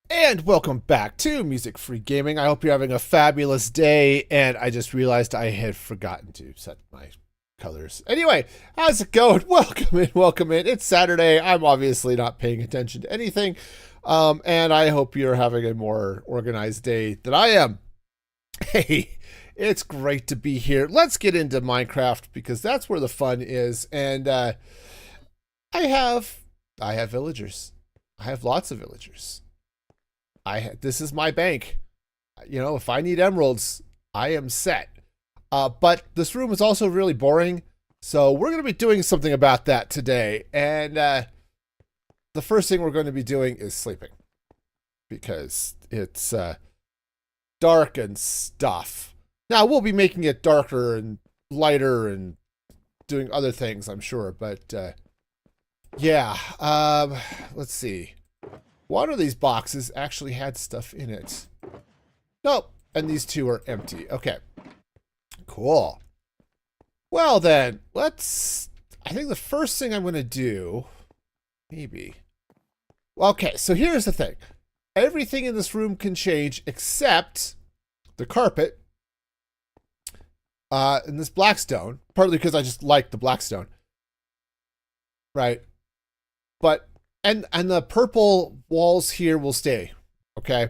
And welcome back to Music Free Gaming. I hope you're having a fabulous day. And I just realized I had forgotten to set my colors. Anyway, how's it going? Welcome in, welcome in. It's Saturday. I'm obviously not paying attention to anything. And I hope you're having a more organized day than I am. Hey, it's great to be here. Let's get into Minecraft because that's where the fun is. And I have villagers. I have lots of villagers. This is my bank. You know, if I need emeralds, I am set. But this room is also really boring, so we're going to be doing something about that today. And the first thing we're going to be doing is sleeping because it's dark and stuff. Now, we'll be making it darker and lighter and doing other things, I'm sure. But yeah, let's see. One of these boxes actually had stuff in it. Nope. And these two are empty. Okay. Cool. Well then, I think the first thing I'm going to do, maybe. Okay, so here's the thing. Everything in this room can change except the carpet. And this blackstone, partly because I just like the blackstone. Right. But And the purple walls here will stay, okay?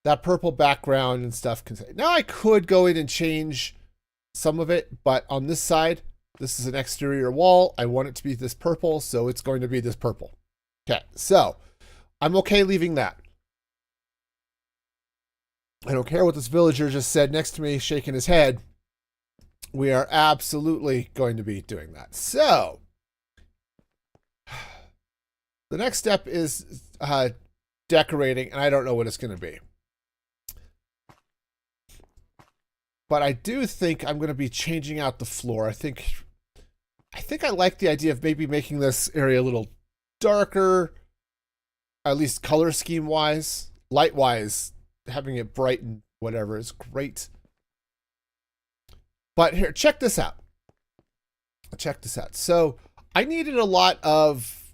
That purple background and stuff can stay. Now I could go in and change some of it, but on this side, this is an exterior wall. I want it to be this purple, so it's going to be this purple. Okay, so I'm okay leaving that. I don't care what this villager just said next to me, shaking his head. We are absolutely going to be doing that. So the next step is decorating, and I don't know what it's going to be. But I do think I'm going to be changing out the floor. I think I like the idea of maybe making this area a little darker, at least color scheme wise, light wise. Having it bright and whatever is great. But here, check this out. Check this out. So I needed a lot of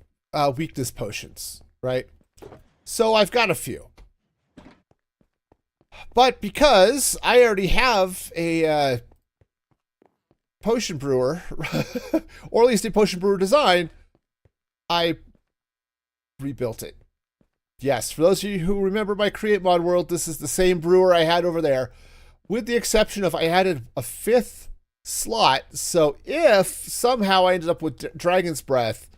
weakness potions, right? So I've got a few. But because I already have a potion brewer, or at least a potion brewer design, I rebuilt it. Yes, for those of you who remember my Create Mod world, this is the same brewer I had over there, with the exception of I added a 5th slot. So if somehow I ended up with Dragon's Breath,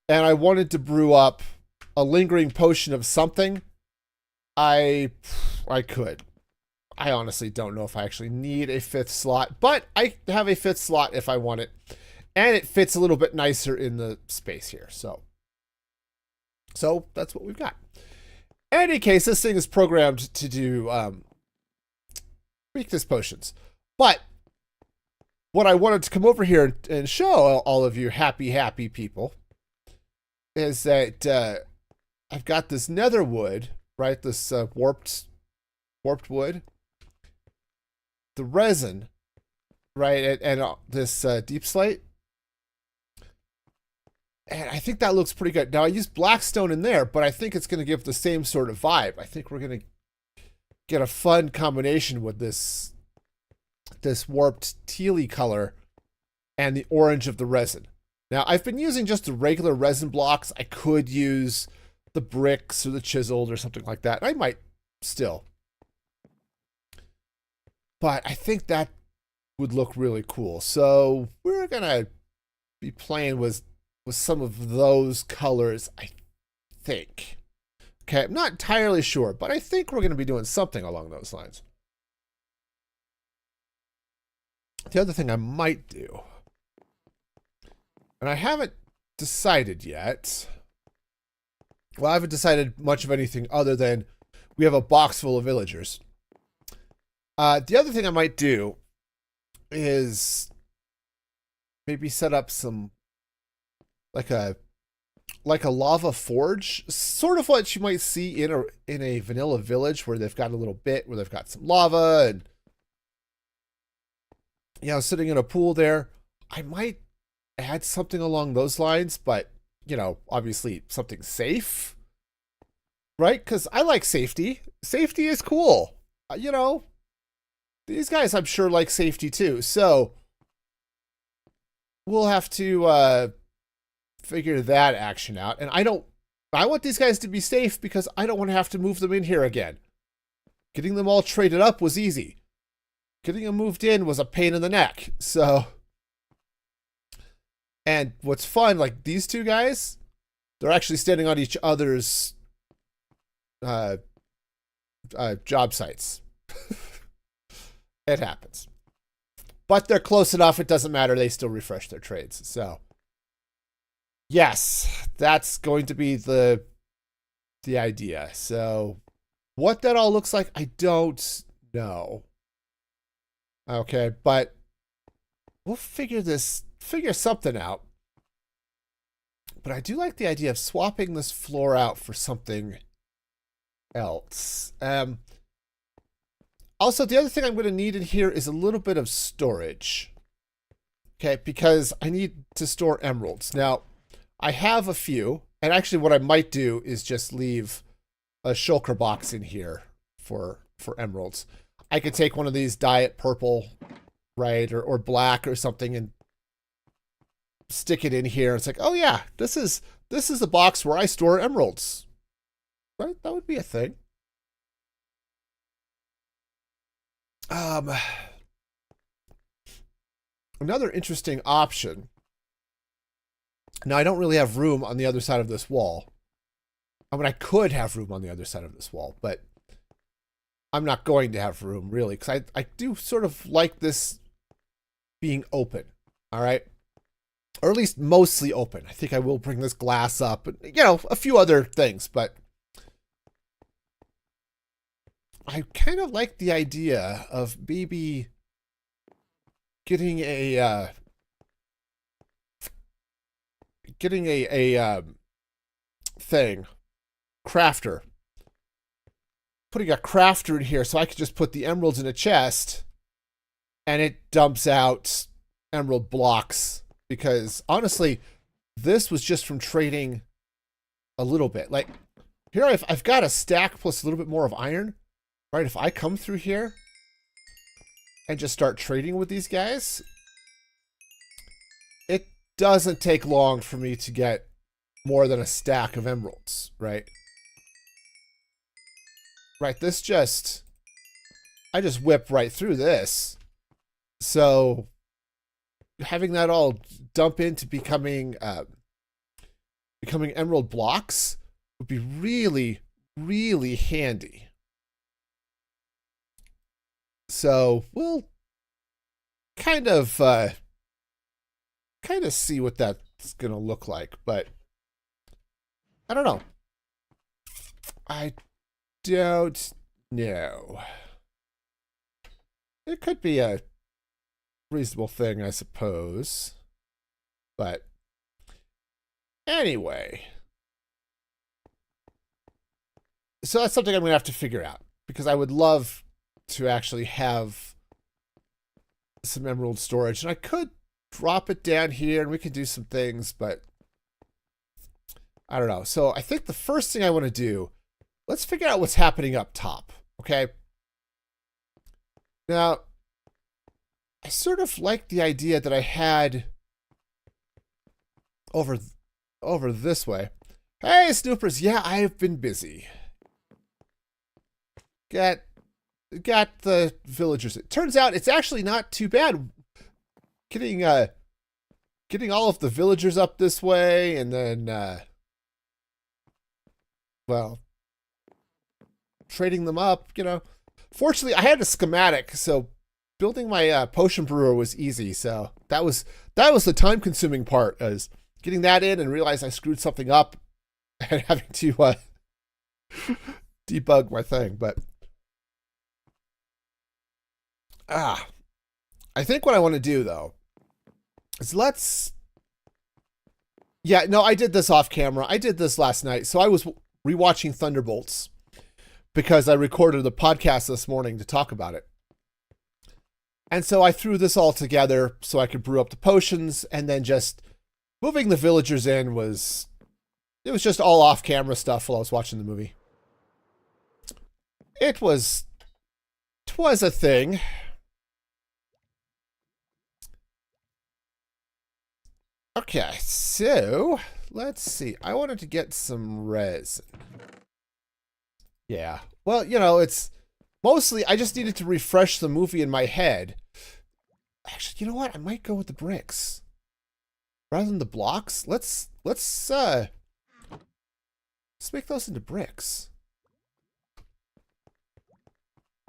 and I wanted to brew up a lingering potion of something, I could. I honestly don't know if I actually need a 5th slot, but I have a 5th slot if I want it. And it fits a little bit nicer in the space here. So that's what we've got. In any case, this thing is programmed to do weakness potions. But what I wanted to come over here and show all of you happy people is that I've got this nether wood, right? This warped wood, the resin, right? And this deep slate. And I think that looks pretty good. Now I used blackstone in there, but I think it's going to give the same sort of vibe. I think we're going to get a fun combination with this warped tealy color and the orange of the resin. Now, I've been using just the regular resin blocks. I could use the bricks or the chiseled or something like that. I might still. But I think that would look really cool. So we're going to be playing with some of those colors, I think. Okay, I'm not entirely sure, but I think we're going to be doing something along those lines. The other thing I might do, and I haven't decided yet. Well, I haven't decided much of anything other than we have a box full of villagers. The other thing I might do is maybe set up some like a lava forge, sort of what you might see in a vanilla village where they've got a little bit where they've got some lava and sitting in a pool there. I might add something along those lines, but, you know, obviously something safe. right? Because I like safety. Safety is cool. You know, these guys I'm sure like safety too. So we'll have to figure that action out. And I want these guys to be safe because I don't want to have to move them in here again. Getting them all traded up was easy. Getting them moved in was a pain in the neck. So, and what's fun, like these two guys, they're actually standing on each other's job sites. It happens. But they're close enough, it doesn't matter. They still refresh their trades. So, yes, that's going to be the idea. So, what that all looks like, I don't know. Okay, but we'll figure something out. But I do like the idea of swapping this floor out for something else. Also, the other thing I'm going to need in here is a little bit of storage. Okay, because I need to store emeralds. Now, I have a few, and actually what I might do is just leave a shulker box in here for emeralds. I could take one of these, dye it purple, right, or black or something, and stick it in here. It's like, oh yeah, this is a box where I store emeralds. Right? That would be a thing. Another interesting option. Now, I don't really have room on the other side of this wall. I mean, I could have room on the other side of this wall, but I'm not going to have room, really, because I do sort of like this being open, all right? Or at least mostly open. I think I will bring this glass up, and, you know, a few other things, but I kind of like the idea of maybe getting a thing, crafter. Putting a crafter in here so I could just put the emeralds in a chest and it dumps out emerald blocks, because honestly, this was just from trading a little bit. Like here I've got a stack plus a little bit more of iron. Right, if I come through here and just start trading with these guys, it doesn't take long for me to get more than a stack of emeralds, right? Right, I just whip right through this. So having that all dump into becoming emerald blocks would be really, really handy. So we'll kind of see what that's gonna look like, but I don't know. I don't know. It could be a reasonable thing, I suppose. But anyway. So that's something I'm gonna have to figure out, because I would love to actually have some emerald storage. And I could drop it down here and we could do some things, but I don't know. So I think the first thing I want to do, let's figure out what's happening up top, okay? Now, I sort of like the idea that I had over this way. Hey, Snoopers. Yeah, I've been busy. Got the villagers. It turns out it's actually not too bad getting all of the villagers up this way, and then well, trading them up, you know. Fortunately, I had a schematic, so building my potion brewer was easy. So that was the time-consuming part, is getting that in and realize I screwed something up and having to debug my thing. But I think what I want to do, though, is yeah, no, I did this off camera. I did this last night. So I was rewatching Thunderbolts because I recorded the podcast this morning to talk about it. And so I threw this all together so I could brew up the potions, and then just moving the villagers in it was just all off camera stuff while I was watching the movie. 'Twas a thing. Okay, so let's see. I wanted to get some resin. Yeah. Well, you know, it's mostly I just needed to refresh the movie in my head. Actually, you know what? I might go with the bricks rather than the blocks. Let's make those into bricks.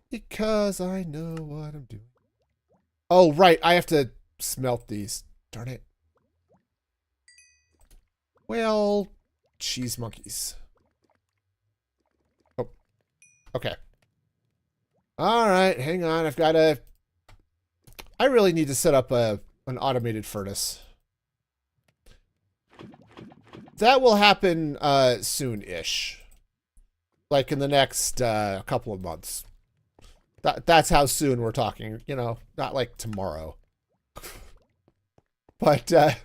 Because I know what I'm doing. Oh, right. I have to smelt these. Darn it. Well, cheese monkeys. Oh, okay. All right, hang on. I really need to set up an automated furnace. That will happen soon-ish. Like in the next couple of months. That's how soon we're talking, you know, not like tomorrow. But I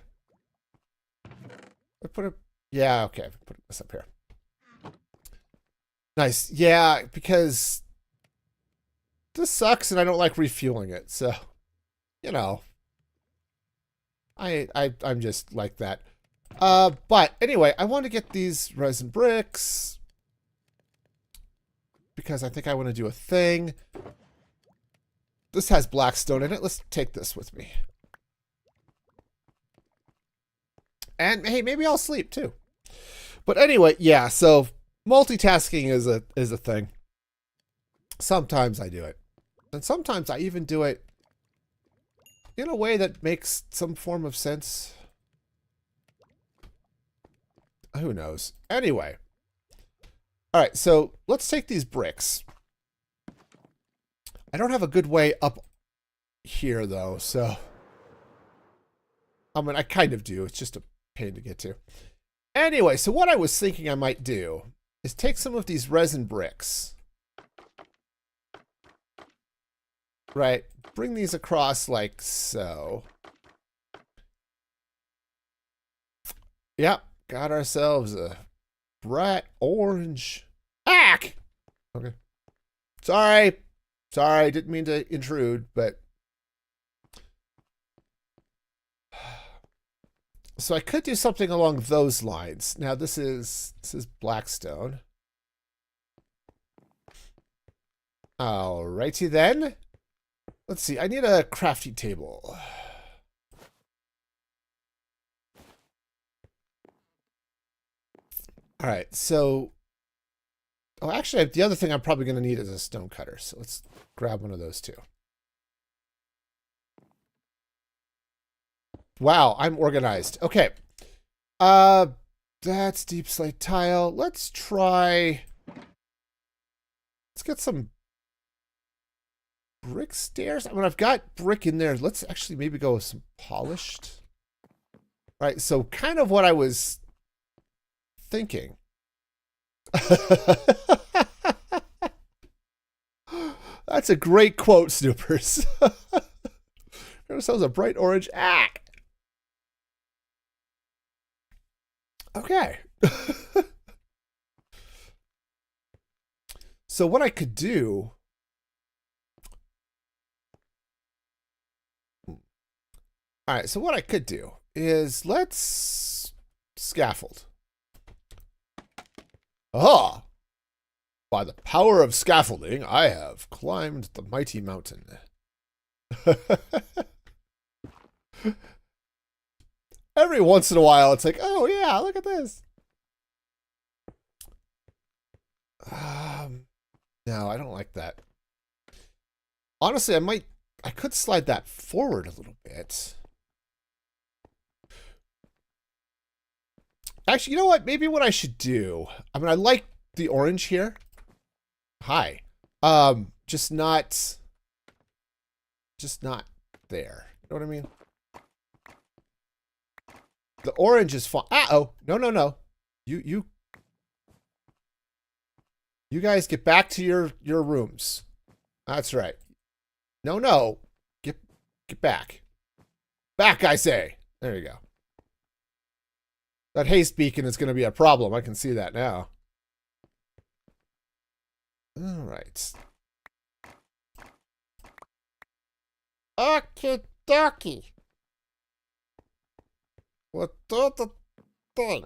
put it, yeah, okay, put this up here. Nice. Yeah, because this sucks and I don't like refueling it. So, you know, I'm just like that. But anyway, I want to get these resin bricks because I think I want to do a thing. This has blackstone in it. Let's take this with me. And hey, maybe I'll sleep too. But anyway, yeah, so multitasking is a thing. Sometimes I do it. And sometimes I even do it in a way that makes some form of sense. Who knows? Anyway. All right, so let's take these bricks. I don't have a good way up here, though, so... I mean, I kind of do. It's just a pain to get to. Anyway, so what I was thinking I might do is take some of these resin bricks. Right? Bring these across like so. Yep. Got ourselves a bright orange. Ack! Okay. Sorry. Sorry, didn't mean to intrude, but... So I could do something along those lines. Now this is blackstone. Alrighty then. Let's see, I need a crafting table. Alright, so... Oh, actually, the other thing I'm probably going to need is a stone cutter. So let's grab one of those too. Wow, I'm organized. Okay. That's deep slate tile. Let's try... Let's get some brick stairs. I mean, I've got brick in there. Let's actually maybe go with some polished. All right, so kind of what I was thinking. That's a great quote, Snoopers. Ourselves a bright orange ack. Okay. So what I could do... All right, so what I could do is let's scaffold. Aha! By the power of scaffolding, I have climbed the mighty mountain. Every once in a while, it's like, oh yeah, look at this. No, I don't like that. Honestly, I could slide that forward a little bit. Actually, you know what? Maybe what I should do, I mean, I like the orange here. Hi. Just not there. You know what I mean? The orange is fine. Uh-oh. No. You guys get back to your rooms. That's right. No. Get back. Back, I say. There you go. That haste beacon is going to be a problem. I can see that now. All right. Okie dokie. We'll do the thing.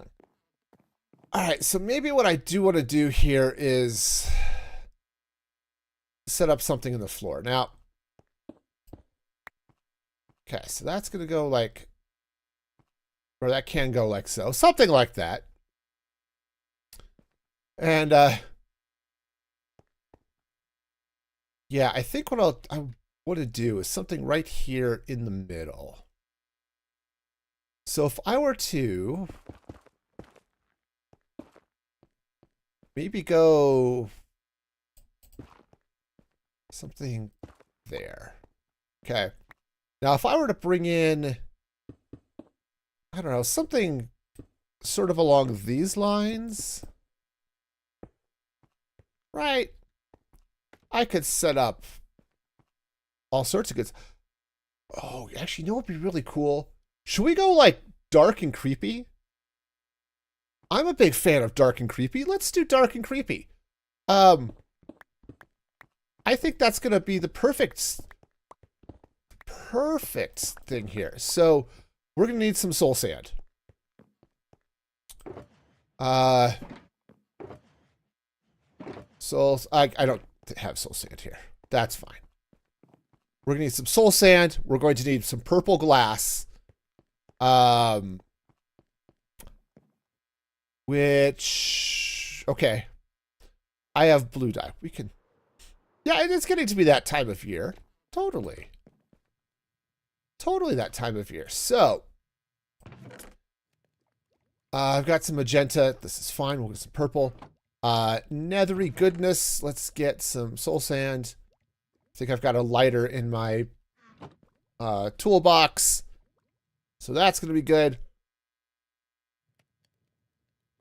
All right, so maybe what I do want to do here is set up something in the floor. Now, okay, so that's going to go like, or that can go like so. Something like that. And, yeah, I think what I want to do is something right here in the middle. So if I were to maybe go something there. Okay. Now, if I were to bring in, I don't know, something sort of along these lines, right? I could set up all sorts of goods. Oh, actually, you know what would be really cool? Should we go like dark and creepy? I'm a big fan of dark and creepy. Let's do dark and creepy. I think that's going to be the perfect thing here. So we're going to need some soul sand. Souls. I don't have soul sand here. That's fine. We're going to need some soul sand. We're going to need some purple glass. Which, okay. I have blue dye. We can, yeah, it's getting to be that time of year. Totally. Totally that time of year. So, I've got some magenta. This is fine. We'll get some purple. Nethery goodness. Let's get some soul sand. I think I've got a lighter in my toolbox. So that's going to be good.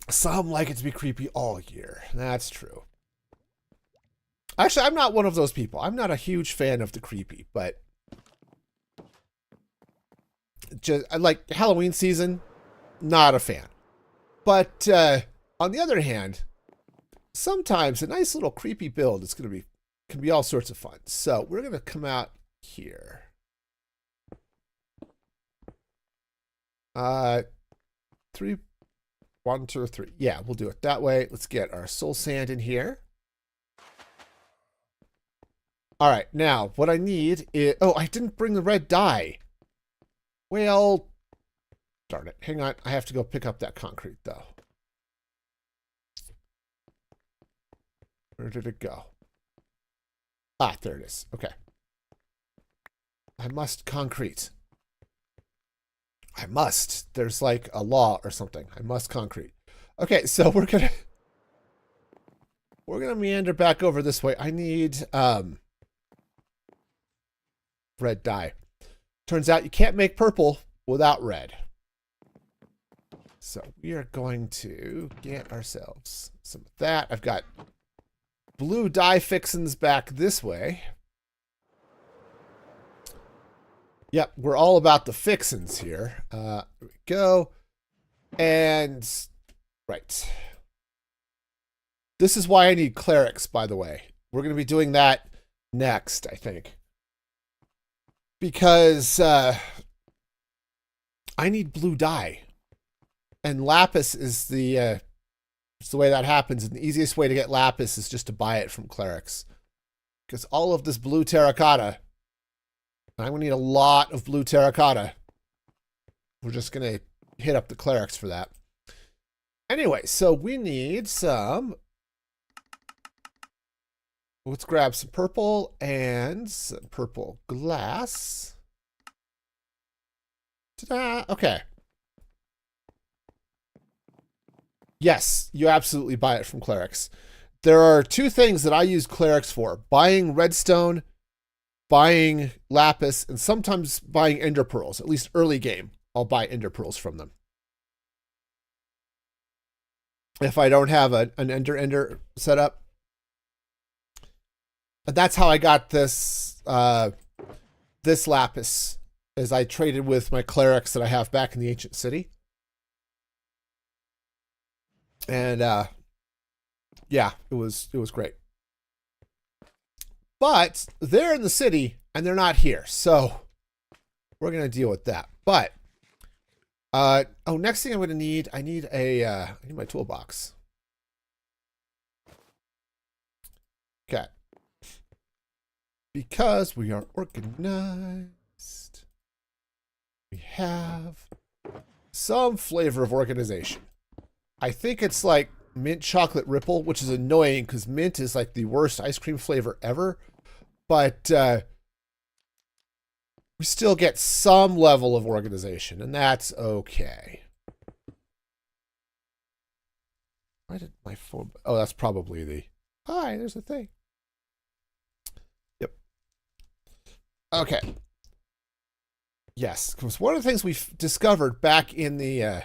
Some like it to be creepy all year. That's true. Actually, I'm not one of those people. I'm not a huge fan of the creepy, but just I like Halloween season, not a fan. But on the other hand, sometimes a nice little creepy build is can be all sorts of fun. So we're gonna come out here. 3, 1, 2, 3. Yeah, we'll do it that way. Let's get our soul sand in here. All right, now what I need is, oh, I didn't bring the red dye. Well, darn it. Hang on, I have to go pick up that concrete though. Where did it go? Ah, there it is. Okay. I must concrete. I must. There's like a law or something. I must concrete. Okay, so we're gonna meander back over this way. I need red dye. Turns out you can't make purple without red. So we are going to get ourselves some of that. I've got blue dye fixins back this way. Yep, we're all about the fixins here. Here we go. And, right. This is why I need clerics, by the way. We're going to be doing that next, I think. Because I need blue dye. And lapis is the way that happens. And the easiest way to get lapis is just to buy it from clerics. Because all of this blue terracotta, I'm going to need a lot of blue terracotta. We're just going to hit up the clerics for that. Anyway, so we need some. Let's grab some purple and some purple glass. Ta-da! Okay. Yes, you absolutely buy it from clerics. There are two things that I use clerics for. Buying redstone, buying lapis, and sometimes buying ender pearls. At least early game, I'll buy ender pearls from them. If I don't have an ender set up. And that's how I got this this lapis, as I traded with my clerics that I have back in the ancient city. And yeah, it was great. But they're in the city and they're not here. So we're going to deal with that. But, next thing I'm going to need, I need my toolbox. Okay. Because we are organized, we have some flavor of organization. I think it's like mint chocolate ripple, which is annoying because mint is like the worst ice cream flavor ever. But we still get some level of organization, and that's okay. Why did my phone... Oh, that's probably the... Hi, there's a thing. Yep. Okay. Yes, because one of the things we've discovered back in the...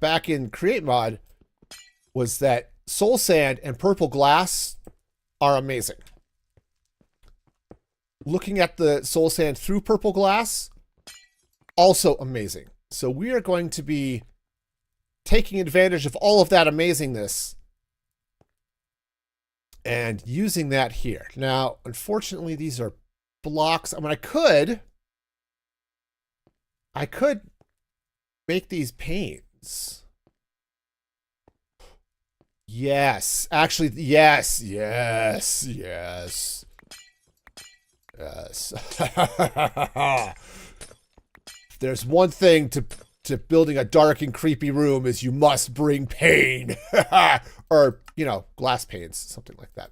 back in Create Mod was that soul sand and purple glass are amazing. Looking at the soul sand through purple glass, also amazing. So we are going to be taking advantage of all of that amazingness and using that here. Now, unfortunately, these are blocks. I mean, I could make these panes. Yes, actually, yes. There's one thing to building a dark and creepy room is you must bring pain. Or, glass panes, something like that.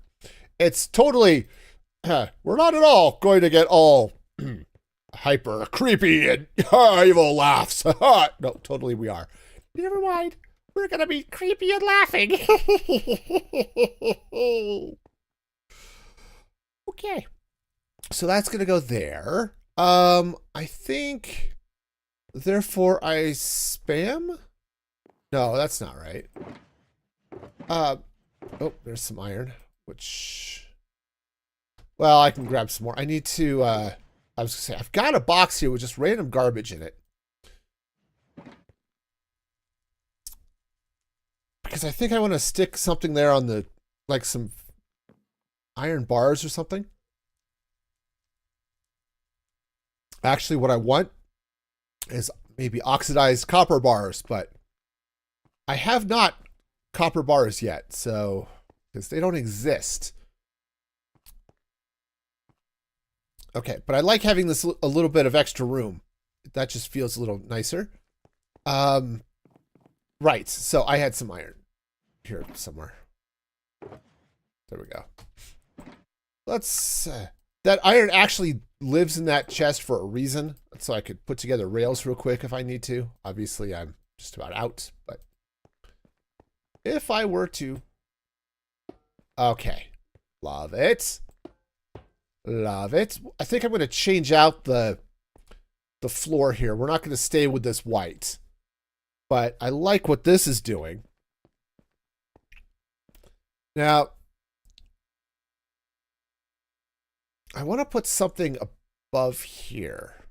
It's totally, we're not at all going to get all hyper creepy and evil laughs. No, totally we are. Never mind. We're going to be creepy and laughing. Okay. So that's going to go there. I think, therefore, I spam? No, that's not right. Oh, there's some iron, which... Well, I can grab some more. I need to, I was going to say, I've got a box here with just random garbage in it. Because I think I want to stick something there on the, like some iron bars or something. Actually, what I want is maybe oxidized copper bars, but I have not copper bars yet, so, because they don't exist. Okay, but I like having this a little bit of extra room. That just feels a little nicer. Right, so I had some iron here somewhere. There we go. Let's... that iron actually lives in that chest for a reason, so I could put together rails real quick if I need to. Obviously, I'm just about out, but if I were to... Okay. Love it. Love it. I think I'm going to change out the floor here. We're not going to stay with this white, but I like what this is doing. Now, I want to put something above here.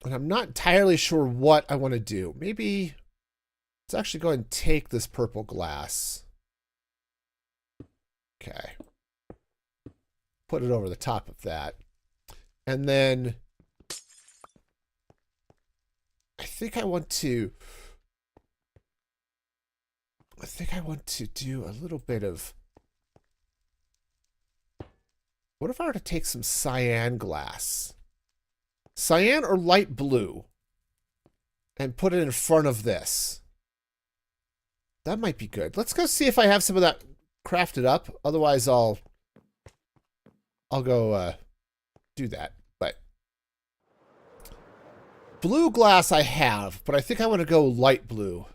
And I'm not entirely sure what I want to do. Maybe let's actually go and take this purple glass. Okay. Put it over the top of that. And then I think I want to do a little bit of... What if I were to take some cyan glass? Cyan or light blue? And put it in front of this. That might be good. Let's go see if I have some of that crafted up. Otherwise, I'll go do that. But blue glass I have, but I think I want to go light blue.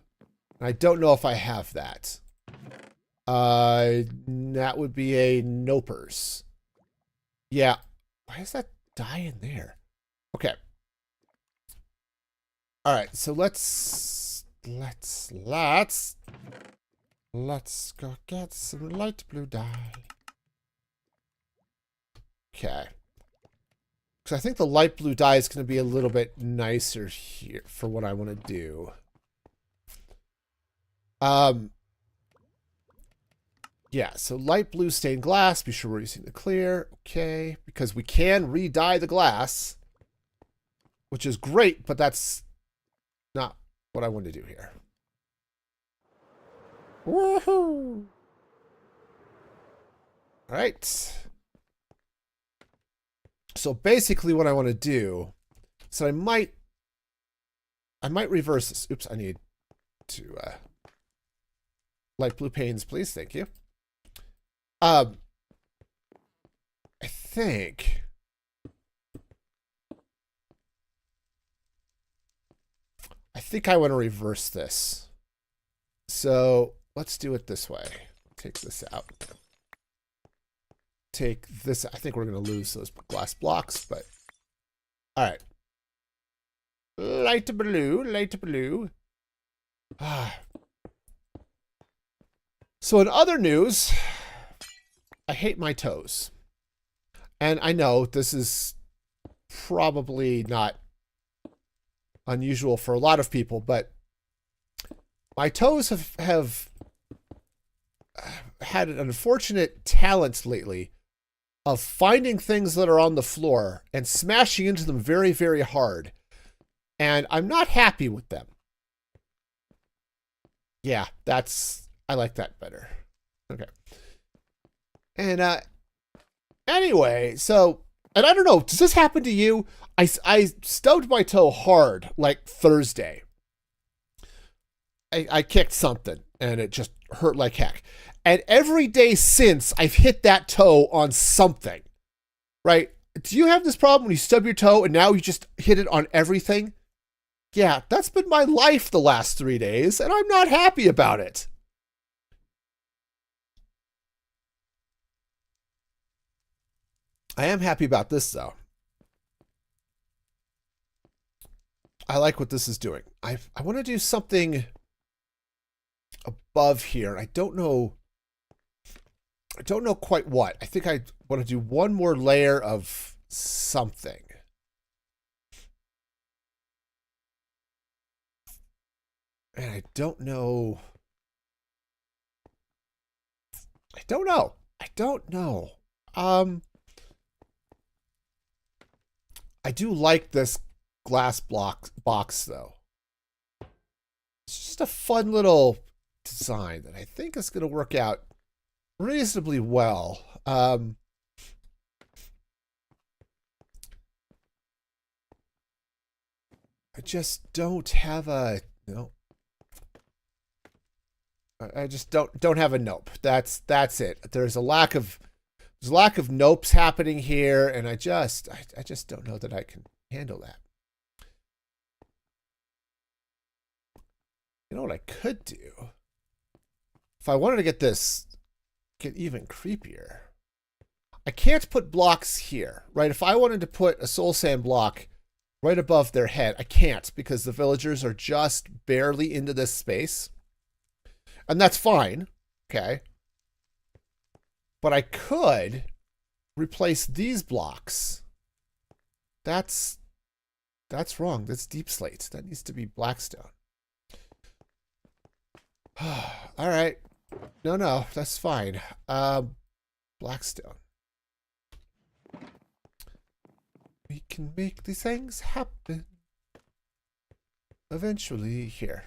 I don't know if I have that. That would be a Nopers. Yeah. Why is that dye in there? Okay. All right. So let's go get some light blue dye. Okay. Because I think the light blue dye is going to be a little bit nicer here for what I want to do. Yeah, so light blue stained glass. Be sure we're using the clear. Okay, because we can re-dye the glass, which is great, but that's not what I want to do here. Woohoo! All right. So basically what I want to do, so I might reverse this. Oops, I need to light blue panes, please. Thank you. I think I want to reverse this. So let's do it this way. Take this out. Take this. I think we're going to lose those glass blocks, but all right. Light blue, light blue. So in other news, I hate my toes. And I know this is probably not unusual for a lot of people, but my toes have had an unfortunate talent lately of finding things that are on the floor and smashing into them very, very hard. And I'm not happy with them. Yeah, I like that better. Okay. And anyway, so, and I don't know, does this happen to you? I stubbed my toe hard like Thursday. I kicked something and it just hurt like heck. And every day since, I've hit that toe on something, right? Do you have this problem when you stub your toe and now you just hit it on everything? Yeah, that's been my life the last 3 days, and I'm not happy about it. I am happy about this, though. I like what this is doing. I want to do something above here. I don't know quite what. I think I want to do one more layer of something. And I don't know. I do like this glass box though. It's just a fun little design that I think is going to work out reasonably well. I just don't have a I just don't have a nope. That's it. There's a lack of nopes happening here, and I just don't know that I can handle that. You know what I could do? If I wanted to get even creepier, I can't put blocks here, right? If I wanted to put a soul sand block right above their head, I can't because the villagers are just barely into this space. And that's fine, okay? But I could replace these blocks. That's wrong. That's deep slate. That needs to be blackstone. All right. No, that's fine. Blackstone. We can make these things happen. Eventually, here.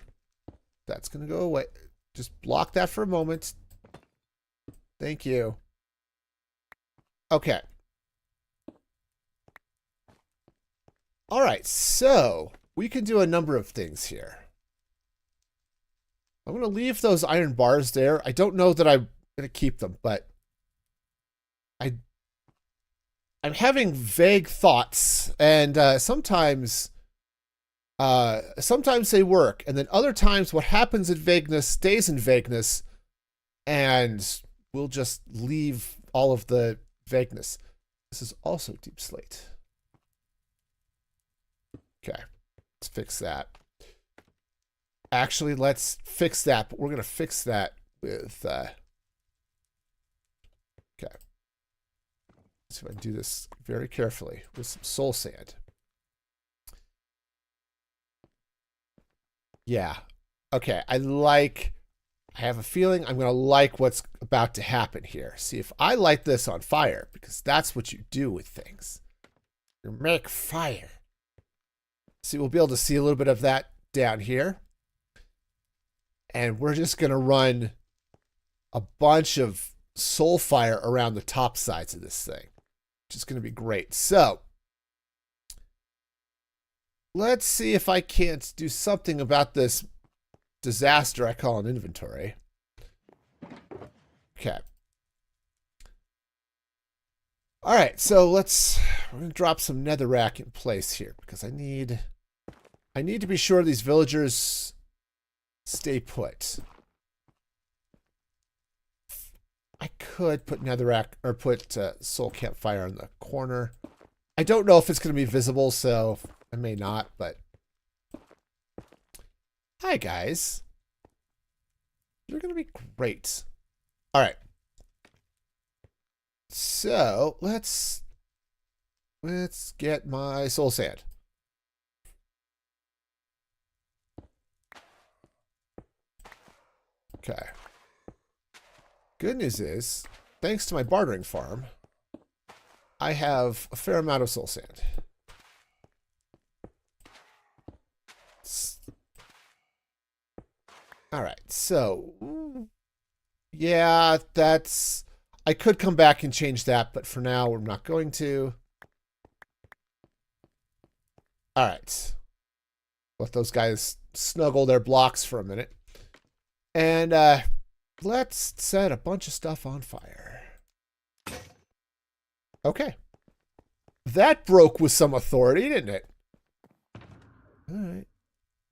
That's going to go away. Just block that for a moment. Thank you. Okay. All right, so we can do a number of things here. I'm going to leave those iron bars there. I don't know that I'm going to keep them, but I'm having vague thoughts, and sometimes they work, and then other times what happens in vagueness stays in vagueness, and we'll just leave all of the vagueness. This is also deep slate. Okay, let's fix that. Actually, let's fix that, but we're going to fix that with... okay. So I do this very carefully with some soul sand. Yeah. Okay, I like I have a feeling I'm going to like what's about to happen here. See, if I light this on fire, because that's what you do with things. You make fire. See, we'll be able to see a little bit of that down here. And we're just going to run a bunch of soul fire around the top sides of this thing, which is going to be great. So let's see if I can't do something about this disaster I call an inventory. Okay. All right, so we're going to drop some netherrack in place here because I need to be sure these villagers stay put. I could put netherrack or put soul campfire in the corner. I don't know if it's going to be visible, so I may not, but hi guys. You're going to be great. All right. So let's get my soul sand. Okay. Good news is, thanks to my bartering farm, I have a fair amount of soul sand. All right, so yeah, I could come back and change that, but for now we're not going to. All right, let those guys snuggle their blocks for a minute, and let's set a bunch of stuff on fire. Okay. That broke with some authority, didn't it? All right.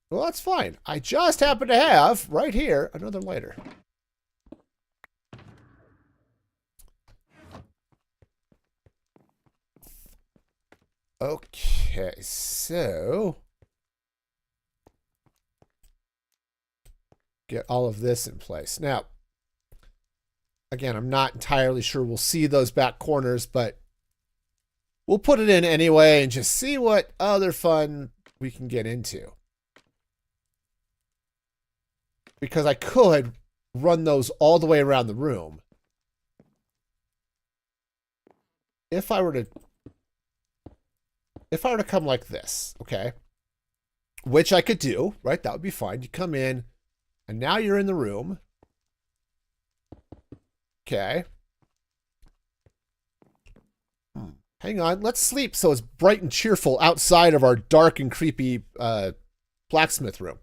Well, that's fine. I just happen to have, right here, another lighter. Okay, so get all of this in place. Now, again, I'm not entirely sure we'll see those back corners, but we'll put it in anyway and just see what other fun we can get into. Because I could run those all the way around the room. If I were to come like this, okay? Which I could do, right? That would be fine. You come in, and now you're in the room. Okay. Hang on. Let's sleep so it's bright and cheerful outside of our dark and creepy blacksmith room.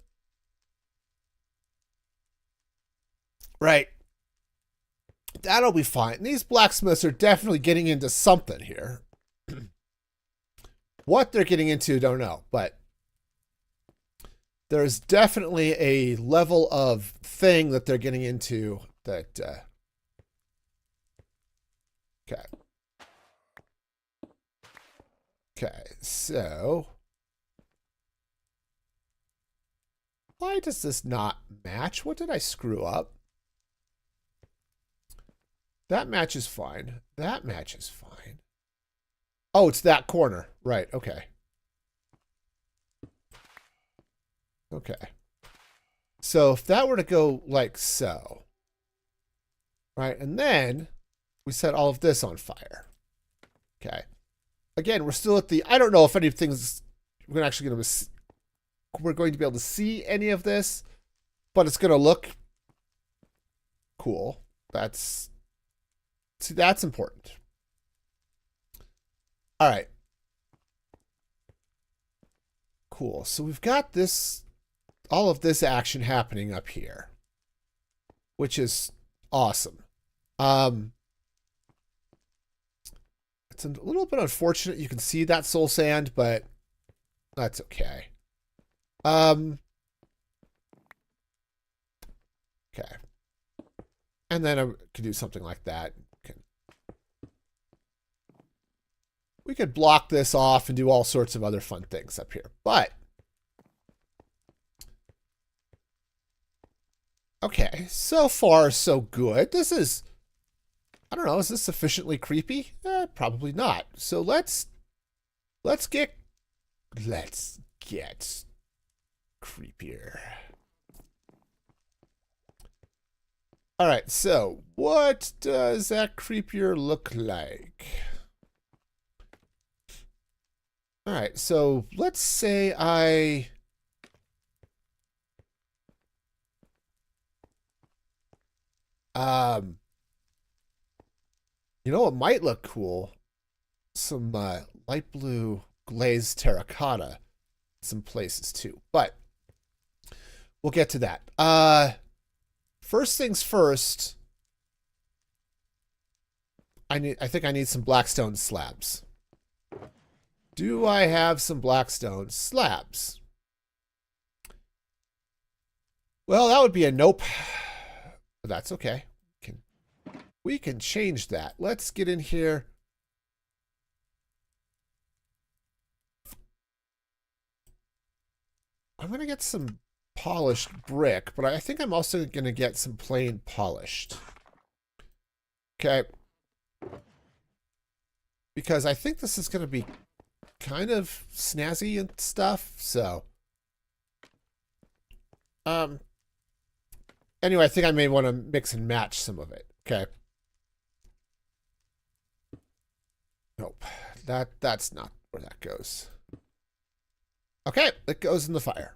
Right. That'll be fine. These blacksmiths are definitely getting into something here. What they're getting into, don't know, but there's definitely a level of thing that they're getting into that, okay. Okay, so why does this not match? What did I screw up? That matches fine. That matches fine. Oh, it's that corner. Right, okay. Okay. So if that were to go like so, right, and then we set all of this on fire. Okay. Again, we're still at the, I don't know if anything's, we're going to be able to see any of this, but it's going to look cool. That's important. All right. Cool. So we've got this, all of this action happening up here, which is awesome. It's a little bit unfortunate. You can see that soul sand, but that's okay. Okay. And then I could do something like that. We could block this off and do all sorts of other fun things up here. But, okay, so far so good. This is, I don't know, is this sufficiently creepy? Probably not. So let's get creepier. All right, so what does that creepier look like? All right, so let's say you know what might look cool? Some light blue glazed terracotta some places too. But we'll get to that. First things first, I think I need some blackstone slabs. Do I have some blackstone slabs? Well, that would be a nope. But that's okay. We can change that. Let's get in here. I'm going to get some polished brick, but I think I'm also going to get some plain polished. Okay. Because I think this is going to be kind of snazzy and stuff, so. Anyway, I think I may want to mix and match some of it. Okay. Nope. That's not where that goes. Okay, it goes in the fire.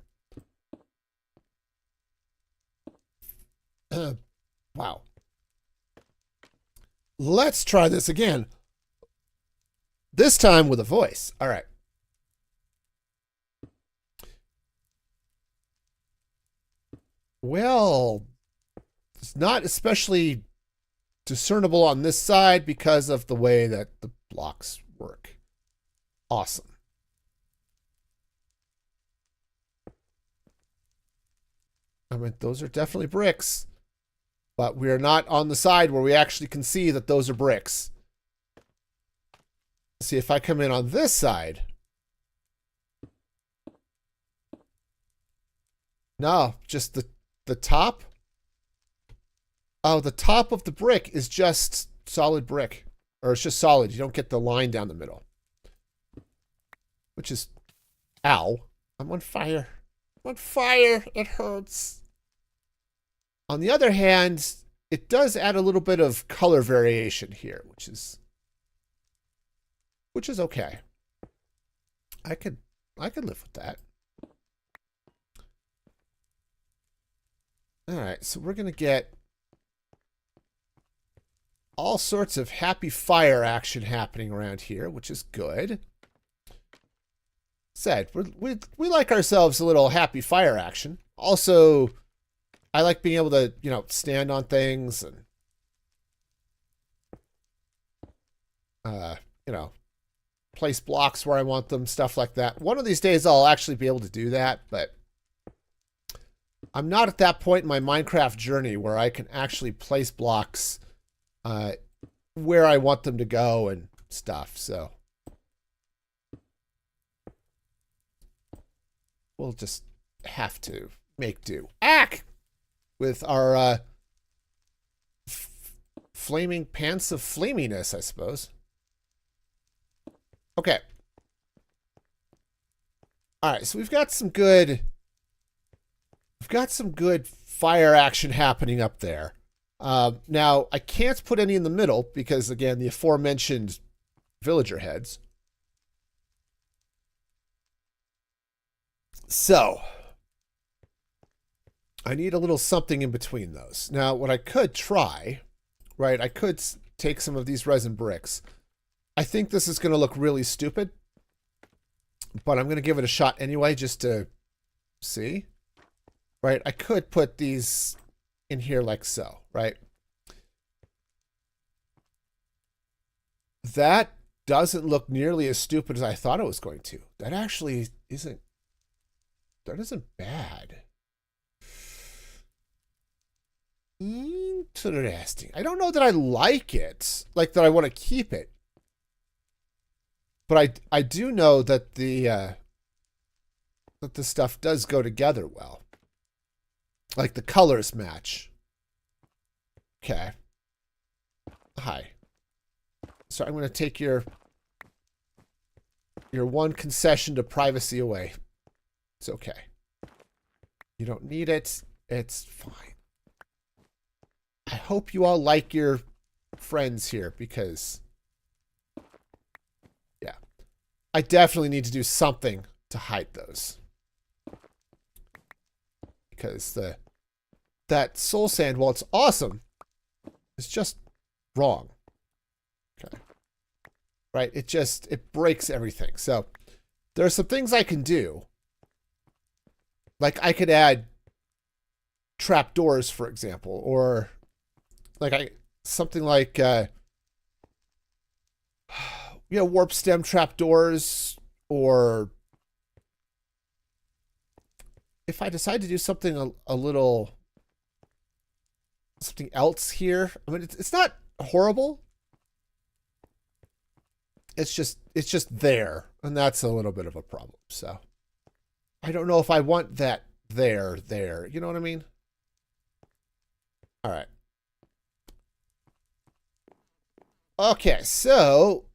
Wow. Let's try this again. This time with a voice. All right. Well, it's not especially discernible on this side because of the way that the blocks work. Awesome. I mean, those are definitely bricks, but we are not on the side where we actually can see that those are bricks. Let's see if I come in on this side. No, just the top. Oh, the top of the brick is just solid brick. Or it's just solid. You don't get the line down the middle. Which is... Ow. I'm on fire. I'm on fire. It hurts. On the other hand, it does add a little bit of color variation here, which is okay. I could live with that. All right, so we're going to get all sorts of happy fire action happening around here, which is good. Said, we like ourselves a little happy fire action. Also, I like being able to, you know, stand on things and, you know, place blocks where I want them, stuff like that. One of these days I'll actually be able to do that, but I'm not at that point in my Minecraft journey where I can actually place blocks where I want them to go and stuff, so we'll just have to make do. With our flaming pants of flaminess, I suppose. Okay. All right, so we've got some good fire action happening up there. Now, I can't put any in the middle because, again, the aforementioned villager heads. So, I need a little something in between those. Now, what I could try, right, I could take some of these resin bricks. I think this is going to look really stupid, but I'm going to give it a shot anyway just to see. Right, I could put these in here like so, right? That doesn't look nearly as stupid as I thought it was going to. That actually isn't bad. Interesting. I don't know that I like it, like that I want to keep it. But I do know that the stuff does go together well. Like the colors match. Okay. Hi. So I'm going to take your one concession to privacy away. It's okay. You don't need it. It's fine. hope you all like your friends here because, yeah, I definitely need to do something to hide those. Because that soul sand, while it's awesome, it's just wrong. Okay. Right? It breaks everything. So there are some things I can do. Like I could add trapdoors, for example, or like something like warp stem trapdoors, or if I decide to do something a little something else here, I mean it's not horrible. It's just there, and that's a little bit of a problem. So I don't know if I want that there. You know what I mean? All right. Okay, so,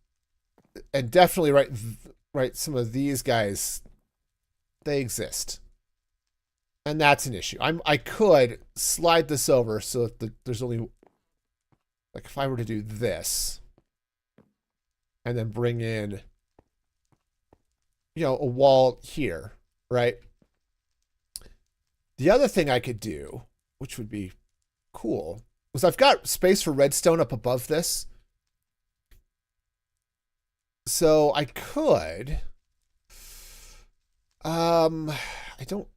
and definitely right, some of these guys, they exist. And that's an issue. I could slide this over so that there's only, like if I were to do this, and then bring in, a wall here, right? The other thing I could do, which would be cool, was I've got space for redstone up above this. So I could, I don't,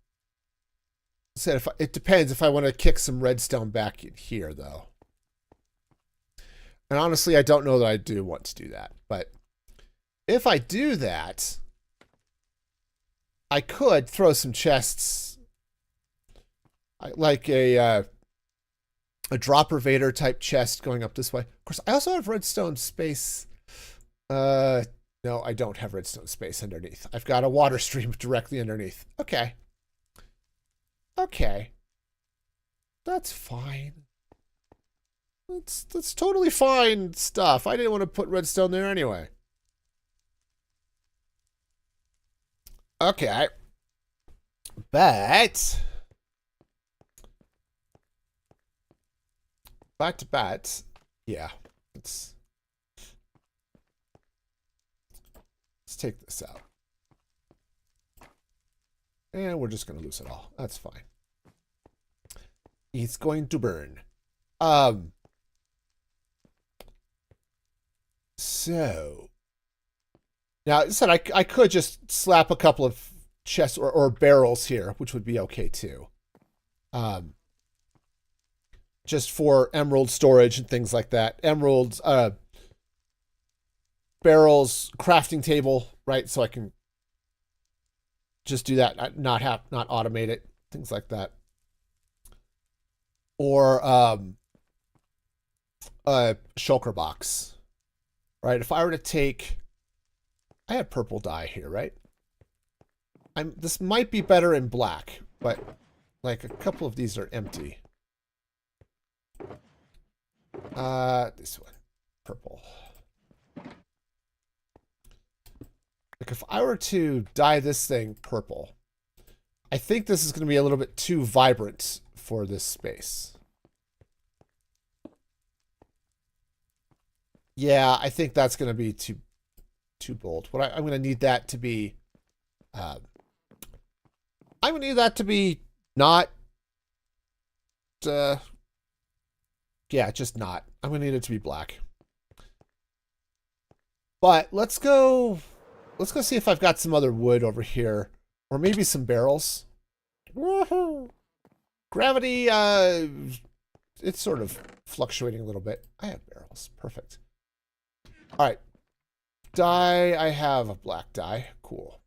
said it depends if I want to kick some redstone back in here though. And honestly, I don't know that I do want to do that, but if I do that, I could throw some chests, like a dropper Vader type chest going up this way. Of course, I also have redstone space. No, I don't have redstone space underneath. I've got a water stream directly underneath. Okay. Okay. That's fine. That's totally fine stuff. I didn't want to put redstone there anyway. Okay. But yeah. Let's take this out. And we're just going to lose it all. That's fine. It's going to burn. So now, as I said, I could just slap a couple of chests or barrels here, which would be okay too. Just for emerald storage and things like that. Emeralds, barrels, crafting table, right? So I can just do that, not automate it, things like that. Or a shulker box, right? If I were to take, I have purple dye here, right? This might be better in black, but like a couple of these are empty. This one, purple. Like if I were to dye this thing purple, I think this is going to be a little bit too vibrant for this space. Yeah, I think that's going to be too bold. What I'm going to need that to be, I'm going to need that to be not, yeah, just not. I'm going to need it to be black. But let's go see if I've got some other wood over here, or maybe some barrels. Woohoo! Gravity, it's sort of fluctuating a little bit. I have barrels. Perfect. All right. Dye, I have a black dye. Cool.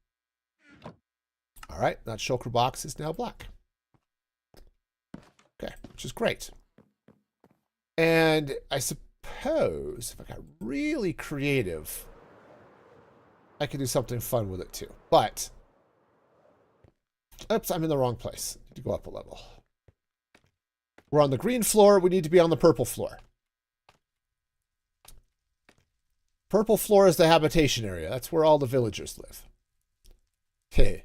All right, that shulker box is now black. Okay, which is great. And I suppose if I got really creative, I could do something fun with it too. But, oops, I'm in the wrong place. I need to go up a level. We're on the green floor. We need to be on the purple floor. Purple floor is the habitation area. That's where all the villagers live. Hey,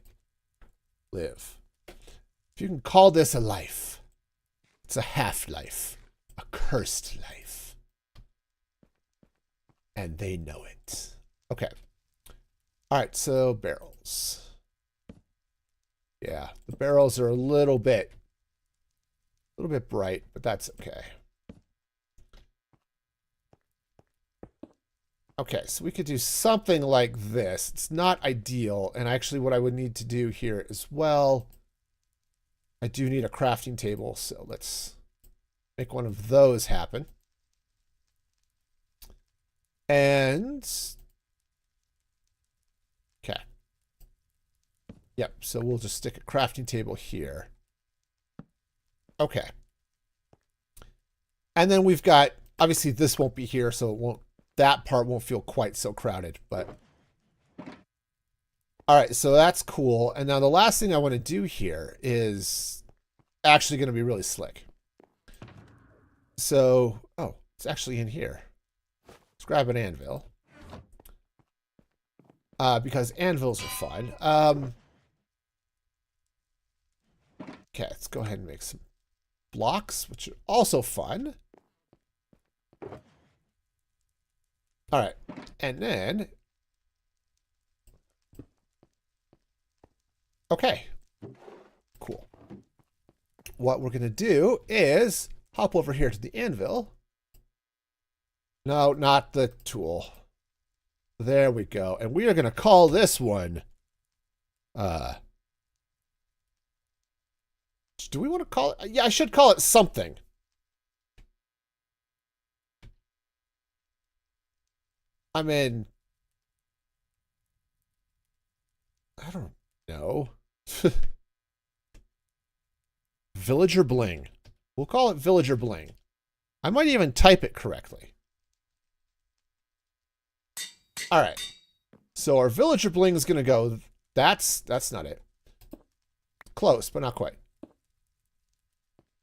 live. If you can call this a life, it's a half-life. a cursed life. And they know it. Okay. All right, so barrels. Yeah, the barrels are a little bit bright, but that's okay. Okay, so we could do something like this. It's not ideal, and actually what I would need to do here as well, I do need a crafting table, so let's make one of those happen. And, okay. Yep, so we'll just stick a crafting table here. Okay. And then we've got, obviously this won't be here, so it won't, that part won't feel quite so crowded, but. All right, so that's cool. And now the last thing I want to do here is actually going to be really slick. So, oh, it's actually in here. Let's grab an anvil. Because anvils are fun. Okay, let's go ahead and make some blocks, which are also fun. All right, and then, okay, cool. What we're gonna do is hop over here to the anvil. No, not the tool. There we go. And we are gonna call this one, do we want to call it? Yeah, I should call it something. I mean, I don't know. Villager Bling. We'll call it Villager Bling. I might even type it correctly. All right. So our Villager Bling is going to go, that's not it. Close, but not quite.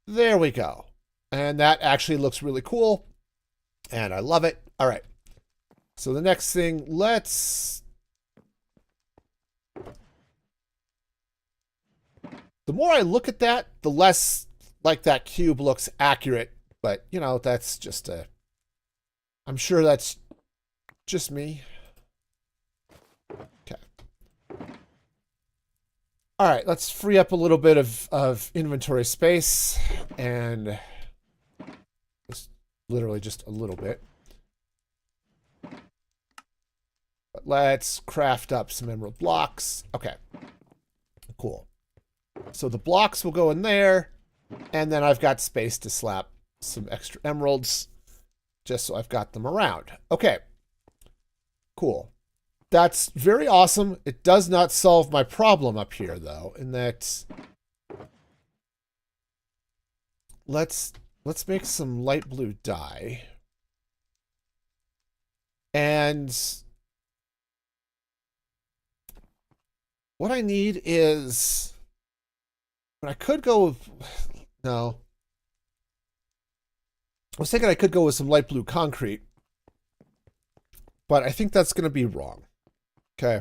There we go. And that actually looks really cool. And I love it. All right. So the next thing, let's... The more I look at that, the less like that cube looks accurate. But, you know, that's just a... I'm sure that's just me. Okay. All right, let's free up a little bit of inventory space. And just literally just a little bit. But let's craft up some emerald blocks. Okay. Cool. So the blocks will go in there. And then I've got space to slap some extra emeralds. Just so I've got them around. Okay. Cool. That's very awesome. It does not solve my problem up here, though, in that let's make some light blue dye. And what I need is, I could go with, no. I was thinking I could go with some light blue concrete, but I think that's going to be wrong. Okay.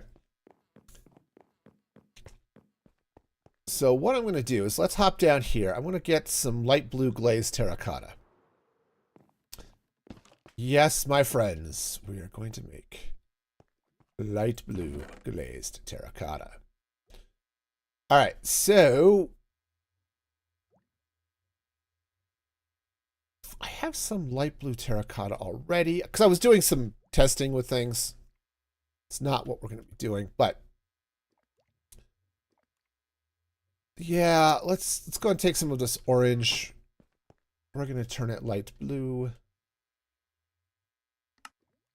So what I'm going to do is let's hop down here. I want to get some light blue glazed terracotta. Yes, my friends, we are going to make light blue glazed terracotta. All right, so I have some light blue terracotta already because I was doing some testing with things. It's not what we're going to be doing, but yeah, let's go and take some of this orange. We're going to turn it light blue.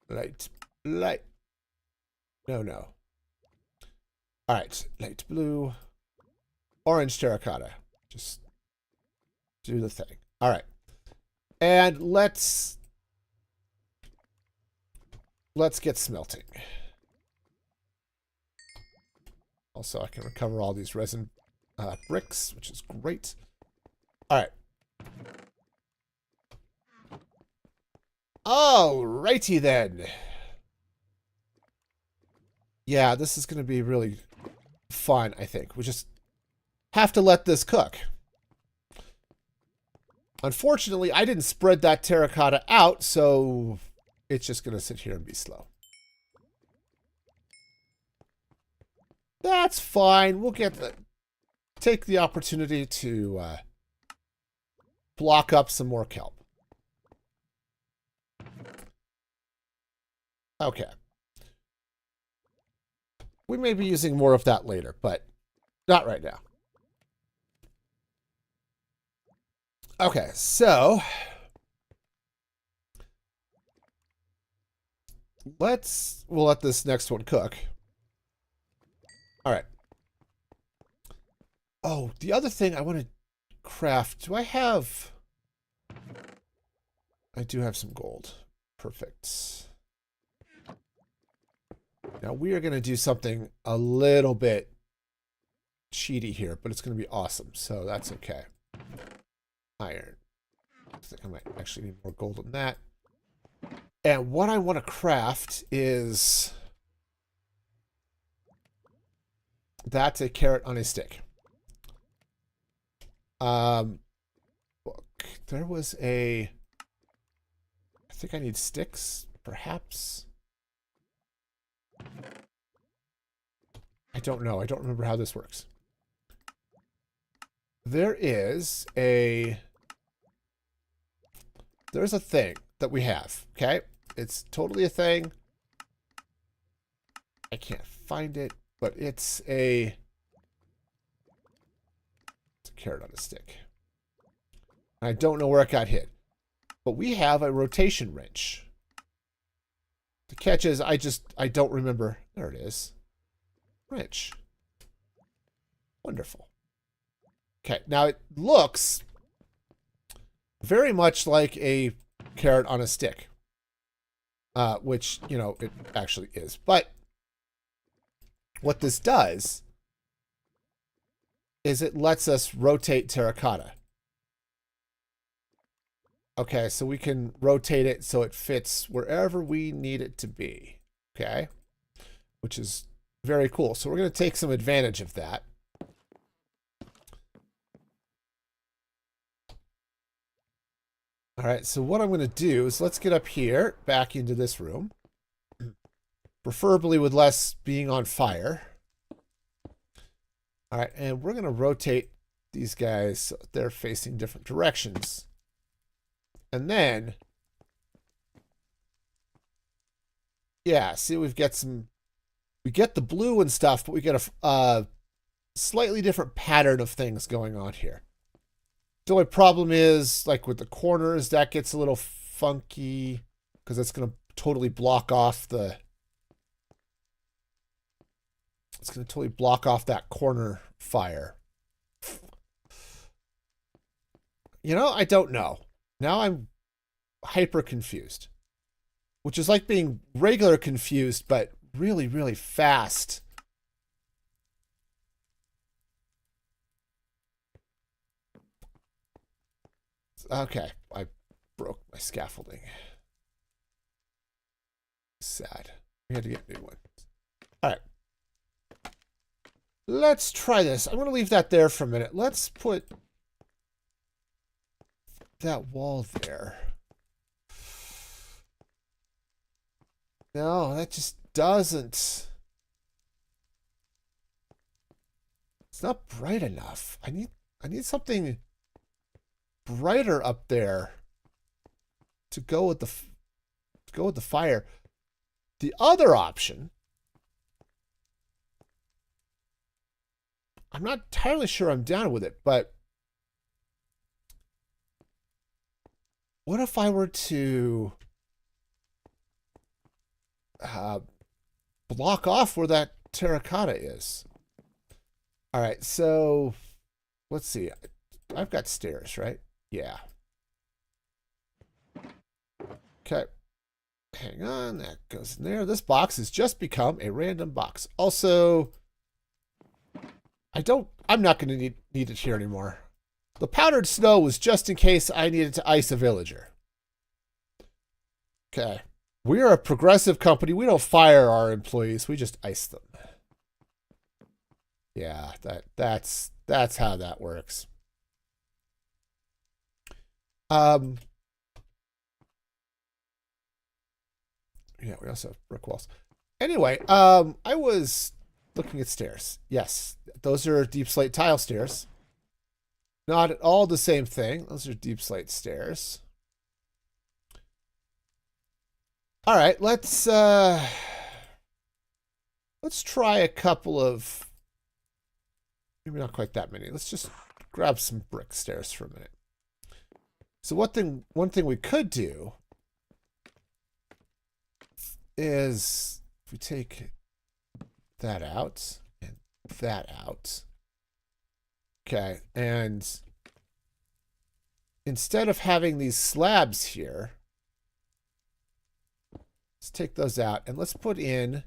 Light. No. All right, light blue. Orange terracotta. Just do the thing. All right. And let's get smelting. Also, I can recover all these resin bricks, which is great. All right. Alrighty then. Yeah, this is going to be really fun, I think. We just have to let this cook. Unfortunately, I didn't spread that terracotta out, so it's just going to sit here and be slow. That's fine. We'll take the opportunity to block up some more kelp. Okay. We may be using more of that later, but not right now. Okay, so we'll let this next one cook. All right. Oh, the other thing I want to craft. Do I have... I do have some gold. Perfect. Now we are going to do something a little bit cheaty here, but it's going to be awesome. So that's okay. Iron. I think I might actually need more gold than that. And what I want to craft is... That's a carrot on a stick. Look, there was a... I think I need sticks, perhaps. I don't know. I don't remember how this works. There is a... There's a thing that we have, okay? It's totally a thing. I can't find it, but it's a carrot on a stick. I don't know where it got hit. But we have a rotation wrench. The catch is I don't remember. There it is. Wrench. Wonderful. Okay, now it looks very much like a carrot on a stick. Which, you know, it actually is. But what this does is it lets us rotate terracotta. Okay, so we can rotate it so it fits wherever we need it to be. Okay, which is very cool. So we're going to take some advantage of that. All right, so what I'm going to do is let's get up here, back into this room. Preferably with less being on fire. All right, and we're going to rotate these guys so they're facing different directions. And then, yeah, see, we get the blue and stuff, but we get a slightly different pattern of things going on here. The only problem is, like with the corners, that gets a little funky because it's going to totally block off the... It's going to totally block off that corner fire. You know, I don't know. Now I'm hyper confused. Which is like being regular confused, but really, really fast. Okay, I broke my scaffolding. Sad. We had to get a new one. All right. Let's try this. I'm going to leave that there for a minute. Let's put that wall there. No, that just doesn't. It's not bright enough. I need something brighter up there to go with the fire. The other option, I'm not entirely sure I'm down with it, but what if I were to block off where that terracotta is? All right, so let's see. I've got stairs, right? Yeah. Okay. Hang on, that goes in there. This box has just become a random box. Also, I'm not going to need it here anymore. The powdered snow was just in case I needed to ice a villager. Okay. We are a progressive company. We don't fire our employees. We just ice them. Yeah, that's how that works. Yeah, we also have brick walls. Anyway, I was looking at stairs. Yes, those are deep slate tile stairs. Not at all the same thing. Those are deep slate stairs. All right, let's try a couple of, maybe not quite that many. Let's just grab some brick stairs for a minute. So one thing we could do is if we take that out and that out. Okay, and instead of having these slabs here, let's take those out and let's put in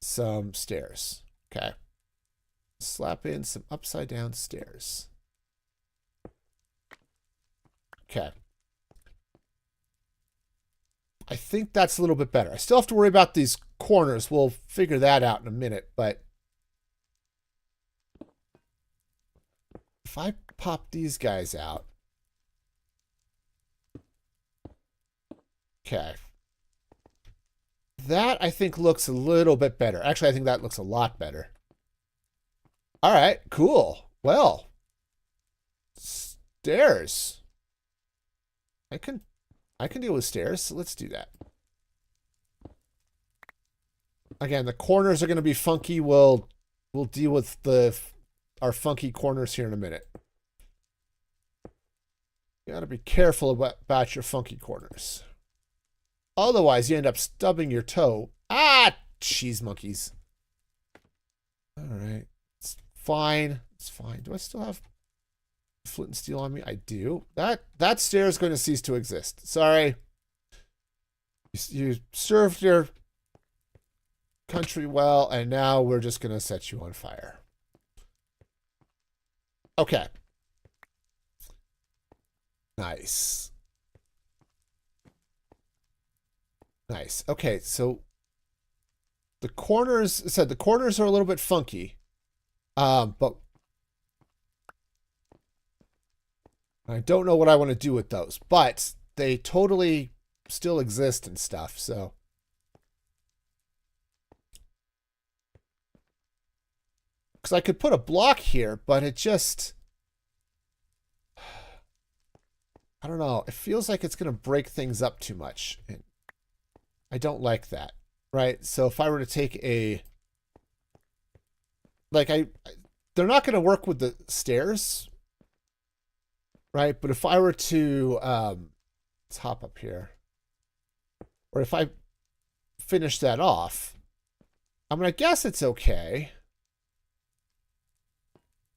some stairs. Okay. Slap in some upside down stairs. Okay. I think that's a little bit better. I still have to worry about these corners. We'll figure that out in a minute, but if I pop these guys out. Okay. That, I think, looks a little bit better. Actually, I think that looks a lot better. All right, cool. Well, stairs. I can deal with stairs, so let's do that. Again, the corners are going to be funky. We'll deal with our funky corners here in a minute. You got to be careful about your funky corners. Otherwise, you end up stubbing your toe. Ah, cheese monkeys. All right. It's fine. It's fine. Do I still have flint and steel on me? I do. That stair is going to cease to exist. Sorry. You served your country well, and now we're just going to set you on fire. Okay. Nice. Nice. Okay, so the corners are a little bit funky. But I don't know what I want to do with those, but they totally still exist and stuff, so. Because I could put a block here, but it just, I don't know. It feels like it's going to break things up too much. And I don't like that, right? So if I were to take a, like they're not going to work with the stairs, right? But if I were to, let's hop up here, or if I finish that off, I mean, I guess it's okay.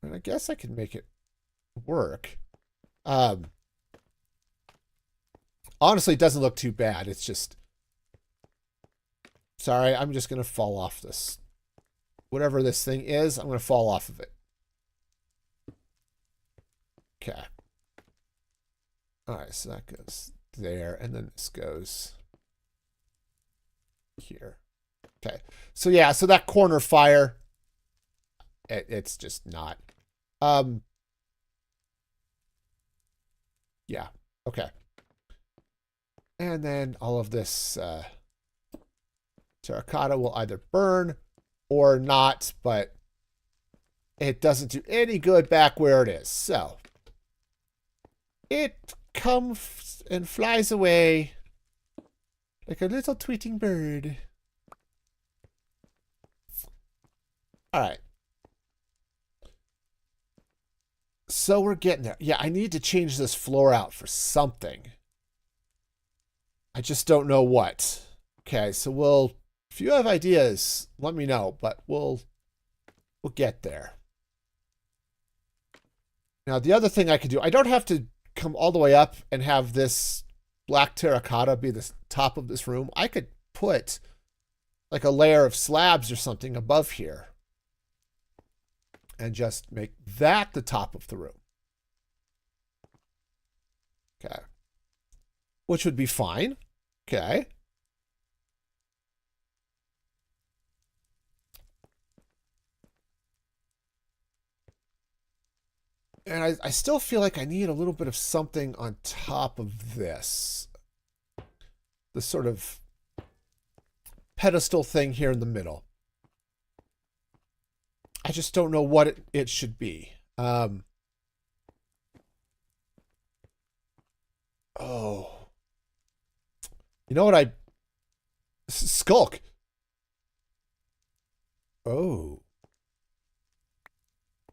And I guess I can make it work. Honestly, it doesn't look too bad. It's just, sorry, I'm just going to fall off this. Whatever this thing is, I'm going to fall off of it. Okay. All right, so that goes there, and then this goes here. Okay. So yeah, so that corner fire, it's just not. Yeah. Okay. And then all of this terracotta will either burn or not, but it doesn't do any good back where it is. So it comes and flies away like a little tweeting bird. All right. So we're getting there. Yeah, I need to change this floor out for something. I just don't know what. Okay, so if you have ideas, let me know, but we'll get there. Now, the other thing I could do, I don't have to come all the way up and have this black terracotta be the top of this room. I could put like a layer of slabs or something above here and just make that the top of the room. Okay. Which would be fine. Okay. And I still feel like I need a little bit of something on top of this. The sort of pedestal thing here in the middle. I just don't know what it should be. Oh. You know what Skulk. Oh.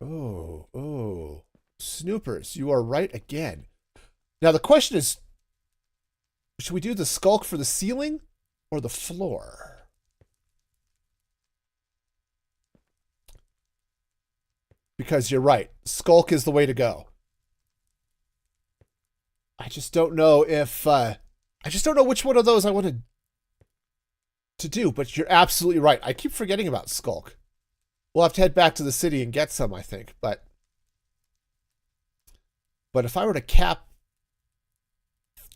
Oh. Oh. Snoopers, you are right again. Now the question is, should we do the skulk for the ceiling or the floor? Because you're right. Skulk is the way to go. I just don't know if... I just don't know which one of those I wanted to do, but you're absolutely right. I keep forgetting about Skulk. We'll have to head back to the city and get some, I think. But if I were to cap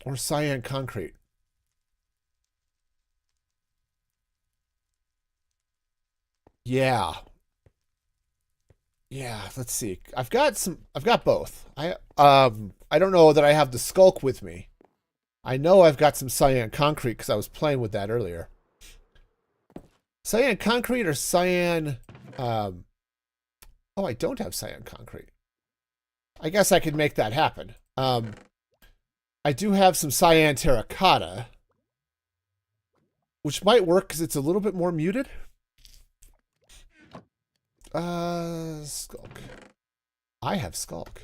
or cyan concrete... Yeah. Yeah, let's see. I've got both. I don't know that I have the skulk with me. I know I've got some cyan concrete because I was playing with that earlier. Cyan concrete or cyan oh, I don't have cyan concrete. I guess I could make that happen. I do have some cyan terracotta, which might work because it's a little bit more muted. Skulk. I have skulk.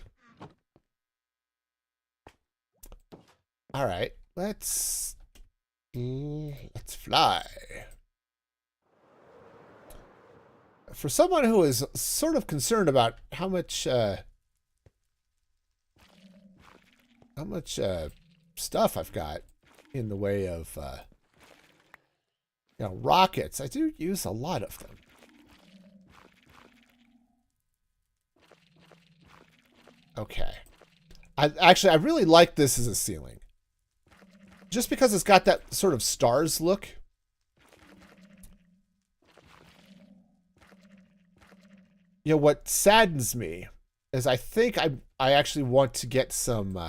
All right, let's fly. For someone who is sort of concerned about how much stuff I've got in the way of rockets, I do use a lot of them. Okay. I really like this as a ceiling. Just because it's got that sort of stars look. You know, what saddens me is I think I actually want to get some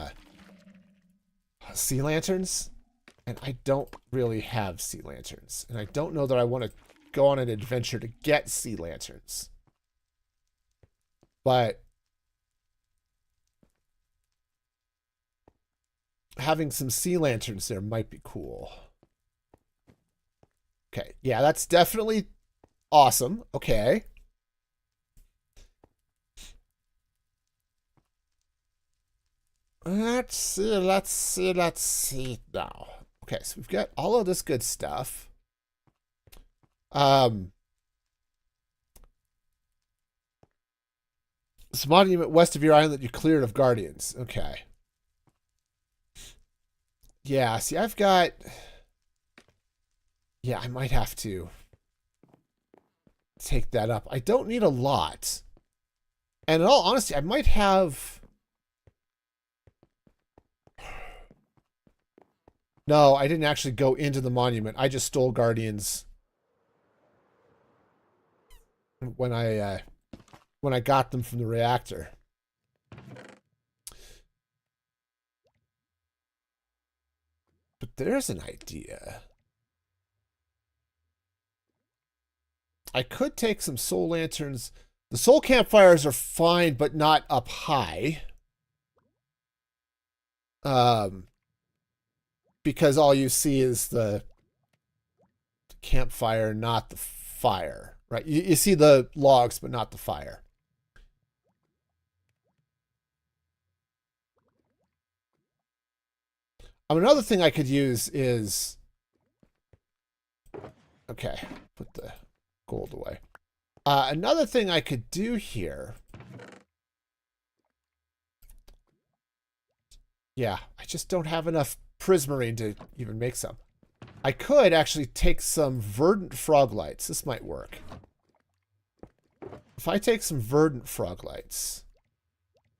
sea lanterns. And I don't really have sea lanterns. And I don't know that I want to go on an adventure to get sea lanterns. But having some sea lanterns there might be cool. Okay, yeah, that's definitely awesome. Okay. Let's see now. Okay, so we've got all of this good stuff. This monument west of your island that you cleared of guardians. Okay. Yeah, see, I've got... Yeah, I might have to take that up. I don't need a lot. And in all honesty, I might have... No, I didn't actually go into the monument. I just stole guardians when I got them from the reactor. But there's an idea. I could take some soul lanterns. The soul campfires are fine, but not up high. Because all you see is the campfire, not the fire. Right? You see the logs, but not the fire. Another thing I could use is... Okay, put the gold away. Another thing I could do here... Yeah, I just don't have enough prismarine to even make some. I could actually take some verdant frog lights. This might work. If I take some verdant frog lights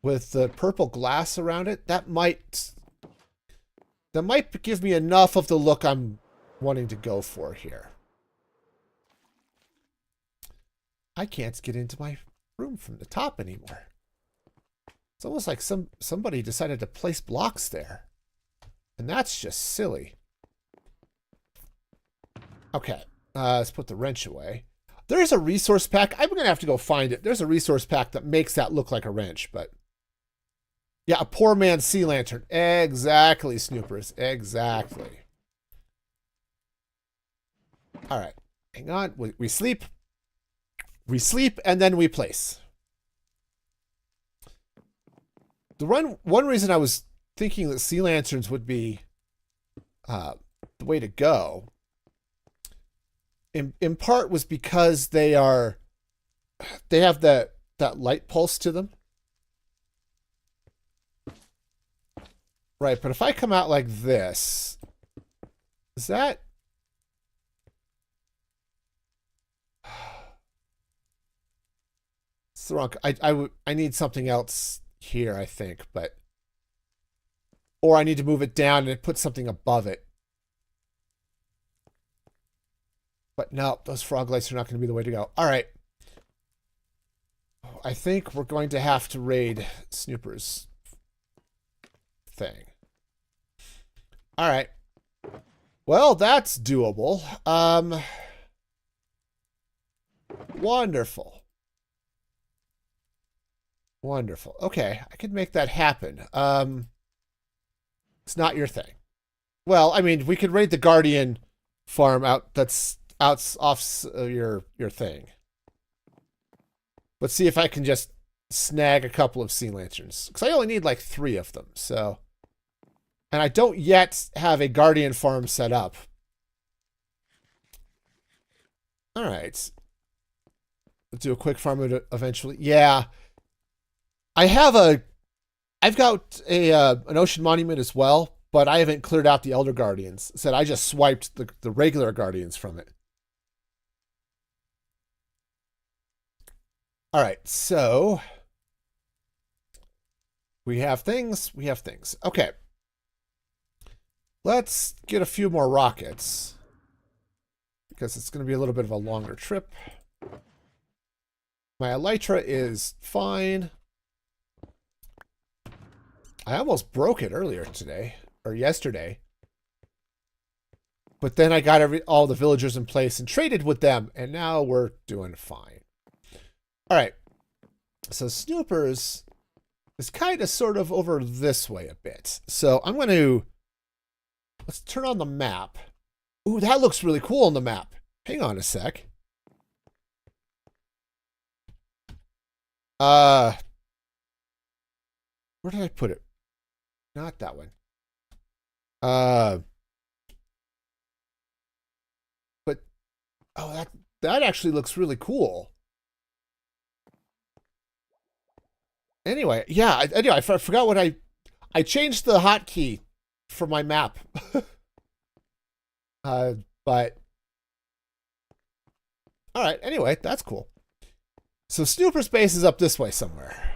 with the purple glass around it, that might give me enough of the look I'm wanting to go for here. I can't get into my room from the top anymore. It's almost like somebody decided to place blocks there. And that's just silly. Okay, let's put the wrench away. There's a resource pack. I'm going to have to go find it. There's a resource pack that makes that look like a wrench, but... Yeah, a poor man's sea lantern. Exactly, Snoopers. Exactly. All right. Hang on. We sleep. We sleep, and then we place. One reason I was thinking that sea lanterns would be the way to go, in part, was because they have that light pulse to them. Right, but if I come out like this, is that... It's the wrong... I need something else here, I think, but... Or I need to move it down and put something above it. But no, those frog lights are not going to be the way to go. All right. I think we're going to have to raid Snoopers thing. All right. Well, that's doable. Wonderful. Wonderful. Okay, I could make that happen. It's not your thing. Well, I mean, we could raid the Guardian farm out. That's off your thing. Let's see if I can just snag a couple of sea lanterns, because I only need like 3 of them. So. And I don't yet have a Guardian farm set up. All right. Let's do a quick farm eventually. Yeah. I've got an ocean monument as well, but I haven't cleared out the Elder Guardians. Said I just swiped the regular Guardians from it. All right. So we have things. We have things. Okay. Let's get a few more rockets, because it's going to be a little bit of a longer trip. My elytra is fine. I almost broke it earlier today, or yesterday. But then I got all the villagers in place and traded with them, and now we're doing fine. All right. So Snoopers is kind of sort of over this way a bit. So I'm going to... Let's turn on the map. Ooh, that looks really cool on the map. Hang on a sec. Where did I put it? Not that one. But oh, that actually looks really cool. Anyway, yeah, I forgot what I changed the hotkey for my map. But all right, anyway, that's cool. So Snooper's base is up this way somewhere.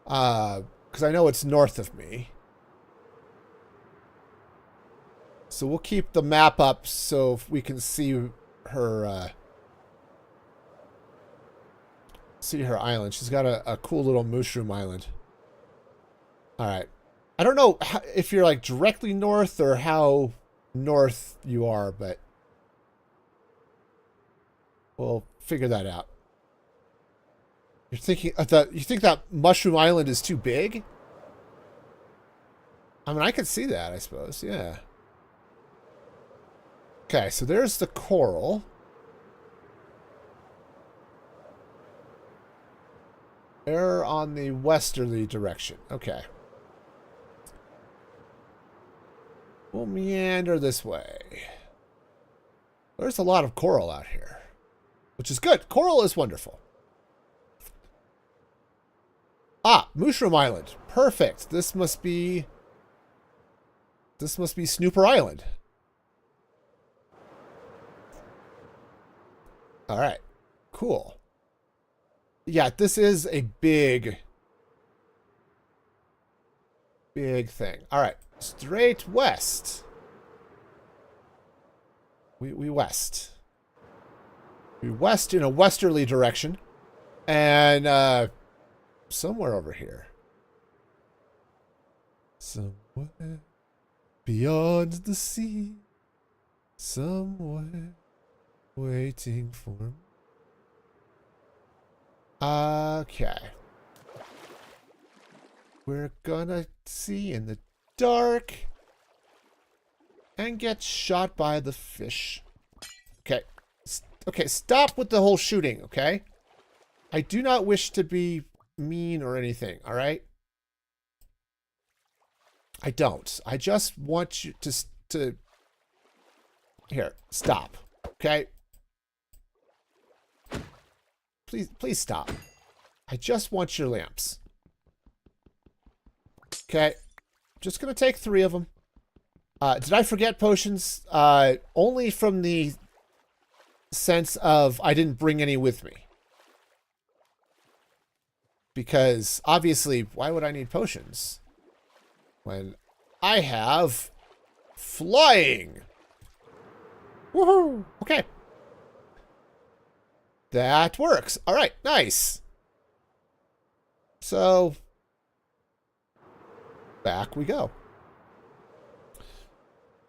Because I know it's north of me. So we'll keep the map up so we can see her island. She's got a cool little mushroom island. All right. I don't know if you're like directly north or how north you are, but we'll figure that out. You're thinking that you think that Mushroom Island is too big? I mean, I could see that, I suppose. Yeah. Okay, so there's the coral. They're on the westerly direction. Okay. We'll meander this way. There's a lot of coral out here, which is good. Coral is wonderful. Ah, Mushroom Island. Perfect. This must be Snooper Island. All right. Cool. Yeah, this is a big thing. All right. Straight west. We west. We west in a westerly direction. And somewhere over here. Somewhere beyond the sea. Somewhere waiting for me. Okay. We're gonna see in the dark and get shot by the fish. Okay. Okay, stop with the whole shooting, okay? I do not wish to be mean or anything, all right? I don't. I just want you to here, stop. Okay? Please stop. I just want your lamps. Okay. Just gonna take 3 of them. Did I forget potions? Only from the sense of I didn't bring any with me. Because, obviously, why would I need potions? When I have flying. Woohoo! Okay. That works. All right, nice. So, back we go.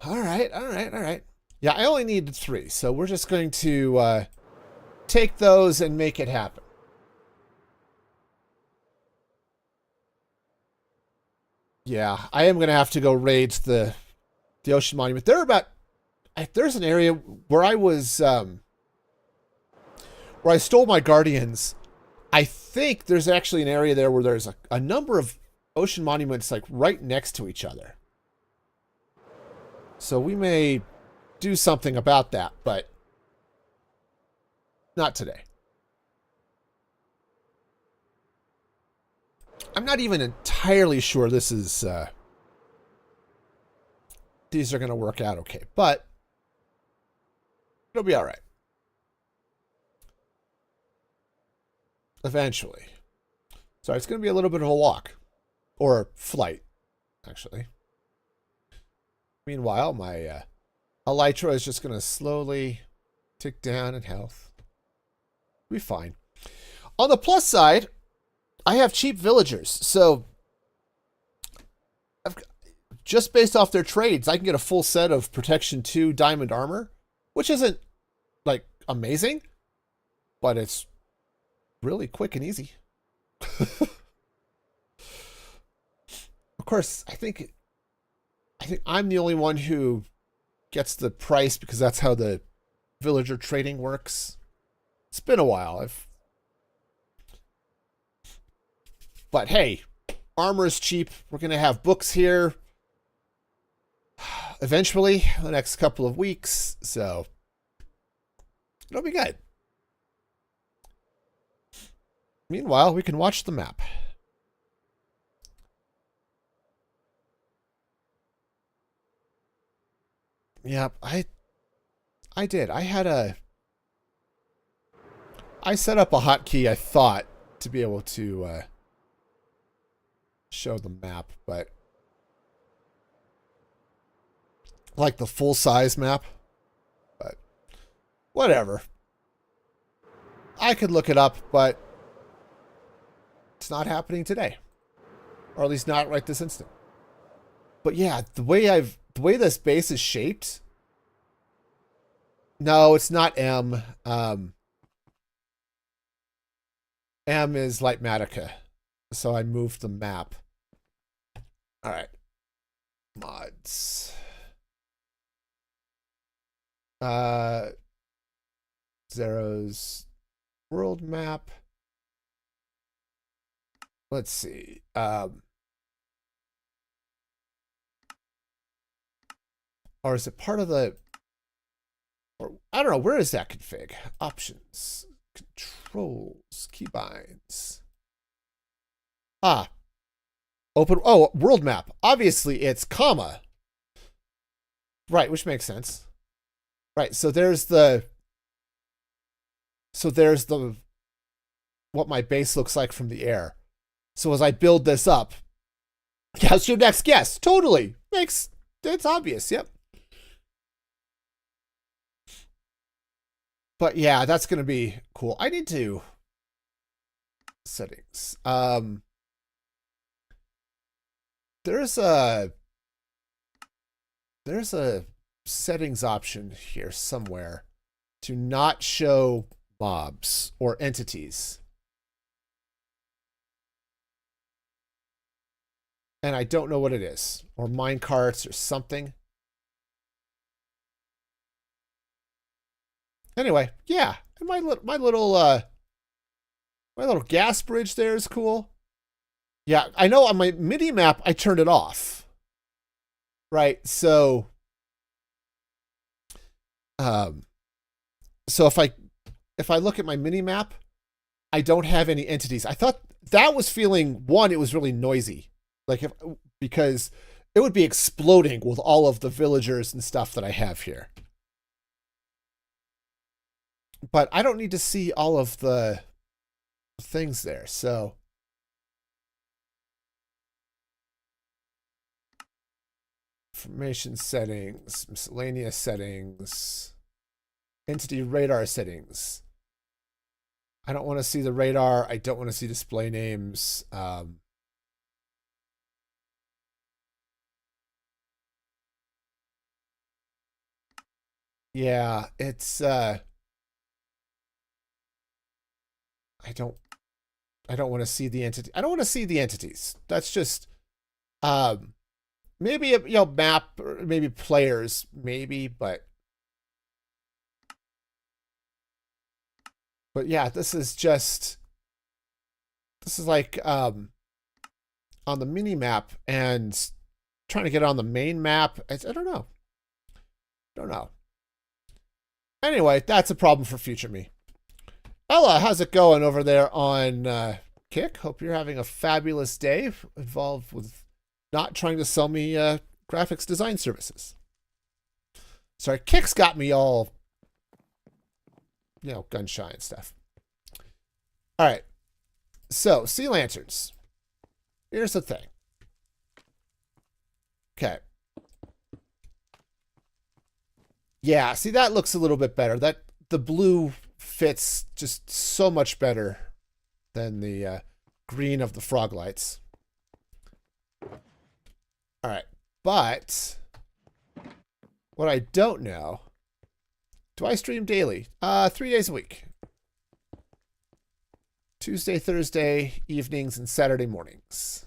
All right, all right, all right. Yeah, I only needed 3, so we're just going to take those and make it happen. Yeah, I am going to have to go raid the ocean monument. There's an area where I was, where I stole my guardians. I think there's actually an area there where there's a number of ocean monuments like right next to each other. So we may do something about that, but not today. I'm not even entirely sure this is, these are going to work out okay, but it'll be all right. Eventually. So it's going to be a little bit of a walk. Or flight, actually. Meanwhile, my elytra is just going to slowly tick down in health. We'll be fine. On the plus side, I have cheap villagers. So, just based off their trades, I can get a full set of Protection 2 diamond armor. Which isn't, like, amazing. But it's really quick and easy. Of course, I think I'm the only one who gets the price because that's how the villager trading works. It's been a while. But hey, armor is cheap. We're going to have books here eventually, the next couple of weeks. So it'll be good. Meanwhile, we can watch the map. Yep, I did. I set up a hotkey, I thought, to be able to show the map, but like the full size map, but whatever. I could look it up, but it's not happening today, or at least not right this instant. But yeah, the way this base is shaped. No, it's not M. M is Lightmatica. So I moved the map. All right. Mods. Zero's world map. Let's see. Or is it part of the... Or I don't know. Where is that config? Options. Controls. Keybinds. Ah. Open... Oh, world map. Obviously, it's comma. Right, which makes sense. Right, so there's the... So there's the... What my base looks like from the air. So as I build this up... Guess your next guess. Totally. Makes... It's obvious, yep. But yeah, that's going to be cool. I need to settings. There's a settings option here somewhere to not show mobs or entities. And I don't know what it is, or minecarts or something. Anyway, yeah, and my little gas bridge there is cool. Yeah, I know on my mini map I turned it off. Right, so if I look at my mini map, I don't have any entities. I thought that was feeling one, it was really noisy. Like because it would be exploding with all of the villagers and stuff that I have here. But I don't need to see all of the things there, so information settings, miscellaneous settings, entity radar settings. I don't want to see the radar. I don't want to see display names. Yeah, it's I don't want to see the entity. I don't want to see the entities. That's just maybe a map or maybe players maybe, but yeah, this is like on the mini map and trying to get on the main map. I don't know. Anyway, that's a problem for future me. Ella, how's it going over there on Kick? Hope you're having a fabulous day involved with not trying to sell me graphics design services. Sorry, Kick's got me all, gun shy and stuff. All right. So, sea lanterns. Here's the thing. Okay. Yeah, see, that looks a little bit better. The blue fits just so much better than the green of the frog lights. All right, but what I don't know, do I stream daily? 3 days a week. Tuesday, Thursday evenings, and Saturday mornings.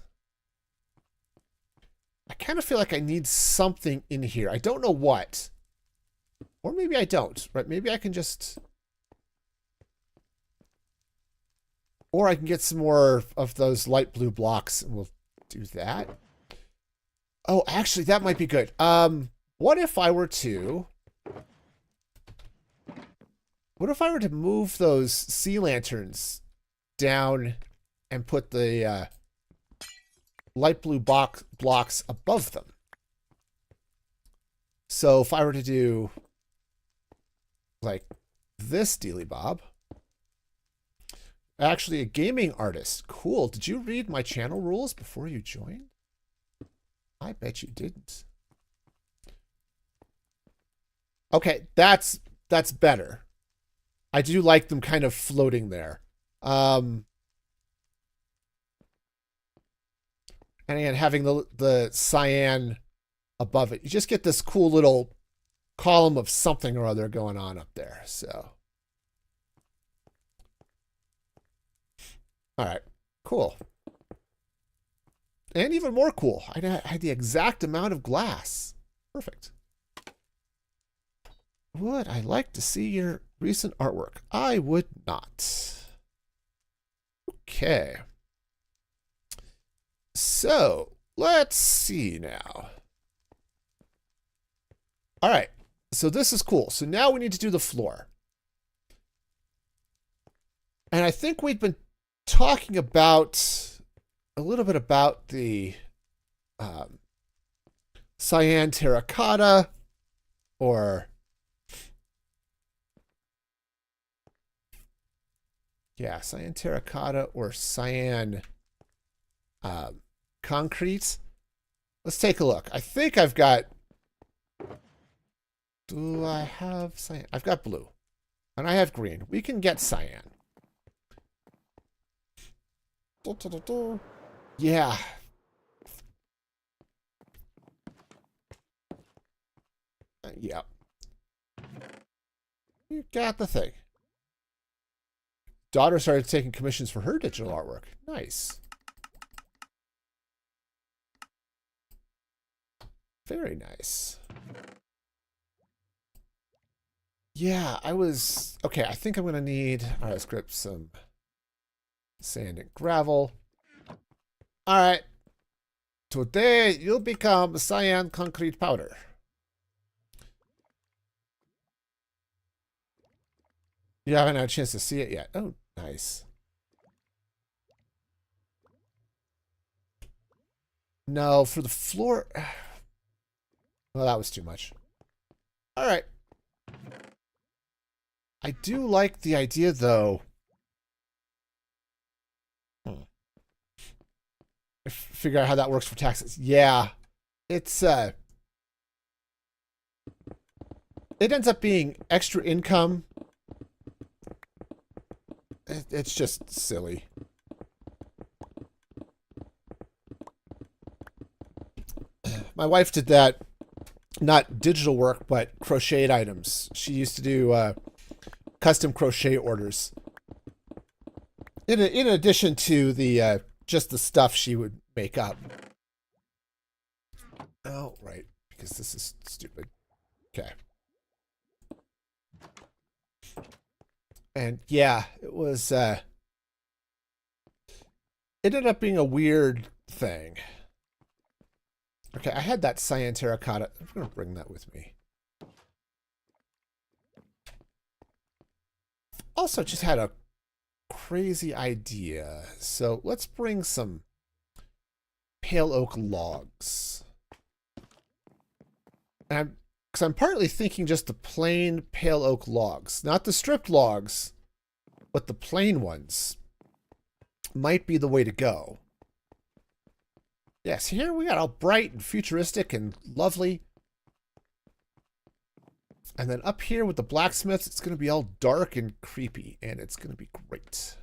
I kind of feel like I need something in here. I don't know what. Or maybe I don't, right? Maybe I can just... Or I can get some more of those light blue blocks and we'll do that. Oh, actually, that might be good. What if I were to... What if I were to move those sea lanterns down and put the light blue blocks above them? So if I were to do like this dealy bob. Actually, a gaming artist. Cool. Did you read my channel rules before you joined? I bet you didn't. Okay, that's better. I do like them kind of floating there. And again, having the cyan above it, you just get this cool little column of something or other going on up there. So, all right, cool. And even more cool, I had the exact amount of glass. Perfect. Would I like to see your recent artwork? I would not. Okay. So, let's see now. All right. So this is cool. So now we need to do the floor. And I think we've been talking about a little bit about the cyan terracotta or cyan terracotta or cyan concrete. Let's take a look. I think I've got... Do I have cyan? I've got blue. And I have green. We can get cyan. Yeah. Yeah. You got the thing. Daughter started taking commissions for her digital artwork. Nice. Very nice. Yeah, I was... Okay, I think I'm going to need... All right, let's grab some sand and gravel. All right. Today, you'll become cyan concrete powder. You haven't had a chance to see it yet. Oh, nice. No, for the floor... Well, that was too much. All right. I do like the idea, though. Figure out how that works for taxes. Yeah. It's, it ends up being extra income. It's just silly. My wife did that. Not digital work, but crocheted items. She used to do custom crochet orders. In addition to the just the stuff she would make up. Oh, right. Because this is stupid. Okay. And yeah, it was it ended up being a weird thing. Okay, I had that cyan terracotta. I'm going to bring that with me. Also, just had a crazy idea. So let's bring some pale oak logs. And because I'm partly thinking just the plain pale oak logs. Not the stripped logs, but the plain ones might be the way to go. Yes, here we got all bright and futuristic and lovely. And then up here with the blacksmiths, it's going to be all dark and creepy, and it's going to be great.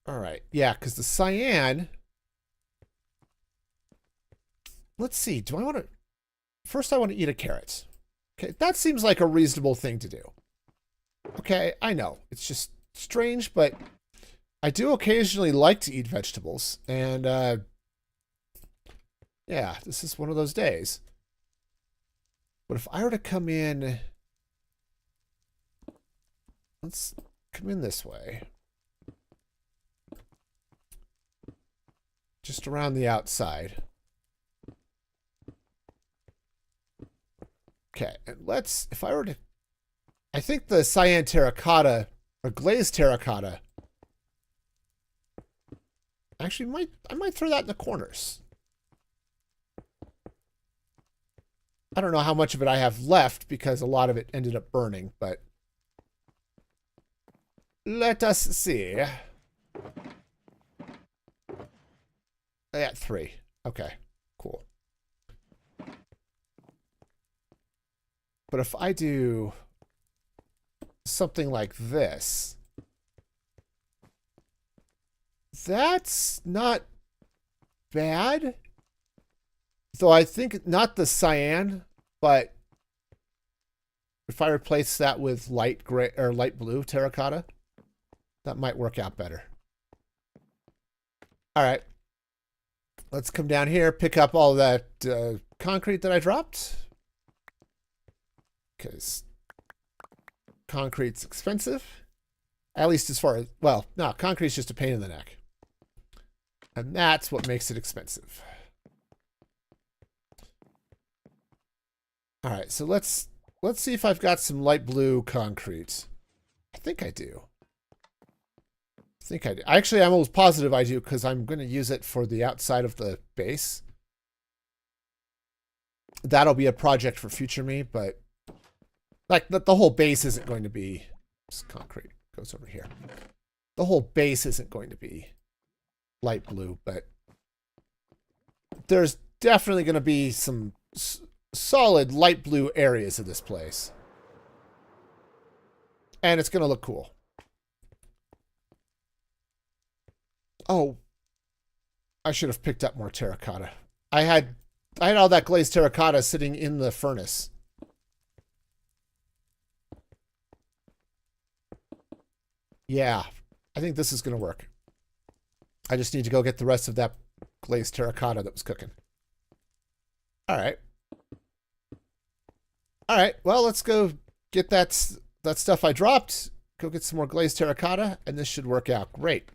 All right, yeah, because the cyan... Let's see, do I want to... First, I want to eat a carrot. Okay, that seems like a reasonable thing to do. Okay, I know, it's just strange, but... I do occasionally like to eat vegetables, and yeah, this is one of those days. But if I were to come in, let's come in this way. Just around the outside. Okay, and let's, if I were to, I think the cyan terracotta, or glazed terracotta, actually, I might throw that in the corners. I don't know how much of it I have left because a lot of it ended up burning, but let us see. I got 3. Okay, cool. But if I do something like this, that's not bad. Though I think not the cyan, but if I replace that with light gray or light blue terracotta, that might work out better. All right. Let's come down here, pick up all that concrete that I dropped. Because concrete's expensive. At least as far as, well, no, concrete's just a pain in the neck. And that's what makes it expensive. All right, so let's see if I've got some light blue concrete. I think I do. Actually, I'm almost positive I do because I'm going to use it for the outside of the base. That'll be a project for future me, but like the whole base isn't going to be just concrete. Goes over here. The whole base isn't going to be light blue, but there's definitely going to be some solid light blue areas of this place. And it's going to look cool. Oh, I should have picked up more terracotta. I had all that glazed terracotta sitting in the furnace. Yeah, I think this is going to work. I just need to go get the rest of that glazed terracotta that was cooking. All right. All right, well, let's go get that stuff I dropped. Go get some more glazed terracotta, and this should work out great.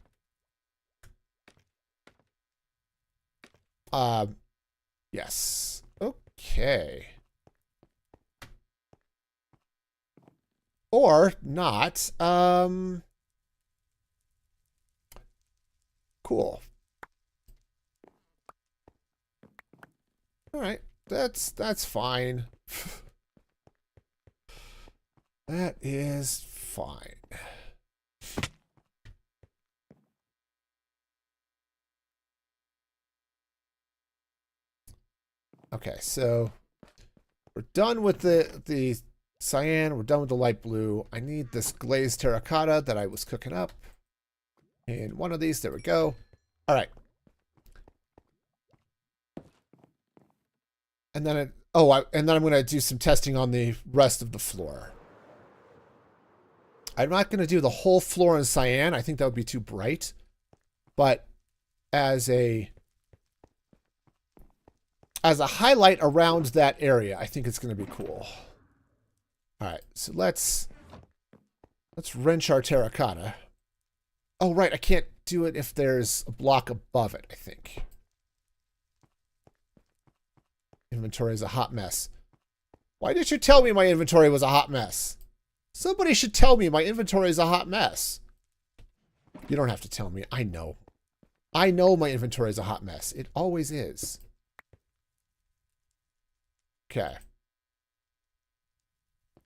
Yes. Okay. Or not. Cool. All right. That's fine. That is fine. Okay, so we're done with the cyan. We're done with the light blue. I need this glazed terracotta that I was cooking up. In one of these, there we go. All right. And then and then I'm going to do some testing on the rest of the floor. I'm not going to do the whole floor in cyan. I think that would be too bright. But as a highlight around that area, I think it's going to be cool. All right, so let's wrench our terracotta. Oh, right, I can't do it if there's a block above it, I think. Inventory is a hot mess. Why did you tell me my inventory was a hot mess? Somebody should tell me my inventory is a hot mess. You don't have to tell me. I know. I know my inventory is a hot mess. It always is. Okay.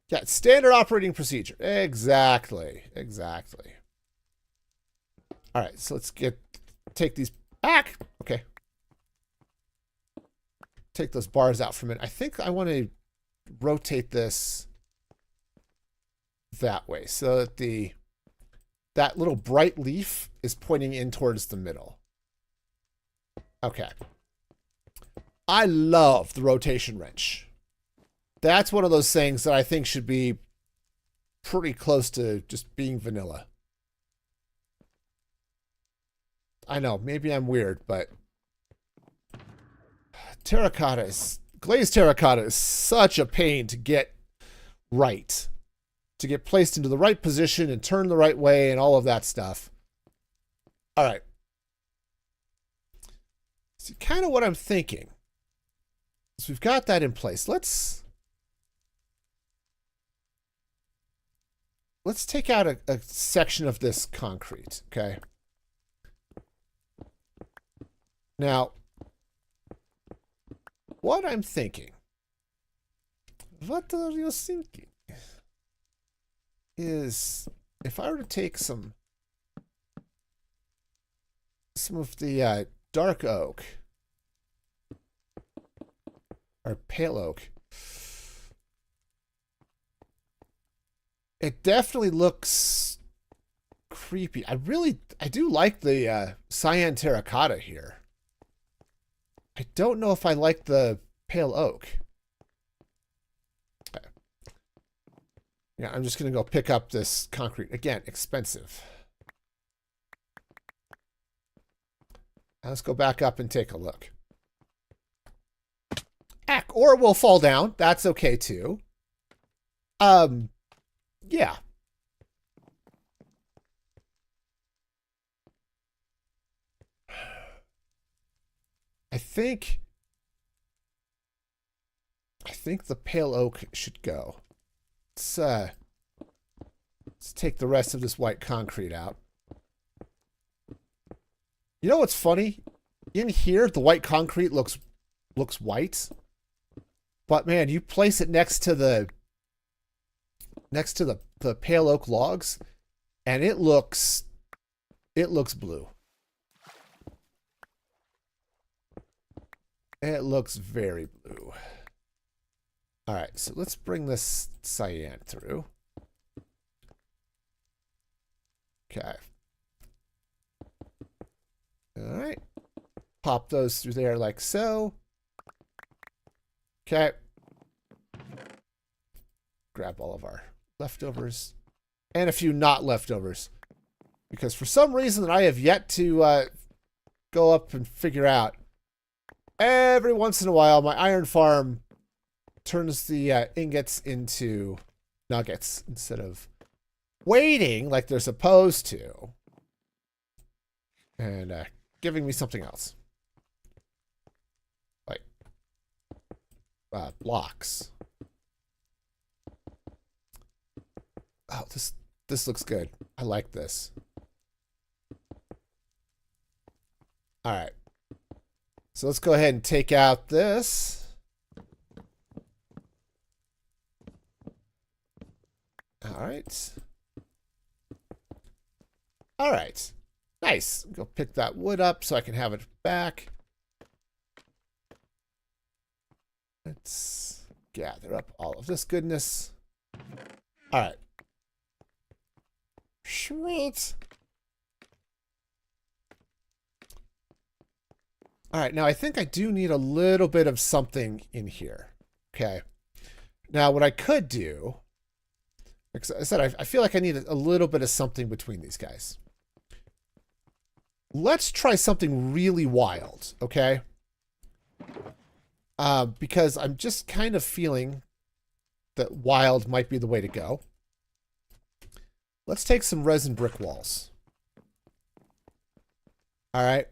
Yeah, standard operating procedure. Exactly. Exactly. All right, so let's take these back. Okay. Take those bars out from it. I think I want to rotate this that way so that that little bright leaf is pointing in towards the middle. Okay. I love the rotation wrench. That's one of those things that I think should be pretty close to just being vanilla. I know, maybe I'm weird, but glazed terracotta is such a pain to get right. To get placed into the right position and turn the right way and all of that stuff. All right. So kind of what I'm thinking. So we've got that in place. Let's take out a section of this concrete, okay? Now, what I'm thinking. What are you thinking? Is if I were to take some of the dark oak or pale oak, it definitely looks creepy. I do like the cyan terracotta here. I don't know if I like the pale oak. Yeah, I'm just going to go pick up this concrete. Again, expensive. Now let's go back up and take a look. Heck, or it will fall down. That's okay too. Yeah. I think the pale oak should go. Let's take the rest of this white concrete out. You know what's funny? In here, the white concrete looks white. But man, you place it next to the pale oak logs, and it looks blue. It looks very blue. All right, so let's bring this cyan through. Okay. All right. Pop those through there like so. Okay. Grab all of our leftovers and a few not leftovers. Because for some reason that I have yet to go up and figure out, every once in a while my iron farm turns the ingots into nuggets instead of waiting like they're supposed to and giving me something else. Like blocks. Oh, this looks good. I like this. All right. So let's go ahead and take out this. All right. All right. Nice. Go pick that wood up so I can have it back. Let's gather up all of this goodness. All right. Sweet. All right, now I think I do need a little bit of something in here. Okay. Now what I could do, like I said, I feel like I need a little bit of something between these guys. Let's try something really wild, okay? Because I'm just kind of feeling that wild might be the way to go. Let's take some resin brick walls. All right.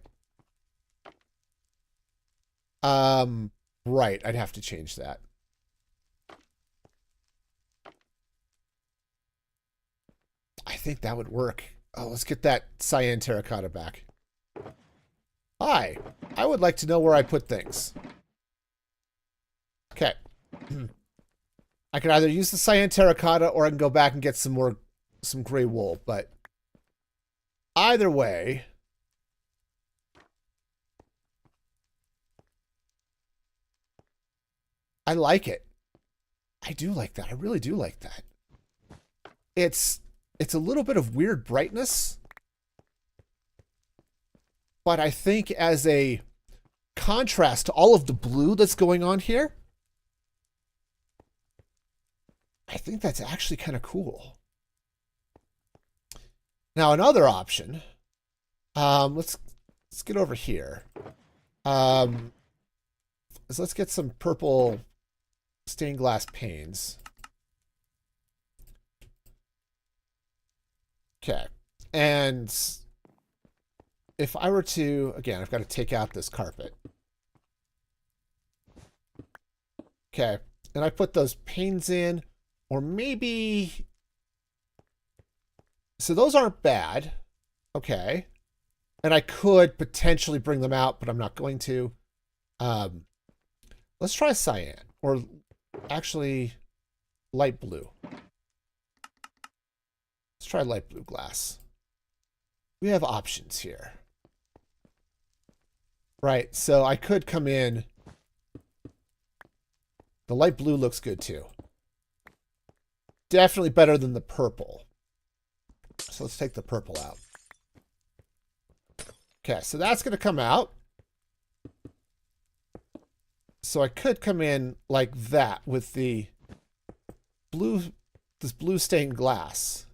Right, I'd have to change that. I think that would work. Oh, let's get that cyan terracotta back. Hi, I would like to know where I put things. Okay. I can either use the cyan terracotta or I can go back and get some gray wool, but either way, I like it. I do like that. I really do like that. It's a little bit of weird brightness, but I think as a contrast to all of the blue that's going on here, I think that's actually kind of cool. Now another option, let's get over here. Is let's get some purple stained glass panes. Okay. And if I were to, again, I've got to take out this carpet. Okay. And I put those panes in, or maybe, so those aren't bad. Okay. And I could potentially bring them out, but I'm not going to. Let's try cyan, or actually light blue. Let's try light blue glass. We have options here. Right, so I could come in. The light blue looks good too. Definitely better than the purple. So let's take the purple out. Okay, so that's going to come out. So I could come in like that with the blue, this blue stained glass.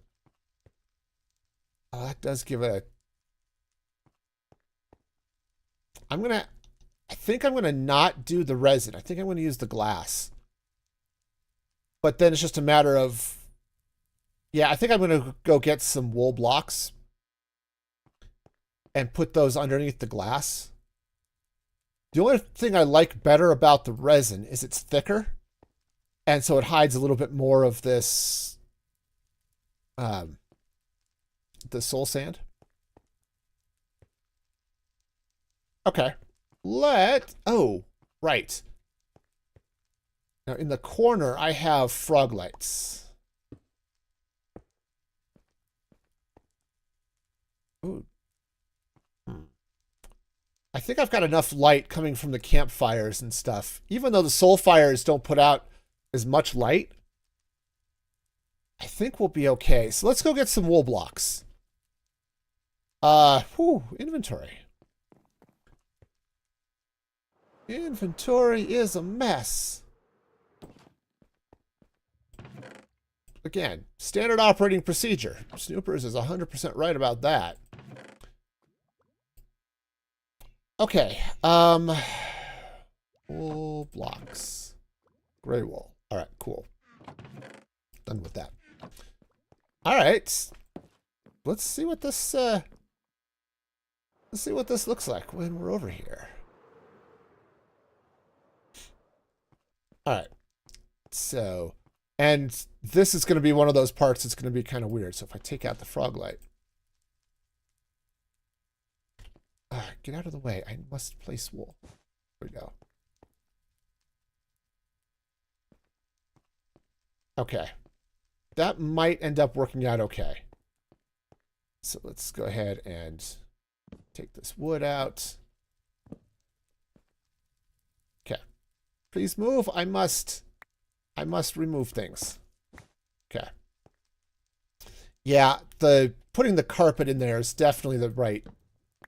Oh, that does give it a... I think I'm gonna not do the resin. I think I'm gonna use the glass. But then it's just a matter of, yeah, I think I'm gonna go get some wool blocks and put those underneath the glass. The only thing I like better about the resin is it's thicker. And so it hides a little bit more of this, the soul sand. Okay. Oh, right. Now in the corner, I have frog lights. Ooh. I think I've got enough light coming from the campfires and stuff. Even though the soul fires don't put out as much light, I think we'll be okay. So let's go get some wool blocks. Inventory. Inventory is a mess. Again, standard operating procedure. Snoopers is 100% right about that. Okay. Wool blocks. Gray wool. All right, cool. Done with that. All right. Let's see what this looks like when we're over here. All right. So, and this is going to be one of those parts that's going to be kind of weird. So if I take out the frog light. Get out of the way. I must place wool. There we go. Okay. That might end up working out okay. So let's go ahead and take this wood out. Okay. Please move. I must remove things. Okay. Yeah, putting the carpet in there is definitely the right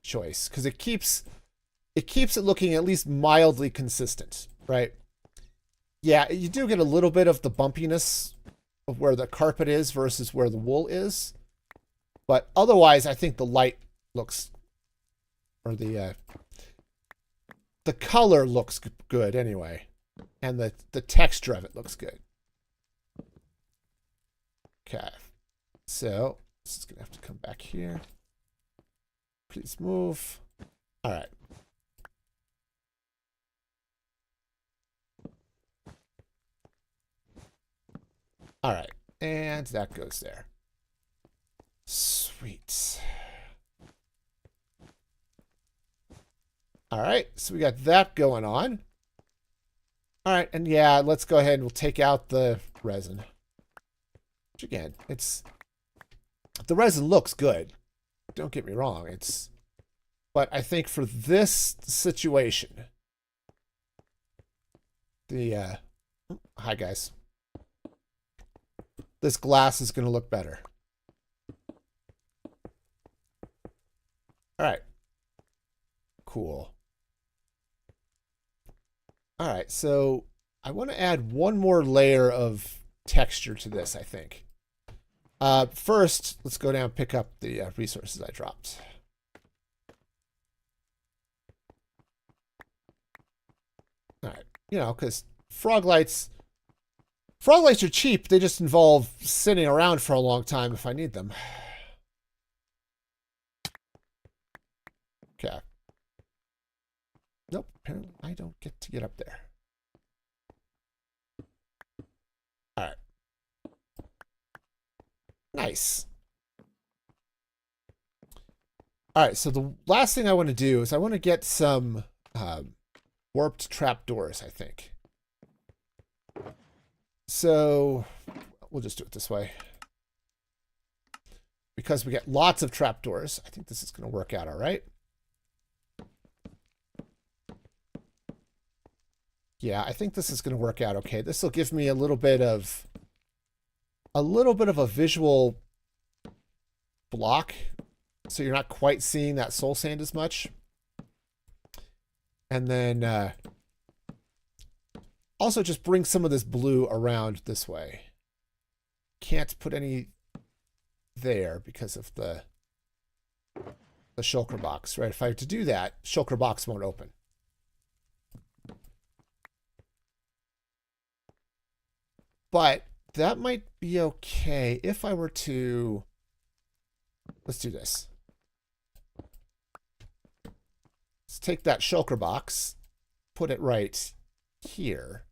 choice because it keeps it looking at least mildly consistent, right? Yeah, you do get a little bit of the bumpiness of where the carpet is versus where the wool is. But otherwise, I think the light looks, or the color looks good anyway. And the texture of it looks good. Okay. So, this is going to have to come back here. Please move. All right. All right. And that goes there. Sweet. All right. So we got that going on. All right. And yeah, let's go ahead and we'll take out the resin. Which again, the resin looks good. Don't get me wrong. But I think for this situation, hi guys. This glass is going to look better. All right. Cool. All right, so I want to add one more layer of texture to this, I think. First, let's go down and pick up the resources I dropped. All right, you know, because frog lights are cheap. They just involve sitting around for a long time if I need them. Okay. Nope, apparently I don't get to get up there. All right. Nice. All right, so the last thing I want to do is I want to get some warped trapdoors, I think. So we'll just do it this way. Because we get lots of trapdoors, I think this is going to work out all right. Yeah, I think this is going to work out okay. This will give me a little bit of a visual block, so you're not quite seeing that soul sand as much. And then also just bring some of this blue around this way. Can't put any there because of the shulker box, right? If I have to do that, shulker box won't open. But that might be okay if I were to... Let's do this. Let's take that shulker box, put it right here.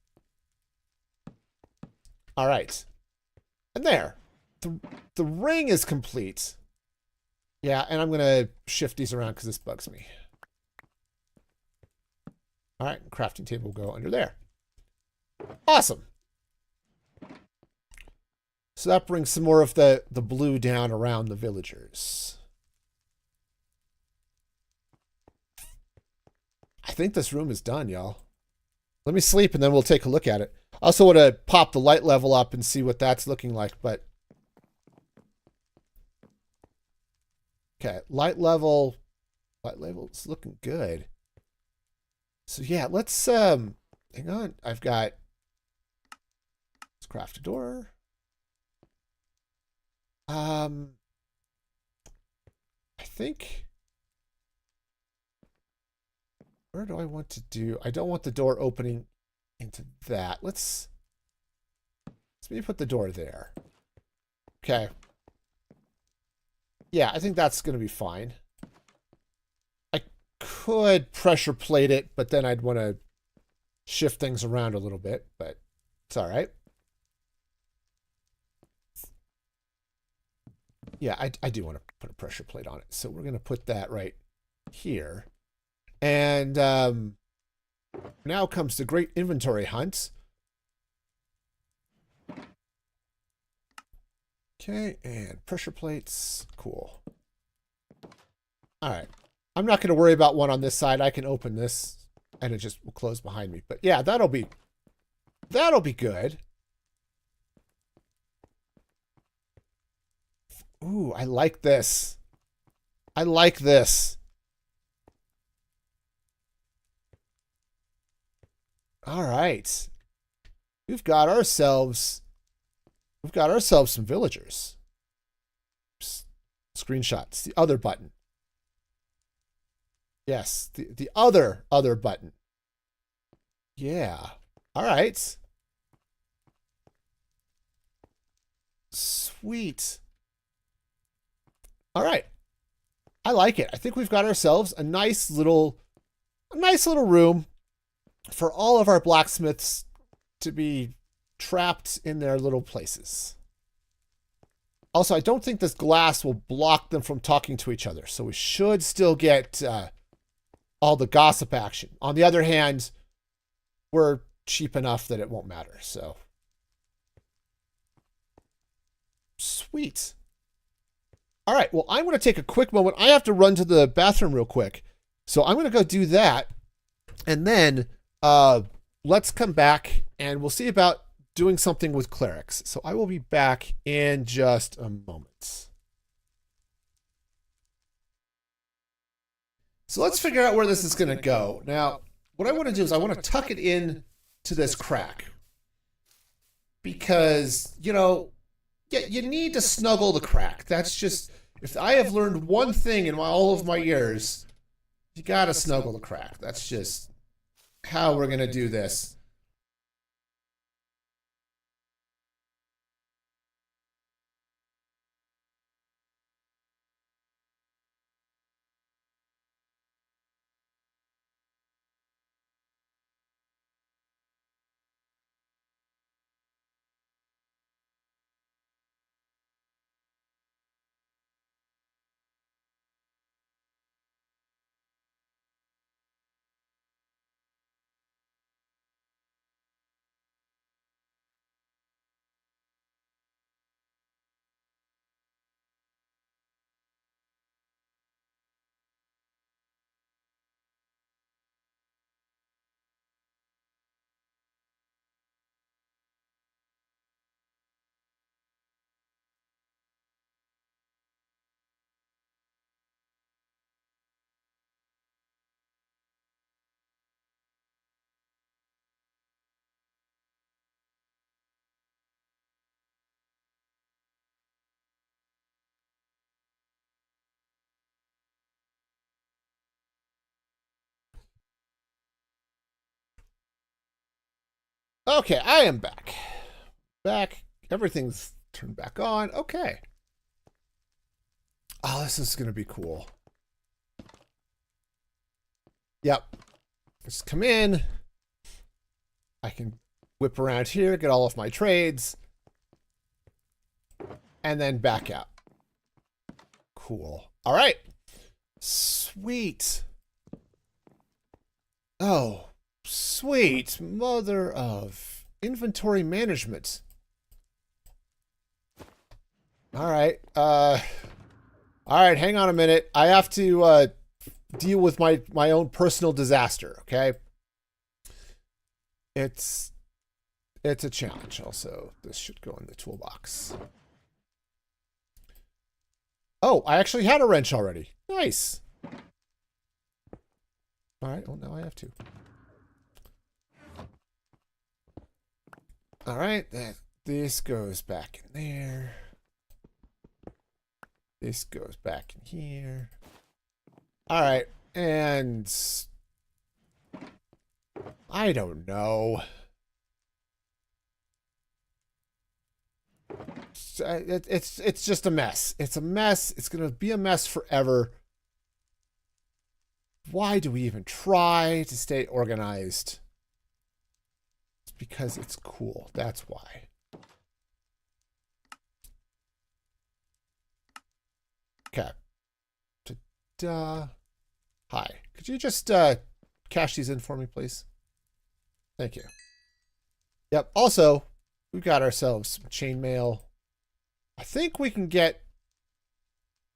All right. And there. The ring is complete. Yeah, and I'm going to shift these around because this bugs me. All right, crafting table will go under there. Awesome. So that brings some more of the blue down around the villagers. I think this room is done, y'all. Let me sleep and then we'll take a look at it. I also want to pop the light level up and see what that's looking like, but... Okay, light level is looking good. So yeah, let's hang on. Let's craft a door. I think, where do I want to do? I don't want the door opening into that. Let's maybe put the door there. Okay. Yeah, I think that's going to be fine. I could pressure plate it, but then I'd want to shift things around a little bit, but it's all right. Yeah, I do want to put a pressure plate on it. So we're going to put that right here. And now comes the great inventory hunt. Okay, and pressure plates. Cool. All right. I'm not going to worry about one on this side. I can open this and it just will close behind me. But yeah, that'll be good. Ooh, I like this. I like this. All right. We've got ourselves some villagers. Screenshots. The other button. Yes, the other button. Yeah. All right. Sweet. All right. I like it. I think we've got ourselves a nice little room for all of our blacksmiths to be trapped in their little places. Also, I don't think this glass will block them from talking to each other, so we should still get all the gossip action. On the other hand, we're cheap enough that it won't matter, so. Sweet. All right, well, I'm going to take a quick moment. I have to run to the bathroom real quick, so I'm going to go do that, and then let's come back, and we'll see about doing something with clerics. So I will be back in just a moment. So let's figure out where this is going to go. Now, what I want to do is I want to tuck it in to this crack. Because, you know, you need to snuggle the crack. That's just, if I have learned one thing in all of my years, you got to snuggle the crack. That's just how we're going to do this. Okay, I am back. Everything's turned back on. Okay. Oh, this is going to be cool. Yep. Just come in. I can whip around here, get all of my trades, and then back out. Cool. All right. Sweet. Oh, sweet mother of inventory management. All right. All right, hang on a minute. I have to deal with my own personal disaster, okay? It's a challenge. Also, this should go in the toolbox. Oh, I actually had a wrench already. Nice. All right, well, now I have two. All right, this goes back in there. This goes back in here. All right, and I don't know. It's just a mess. It's a mess. It's gonna be a mess forever. Why do we even try to stay organized? It's because it's cool. That's why. Okay. Ta-da. Hi. Could you just cash these in for me, please? Thank you. Yep. Also, we've got ourselves some chainmail. I think we can get...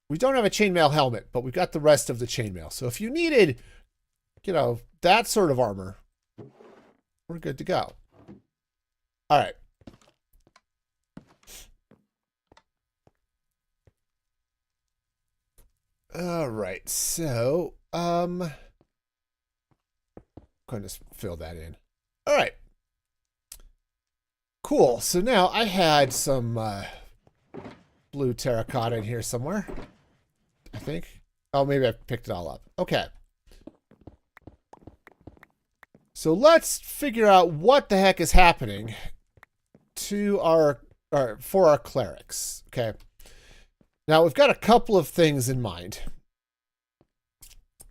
We don't have a chainmail helmet, but we've got the rest of the chainmail. So if you needed, you know, that sort of armor, we're good to go. All right. All right. So, going to fill that in. All right. Cool. So now I had some blue terracotta in here somewhere. I think. Oh, maybe I picked it all up. Okay. So let's figure out what the heck is happening to for our clerics. Okay. Now we've got a couple of things in mind.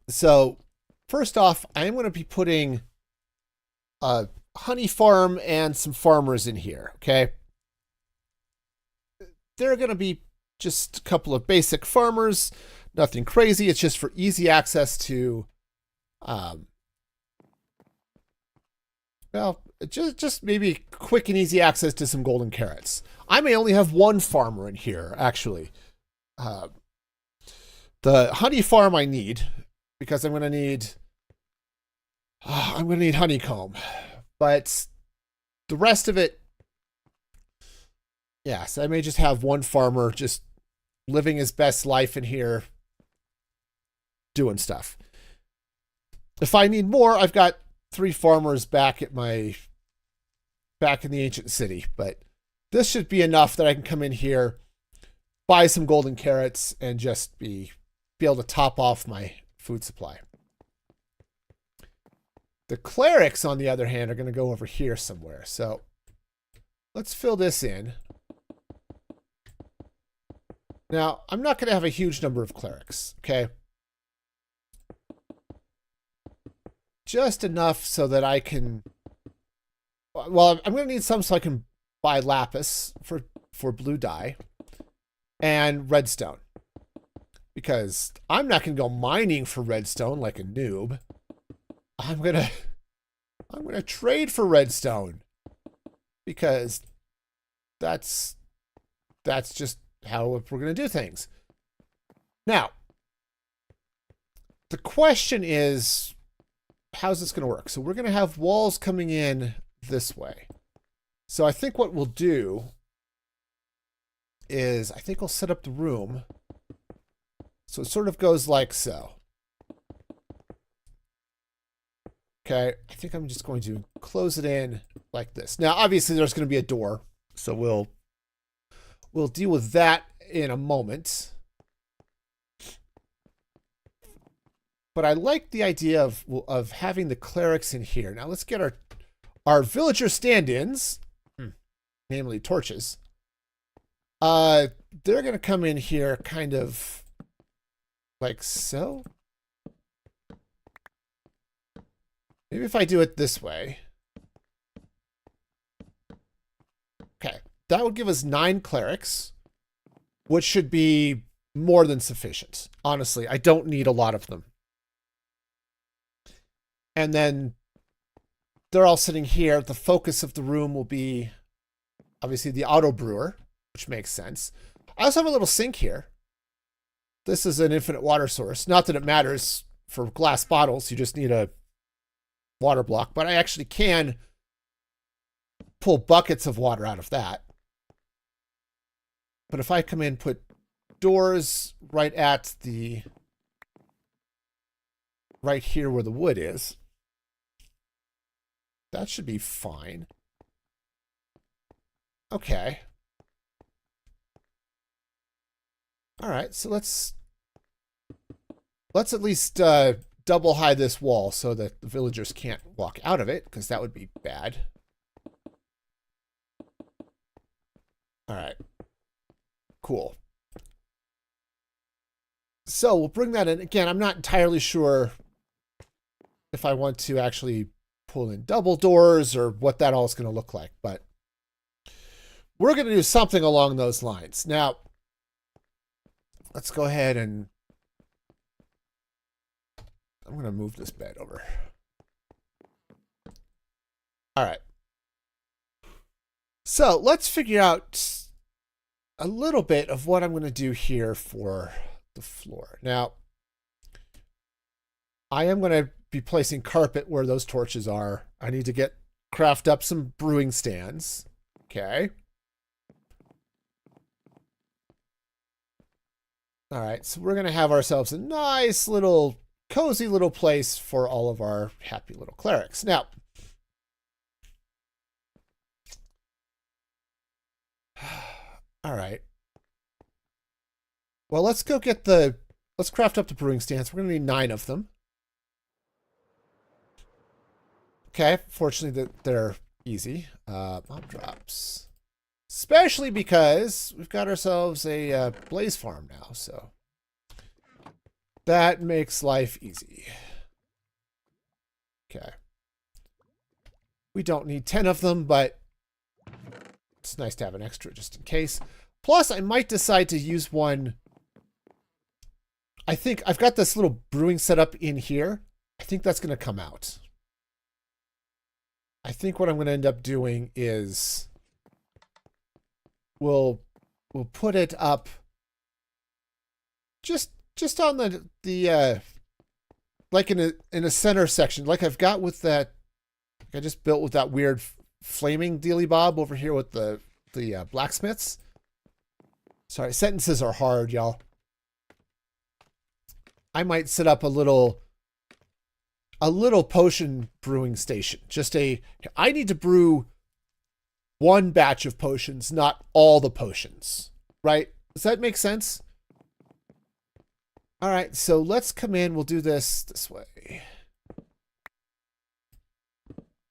So first off, I am going to be putting a honey farm and some farmers in here. Okay. They're going to be just a couple of basic farmers, nothing crazy. It's just for easy access to, well, just maybe quick and easy access to some golden carrots. I may only have one farmer in here, actually. The honey farm I need, because I'm going to need honeycomb, but the rest of it, yes, I may just have one farmer just living his best life in here, doing stuff. If I need more, I've got 3 farmers back in the ancient city, but this should be enough that I can come in here, buy some golden carrots, and just be able to top off my food supply. The clerics, on the other hand, are going to go over here somewhere. So let's fill this in. Now, I'm not going to have a huge number of clerics, okay? Just enough so that I can... Well, I'm going to need some so I can buy lapis for blue dye and redstone. Because I'm not going to go mining for redstone like a noob. I'm going to trade for redstone. Because that's just how we're going to do things. Now, the question is, how's this going to work? So we're going to have walls coming in this way. So I think what we'll do is, I think I'll set up the room so it sort of goes like so. Okay, I think I'm just going to close it in like this. Now, obviously, there's going to be a door, so we'll deal with that in a moment. But I like the idea of having the clerics in here. Now let's get our villager stand-ins, namely torches. They're going to come in here kind of like so. Maybe if I do it this way. Okay, that would give us 9 clerics, which should be more than sufficient. Honestly, I don't need a lot of them. And then they're all sitting here. The focus of the room will be obviously the auto-brewer, which makes sense. I also have a little sink here. This is an infinite water source. Not that it matters for glass bottles. You just need a water block. But I actually can pull buckets of water out of that. But if I come in, put doors right here where the wood is, that should be fine. Okay. All right, so let's at least double hide this wall so that the villagers can't walk out of it, because that would be bad. All right. Cool. So we'll bring that in. Again, I'm not entirely sure if I want to actually pull in double doors or what that all is going to look like, but we're going to do something along those lines. Now, let's go ahead and I'm going to move this bed over. All right. So let's figure out a little bit of what I'm going to do here for the floor. Now, I am going to be placing carpet where those torches are. I need to craft up some brewing stands. Okay. All right, so we're going to have ourselves a nice little, cozy little place for all of our happy little clerics. Now, all right. Well, let's craft up the brewing stands. We're going to need 9 of them. Okay, fortunately they're easy. Mob drops. Especially because we've got ourselves a blaze farm now, so that makes life easy. Okay. We don't need 10 of them, but it's nice to have an extra just in case. Plus, I might decide to use one. I think I've got this little brewing setup in here. I think that's going to come out. I think what I'm going to end up doing is we'll put it up just on the like in a center section, like I've got with that. I just built with that weird flaming dealy bob over here with the blacksmiths. Sorry, sentences are hard, y'all. I might set up a little potion brewing station. I need to brew one batch of potions, not all the potions, right? Does that make sense? All right, so let's come in. We'll do this way.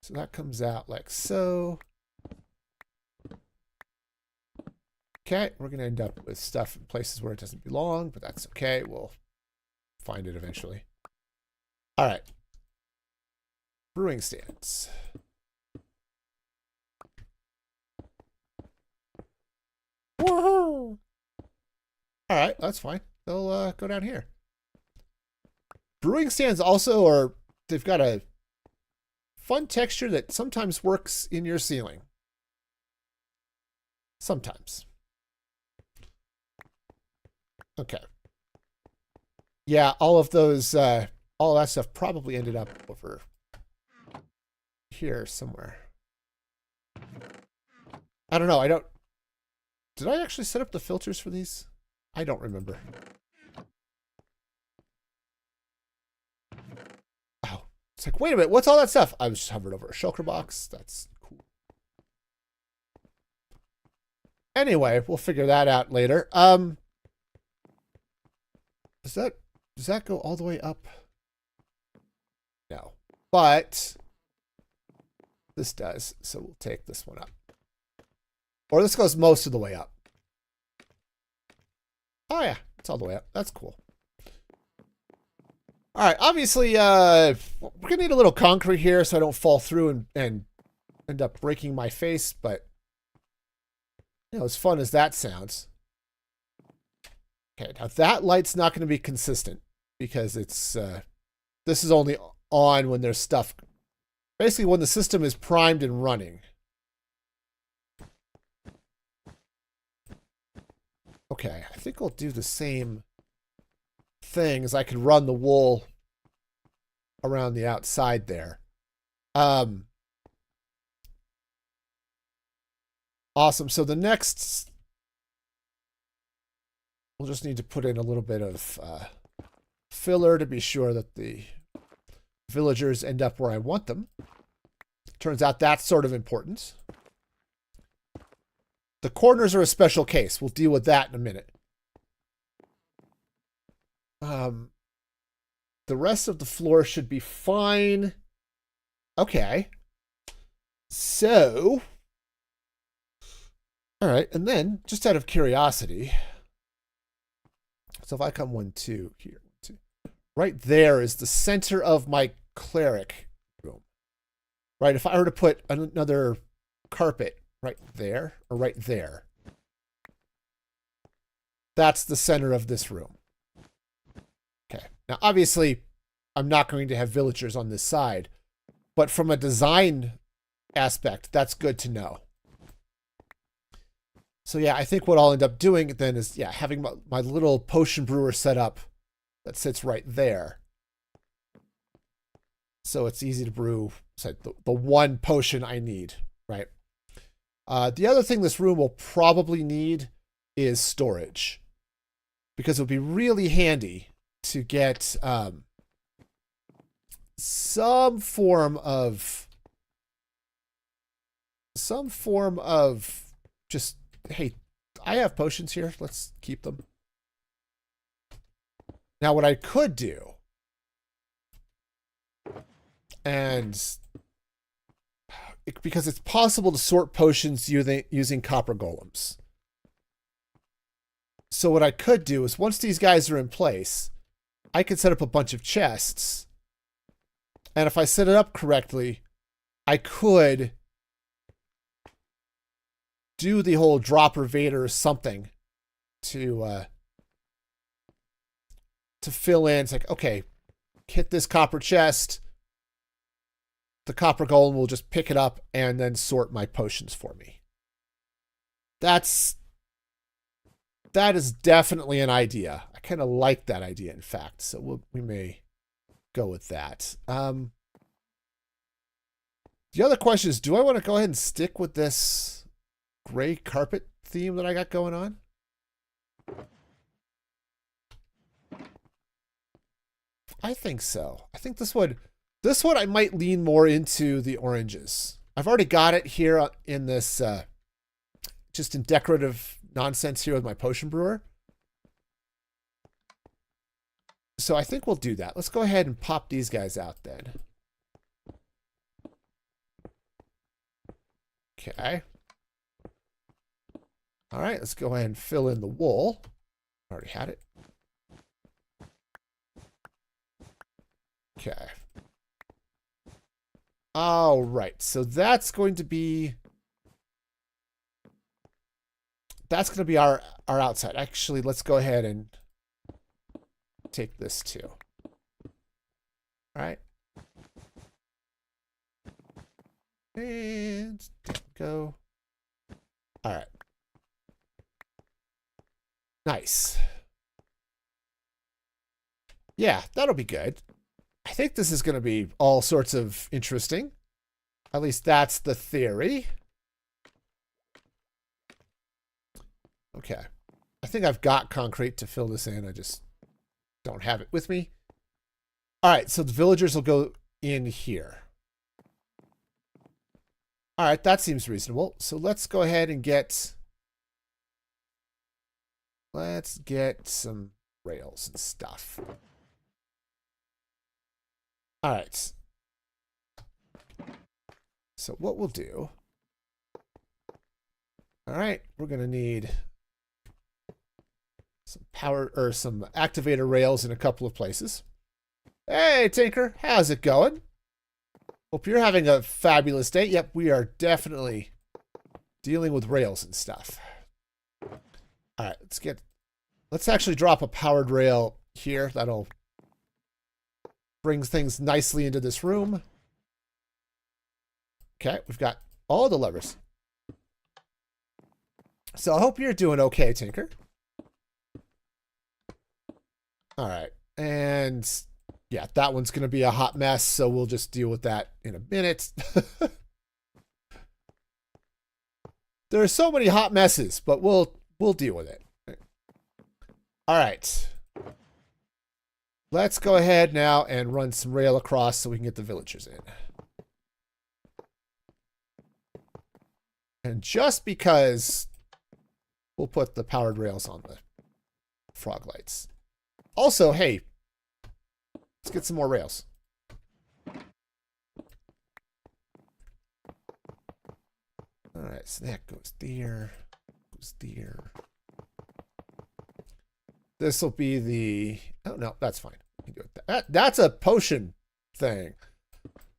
So that comes out like so. Okay, we're going to end up with stuff in places where it doesn't belong, but that's okay. We'll find it eventually. All right. Brewing stands. Woohoo! All right, that's fine. They'll go down here. Brewing stands also they've got a fun texture that sometimes works in your ceiling. Sometimes. Okay. Yeah, all of those, all that stuff probably ended up over here somewhere. I don't know. Did I actually set up the filters for these? I don't remember. Oh, it's like, wait a minute. What's all that stuff? I was just hovered over a shulker box. That's cool. Anyway, we'll figure that out later. Does that go all the way up? No. But this does, so we'll take this one up. Or this goes most of the way up. Oh yeah, it's all the way up. That's cool. All right, obviously, we're gonna need a little concrete here so I don't fall through and end up breaking my face, but you know, as fun as that sounds. Okay, now that light's not going to be consistent because it's this is only on when there's stuff. Basically, when the system is primed and running. Okay, I think I'll do the same thing as I could run the wool around the outside there. Awesome. So the next, we'll just need to put in a little bit of filler to be sure that the villagers end up where I want them. Turns out that's sort of important. The corners are a special case. We'll deal with that in a minute. The rest of the floor should be fine. Okay. So, all right. And then, just out of curiosity, so if I come 1, 2 here, 1, 2, right there is the center of my cleric room. Right? If I were to put another carpet right there or right there, that's the center of this room. Okay. Now, obviously, I'm not going to have villagers on this side, but from a design aspect, that's good to know. So yeah, I think what I'll end up doing then is, yeah, having my little potion brewer set up that sits right there. So it's easy to brew the one potion I need, right? The other thing this room will probably need is storage, because it would be really handy to get some form of just, hey, I have potions here. Let's keep them. Now, what I could do, and because it's possible to sort potions using copper golems. So what I could do is, once these guys are in place, I could set up a bunch of chests. And if I set it up correctly, I could do the whole dropper Vader or something to fill in. It's like, okay, hit this copper chest. The copper golem will just pick it up and then sort my potions for me. That is definitely an idea. I kind of like that idea, in fact. So we may go with that. The other question is, do I want to go ahead and stick with this gray carpet theme that I got going on? I think so. I think this one I might lean more into the oranges. I've already got it here in this, just in decorative nonsense here with my potion brewer. So I think we'll do that. Let's go ahead and pop these guys out then. Okay. All right, let's go ahead and fill in the wool. Already had it. Okay. All right, so that's going to be our outside. Actually, let's go ahead and take this too. All right. And go. All right. Nice. Yeah, that'll be good. I think this is going to be all sorts of interesting. At least that's the theory. Okay. I think I've got concrete to fill this in. I just don't have it with me. All right, so the villagers will go in here. All right, that seems reasonable. So let's go ahead and get some rails and stuff. All right. So what we'll do. All right, we're going to need some power or some activator rails in a couple of places. Hey, Tinker, how's it going? Hope you're having a fabulous day. Yep, we are definitely dealing with rails and stuff. All right, let's actually drop a powered rail here. That'll bring things nicely into this room. Okay, we've got all the levers. So I hope you're doing okay, Tinker. All right, and yeah, that one's going to be a hot mess, so we'll just deal with that in a minute. There are so many hot messes, but we'll deal with it. All right. Let's go ahead now and run some rail across so we can get the villagers in. And just because We'll put the powered rails on the frog lights. Also, hey, let's get some more rails. All right, so that goes there, goes there. This will be the, oh no, that's fine. You can do it. That's a potion thing.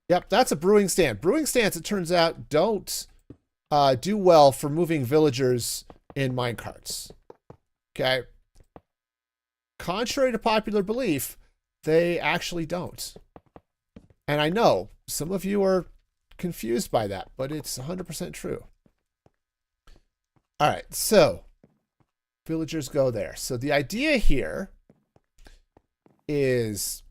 Yep, that's a brewing stand. Brewing stands, it turns out, don't do well for moving villagers in minecarts. Okay. Contrary to popular belief, they actually don't. And I know some of you are confused by that, but it's 100% true. All right, so villagers go there. So the idea here is,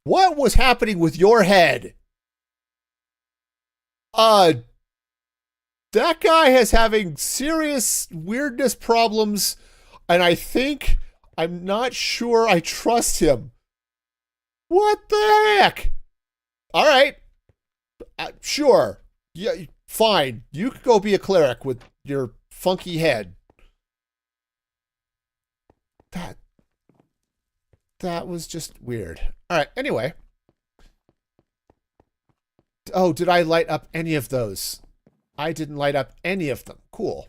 what was happening with your head? That guy is having serious weirdness problems, and I'm not sure I trust him. What the heck? All right. Sure. Yeah, fine. You could go be a cleric with your funky head. That was just weird. All right, anyway. Oh, did I light up any of those? I didn't light up any of them. Cool.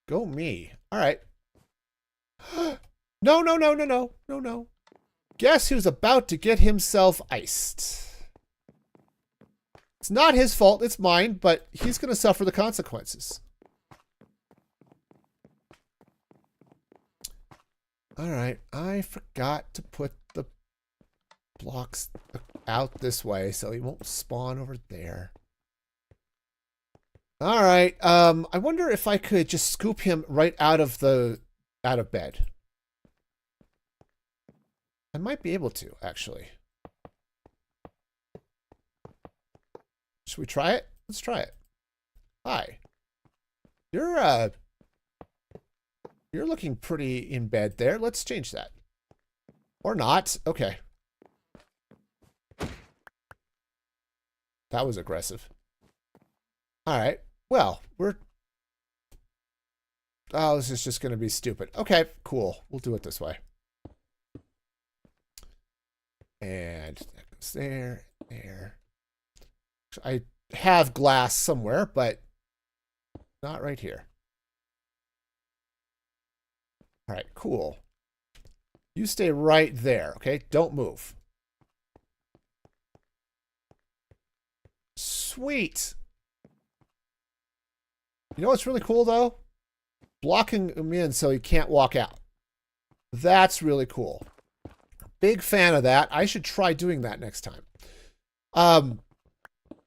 Go me. All right. No, no, no, no, no, no, no. Guess who's about to get himself iced? It's not his fault, it's mine, but he's going to suffer the consequences. All right, I forgot to put the blocks out this way so he won't spawn over there. All right, I wonder if I could just scoop him right out of bed. I might be able to, actually. Should we try it? Let's try it. Hi. You're looking pretty in bed there. Let's change that. Or not. Okay. That was aggressive. All right. Well, oh, this is just going to be stupid. Okay, cool. We'll do it this way. And that goes there, there. I have glass somewhere, but not right here. All right, cool. You stay right there, okay? Don't move. Sweet. You know what's really cool, though? Blocking him in so he can't walk out. That's really cool. Big fan of that. I should try doing that next time.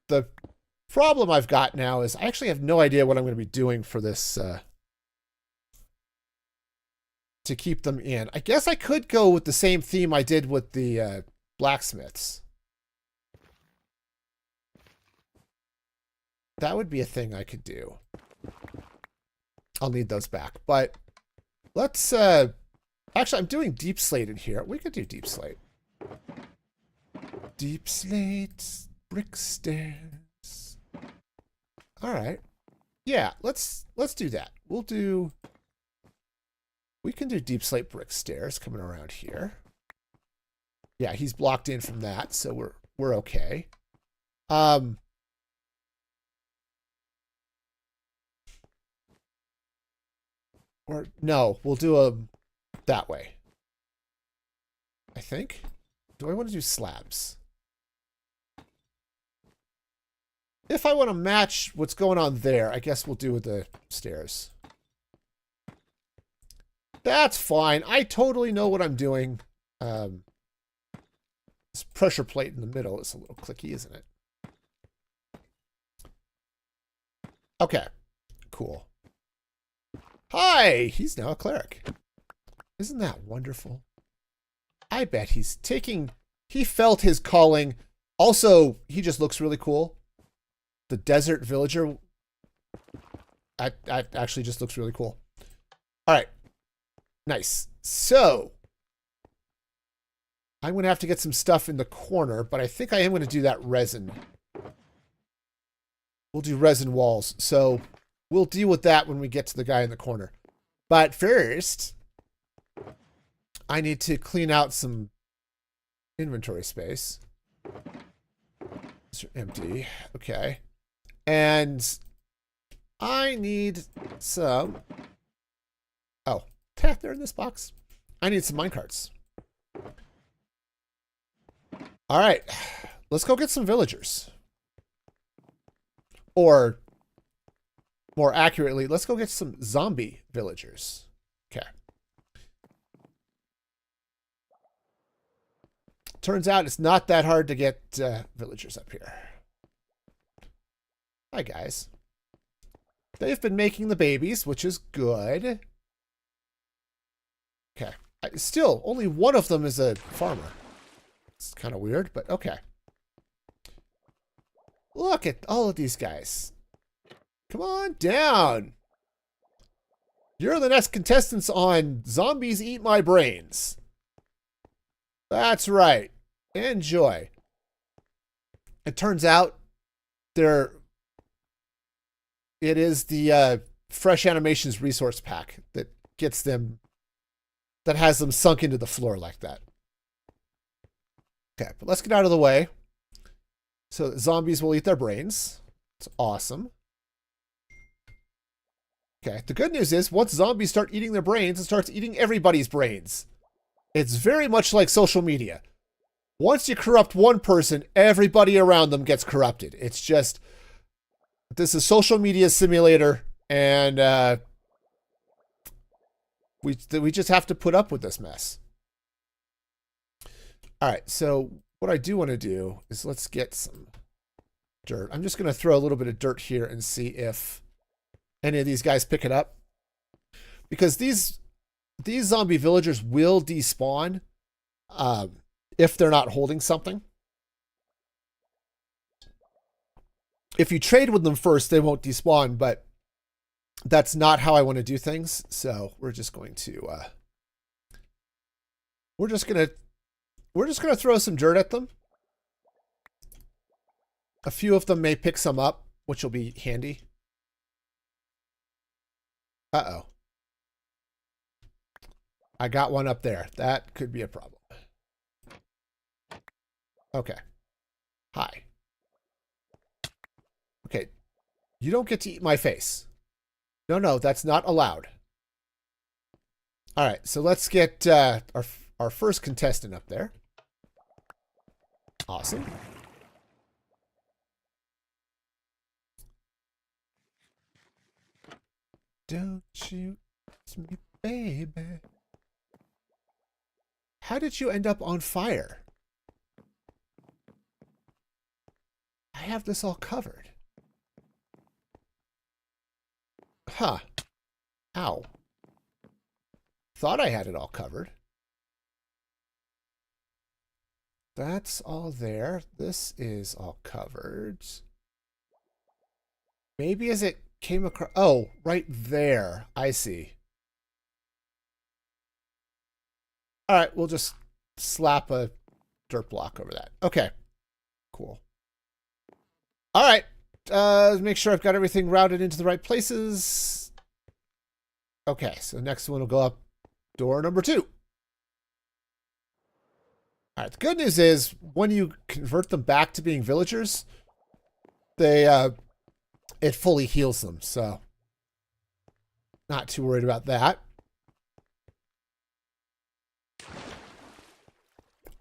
The problem I've got now is I actually have no idea what I'm going to be doing for this to keep them in. I guess I could go with the same theme I did with the blacksmiths. That would be a thing I could do. I'll need those back. But let's... actually, I'm doing deep slate in here. We could do deep slate. Deep slate, brick stairs. All right. Yeah, let's do that. We can do deep slate brick stairs coming around here. Yeah, he's blocked in from that, so we're okay. Or no, we'll do a that way. I think. Do I want to do slabs? If I want to match what's going on there, I guess we'll do with the stairs. That's fine. I totally know what I'm doing. This pressure plate in the middle is a little clicky, isn't it? Okay. Cool. Hi! He's now a cleric. Isn't that wonderful? I bet he's taking... He felt his calling. Also, he just looks really cool. The desert villager actually just looks really cool. All right. Nice. So, I'm going to have to get some stuff in the corner, but I think I am going to do that resin. we'll do resin walls. So we'll deal with that when we get to the guy in the corner. But first, I need to clean out some inventory space. These are empty. Okay. And I need some... Oh, they're in this box. I need some minecarts. All right. Let's go get some villagers. Or, more accurately, let's go get some zombie villagers. Okay. Turns out it's not that hard to get villagers up here. Hi, guys. They've been making the babies, which is good. Okay. Still, only one of them is a farmer. It's kind of weird, but okay. Look at all of these guys. Come on down. You're the next contestants on Zombies Eat My Brains. That's right. Enjoy. It turns out it is the Fresh Animations resource pack that gets them, that has them sunk into the floor like that. Okay, but let's get out of the way. So that zombies will eat their brains. It's awesome. Okay, the good news is once zombies start eating their brains, it starts eating everybody's brains. It's very much like social media. Once you corrupt one person, everybody around them gets corrupted. It's just, this is social media simulator, and we just have to put up with this mess. All right, so what I do want to do is let's get some dirt. I'm just going to throw a little bit of dirt here and see if any of these guys pick it up. Because these zombie villagers will despawn if they're not holding something. If you trade with them first, they won't despawn, but that's not how I want to do things. So we're just going to we're just gonna throw some dirt at them. A few of them may pick some up, which will be handy. Uh-oh. I got one up there. That could be a problem. Okay. Hi. Okay. You don't get to eat my face. No, that's not allowed. All right, so let's get our first contestant up there. Awesome. Don't you kiss me, baby. How did you end up on fire? I have this all covered. Huh. Ow. Thought I had it all covered. That's all there. This is all covered. Maybe as it came across... Oh, right there. I see. All right, we'll just slap a dirt block over that. Okay. Cool. All right. Make sure I've got everything routed into the right places. Okay, so next one will go up door number 2. All right, the good news is when you convert them back to being villagers, it fully heals them, so not too worried about that.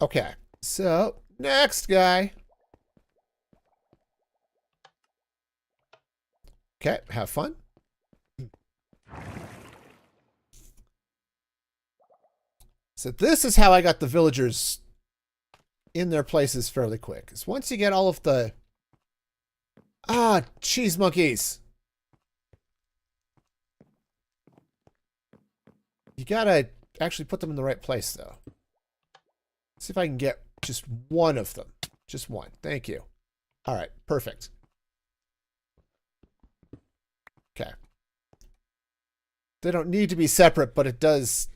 Okay, so next guy. Okay, have fun. So this is how I got the villagers in their places fairly quick. Because once you get all of the... Ah, cheese monkeys. You gotta actually put them in the right place, though. See if I can get just one of them. Just one. Thank you. All right, perfect. Okay. They don't need to be separate, but it does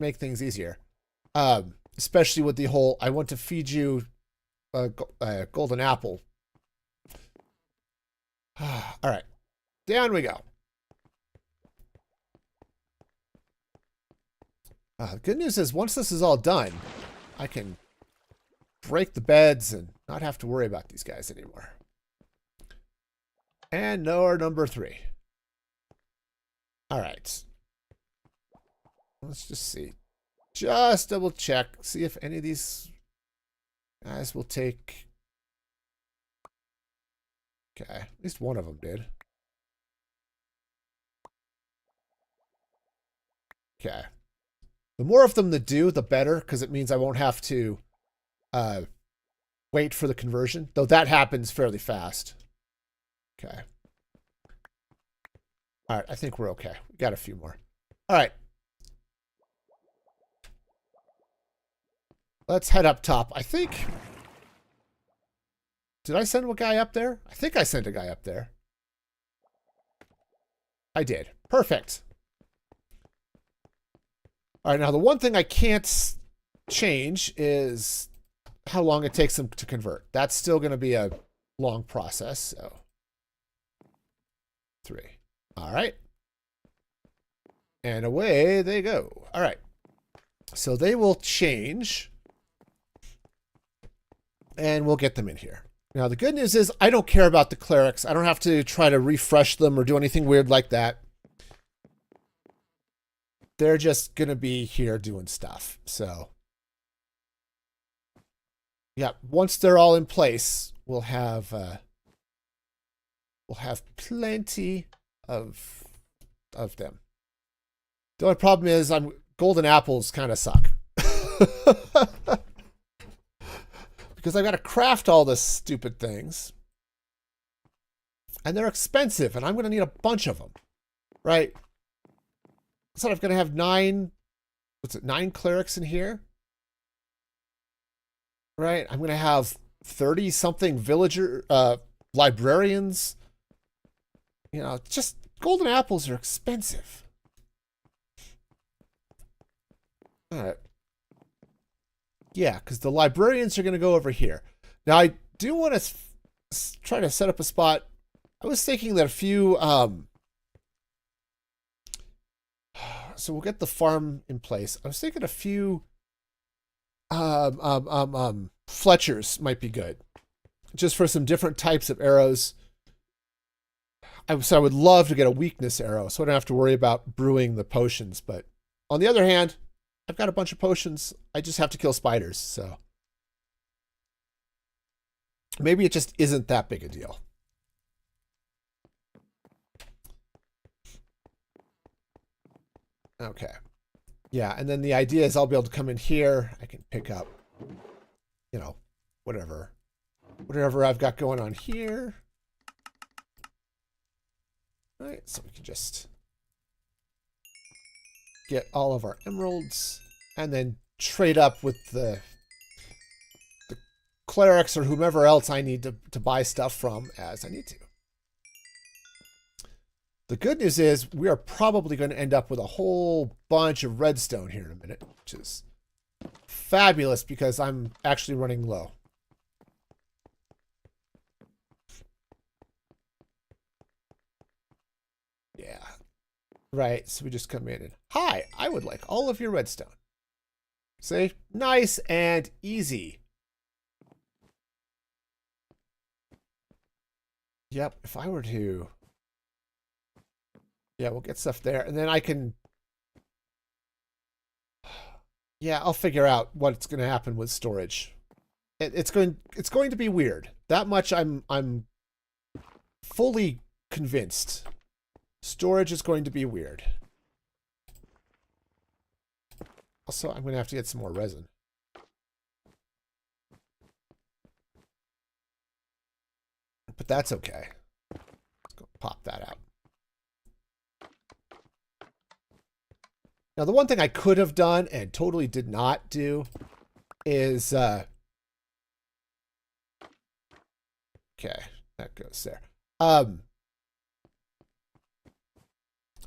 make things easier. Especially with the whole, I want to feed you a golden apple. All right, down we go. The good news is once this is all done, I can break the beds and not have to worry about these guys anymore. And number 3. All right. Let's just see. Just double check. See if any of these guys will take. Okay. At least one of them did. Okay. The more of them that do, the better, because it means I won't have to wait for the conversion, though that happens fairly fast. Okay. All right, I think we're okay. We got a few more. All right. Let's head up top. I think... Did I send a guy up there? I think I sent a guy up there. I did. Perfect. All right, now the one thing I can't change is how long it takes them to convert. That's still going to be a long process. So 3. All right. And away they go. All right. So they will change. And we'll get them in here. Now, the good news is I don't care about the clerics. I don't have to try to refresh them or do anything weird like that. They're just going to be here doing stuff. So, yeah, once they're all in place, we'll have plenty of them. The only problem is golden apples kind of suck. Because I've got to craft all this stupid things. And they're expensive, and I'm going to need a bunch of them. Right? So I'm going to have 9 clerics in here. Right? I'm going to have 30-something villager, librarians. You know, just golden apples are expensive. All right. Yeah, because the librarians are going to go over here. Now, I do want to try to set up a spot. I was thinking that a few... so we'll get the farm in place. I was thinking a few Fletchers might be good. Just for some different types of arrows. I would love to get a weakness arrow, so I don't have to worry about brewing the potions. But on the other hand, I've got a bunch of potions. I just have to kill spiders, so maybe it just isn't that big a deal. Okay. Yeah, and then the idea is I'll be able to come in here. I can pick up, you know, whatever I've got going on here. All right, so we can just get all of our emeralds and then trade up with the clerics or whomever else I need to buy stuff from as I need to. The good news is we are probably going to end up with a whole bunch of redstone here in a minute, which is fabulous because I'm actually running low. Yeah. Right, so we just come in and, hi, I would like all of your redstone. See? Nice and easy. Yep, if I were to... Yeah, we'll get stuff there, and then I can... Yeah, I'll figure out what's going to happen with storage. It's going to be weird. That much I'm fully convinced. Storage is going to be weird. Also, I'm going to have to get some more resin. But that's okay. Let's go pop that out. Now, the one thing I could have done and totally did not do is... okay, that goes there.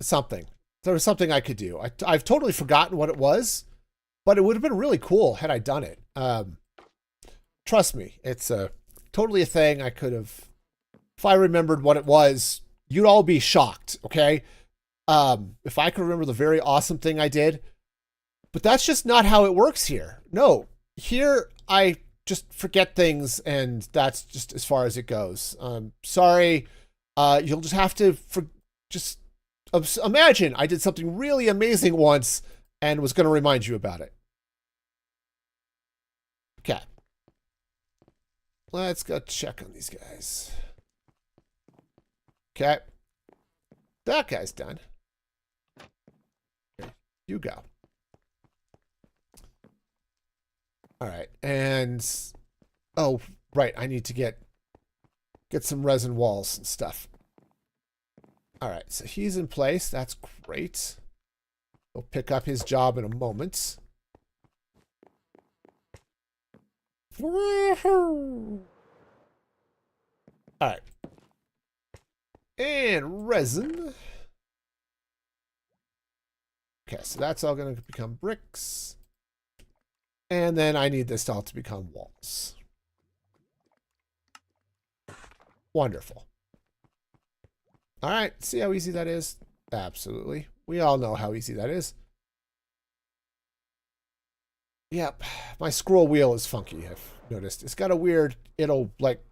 Something. There was something I could do. I've totally forgotten what it was, but it would have been really cool had I done it. Trust me, it's totally a thing I could have if I remembered what it was, you'd all be shocked, okay? If I could remember the very awesome thing I did. But that's just not how it works here. No, here I just forget things, and that's just as far as it goes. Sorry, you'll just have to just imagine I did something really amazing once and was going to remind you about it. Okay. Let's go check on these guys. Okay. That guy's done. Here you go. All right, and oh, right, I need to get some resin walls and stuff. All right, so he's in place. That's great. We'll pick up his job in a moment. All right, and resin. Okay, so that's all going to become bricks. And then I need this all to become walls. Wonderful. All right, see how easy that is? Absolutely. We all know how easy that is. Yep, my scroll wheel is funky, I've noticed. It's got a weird, it'll like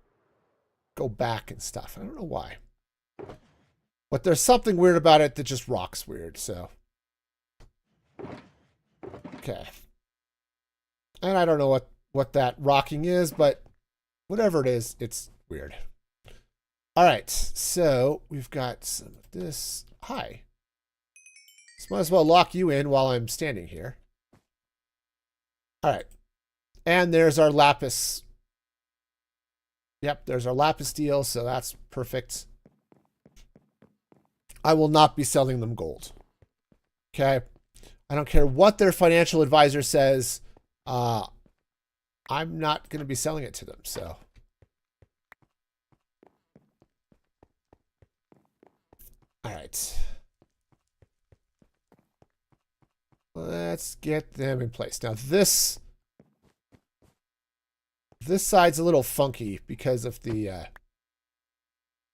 go back and stuff. I don't know why. But there's something weird about it that just rocks weird, so. Okay. And I don't know what that rocking is, but whatever it is, it's weird. All right, so we've got some of this. Hi. Just might as well lock you in while I'm standing here. All right. And there's our lapis. Yep, there's our lapis deal, so that's perfect. I will not be selling them gold. Okay? I don't care what their financial advisor says. I'm not going to be selling it to them, so. All right. Let's get them in place. Now this side's a little funky because of the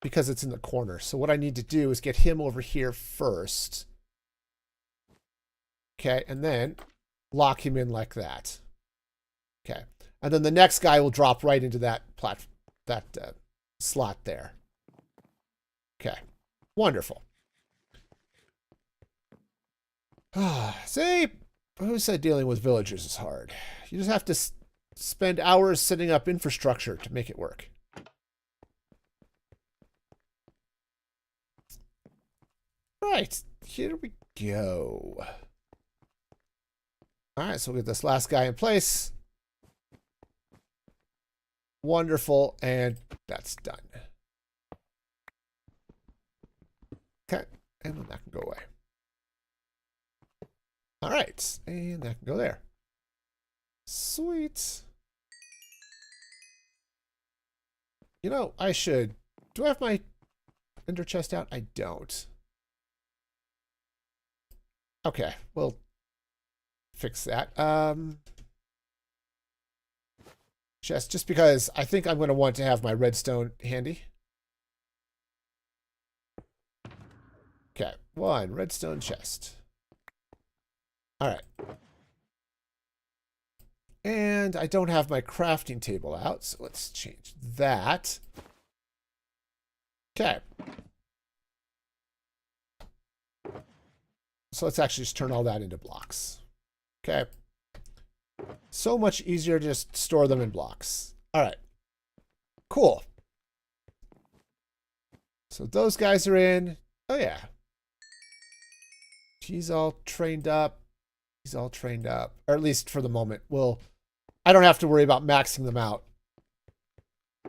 because it's in the corner. So what I need to do is get him over here first. Okay, and then lock him in like that. Okay, and then the next guy will drop right into that slot there. Okay, wonderful. See, who said dealing with villagers is hard? You just have to spend hours setting up infrastructure to make it work. Right, here we go. All right, so we'll get this last guy in place. Wonderful, and that's done. Okay, and then that can go away. All right, and that can go there. Sweet. You know, I should. Do I have my ender chest out? I don't. Okay, we'll fix that. Just because I think I'm going to want to have my redstone handy. Okay, one redstone chest. All right. And I don't have my crafting table out, so let's change that. Okay. So let's actually just turn all that into blocks. Okay. So much easier to just store them in blocks. All right. Cool. So those guys are in. Oh, yeah. He's all trained up. He's all trained up. Or at least for the moment. Well, I don't have to worry about maxing them out.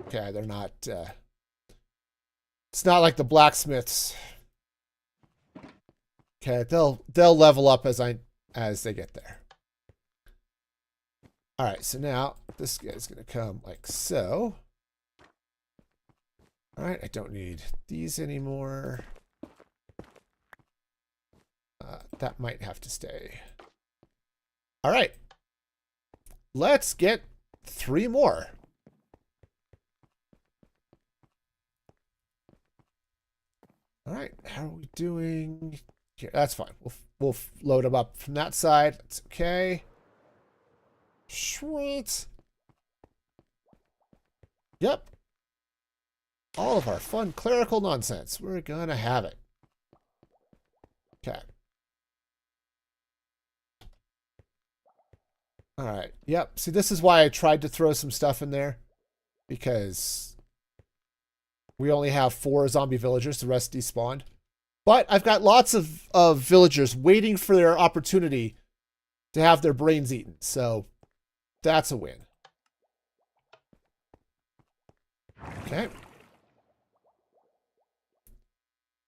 Okay, they're not... it's not like the blacksmiths. Okay, they'll level up as they get there. All right, so now this guy's going to come like so. All right, I don't need these anymore. That might have to stay. All right. Let's get 3 more. All right, how are we doing here? That's fine. We'll load them up from that side. That's okay. Sweet. Yep. All of our fun clerical nonsense. We're gonna have it. Okay. All right. Yep. See, this is why I tried to throw some stuff in there, because we only have 4 zombie villagers. The rest despawned. But I've got lots of villagers waiting for their opportunity to have their brains eaten. So that's a win. Okay.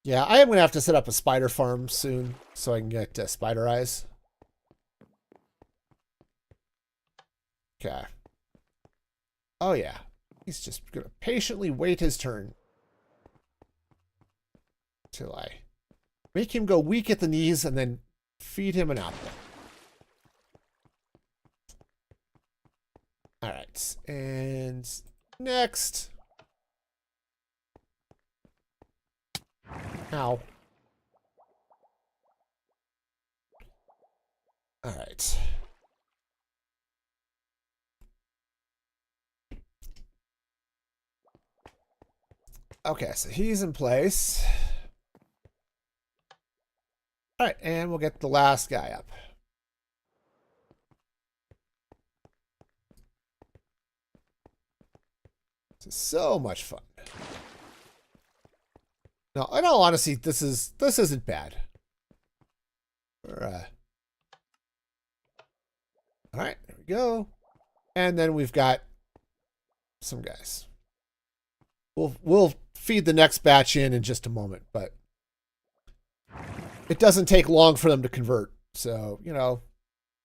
Yeah, I am going to have to set up a spider farm soon so I can get spider eyes. Okay. Oh, yeah. He's just going to patiently wait his turn till I make him go weak at the knees and then feed him an apple. All right. And next. Ow. All right. Okay, so he's in place. All right, and we'll get the last guy up. This is so much fun. No, in all honesty, this isn't bad. All right, there we go. And then we've got some guys. We'll feed the next batch in just a moment, but it doesn't take long for them to convert. So, you know,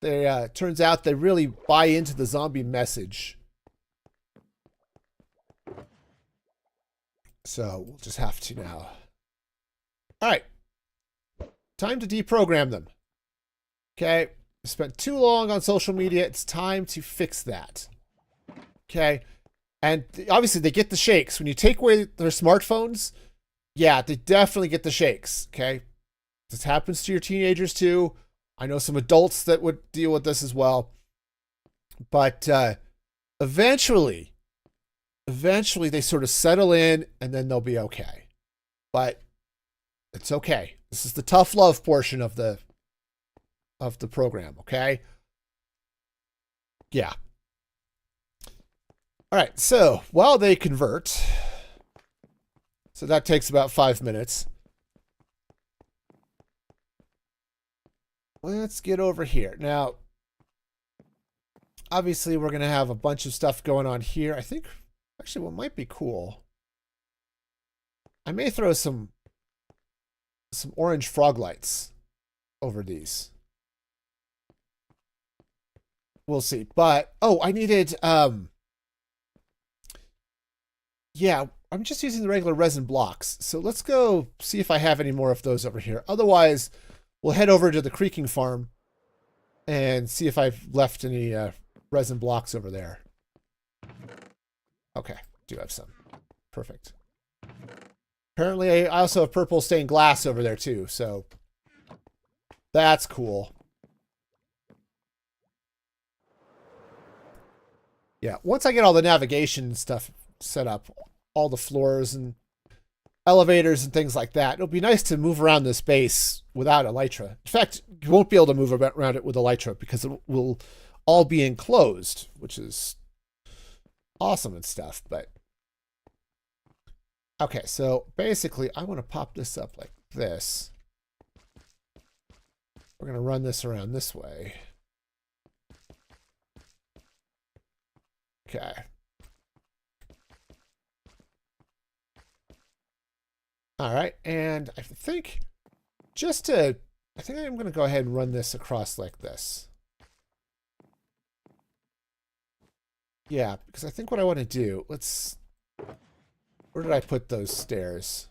they turns out they really buy into the zombie message. So we'll just have to now. All right. Time to deprogram them. Okay. Spent too long on social media. It's time to fix that. Okay. And obviously they get the shakes. When you take away their smartphones, yeah, they definitely get the shakes. Okay. This happens to your teenagers too. I know some adults that would deal with this as well. But eventually they sort of settle in and then they'll be okay. But it's okay. This is the tough love portion of the program, okay? Yeah. All right, so while they convert, so that takes about 5 minutes. Let's get over here. Now, obviously we're going to have a bunch of stuff going on here. I think actually what might be cool, I may throw some orange frog lights over these. We'll see. But oh, I needed yeah, I'm just using the regular resin blocks. So let's go see if I have any more of those over here. Otherwise, we'll head over to the creaking farm and see if I've left any resin blocks over there. Okay, do have some. Perfect. Apparently, I also have purple stained glass over there too, so that's cool. Yeah, once I get all the navigation stuff set up, all the floors and elevators and things like that, it'll be nice to move around this base without elytra. In fact, you won't be able to move around it with elytra because it will all be enclosed, which is awesome and stuff. But okay, so basically I want to pop this up like this. We're going to run this around this way. Okay. All right, and I think I think I'm going to go ahead and run this across like this. Yeah, because I think what I want to do, where did I put those stairs?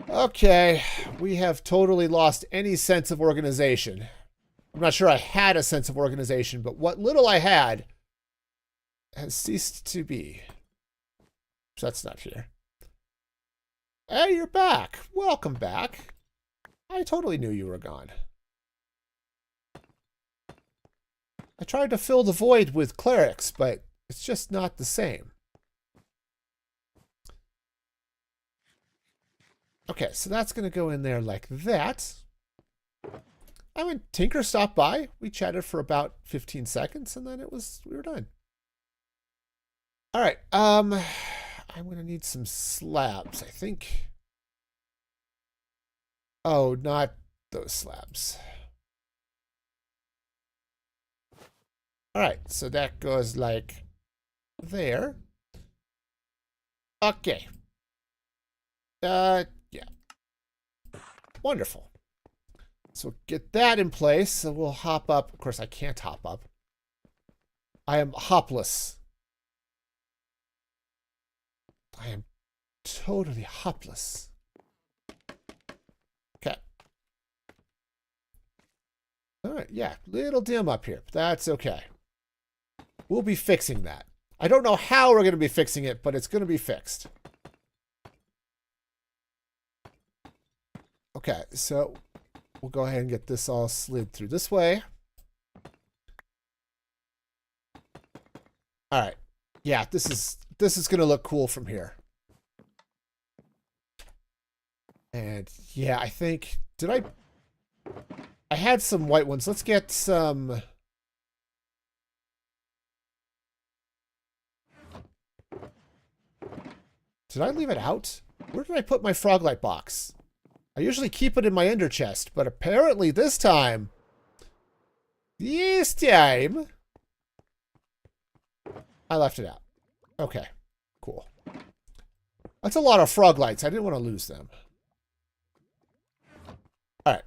Okay, we have totally lost any sense of organization. I'm not sure I had a sense of organization, but what little I had has ceased to be. So that's not here. Hey, you're back. Welcome back. I totally knew you were gone. I tried to fill the void with clerics, but it's just not the same. Okay, so that's going to go in there like that. I mean, Tinker stopped by. We chatted for about 15 seconds, and then we were done. All right, I'm going to need some slabs, I think. Oh, not those slabs. All right, so that goes like there. Okay. Yeah. Wonderful. So get that in place. So we'll hop up. Of course, I can't hop up. I am hopless. I am totally hopless. Okay. All right, yeah, little dim up here. But that's okay. We'll be fixing that. I don't know how we're going to be fixing it, but it's going to be fixed. Okay, so we'll go ahead and get this all slid through this way. All right. Yeah, this is going to look cool from here. And yeah, I think I had some white ones. Let's get some. Did I leave it out? Where did I put my froglight box? I usually keep it in my ender chest, but apparently this time, I left it out. Okay, cool. That's a lot of froglights. I didn't want to lose them. All right.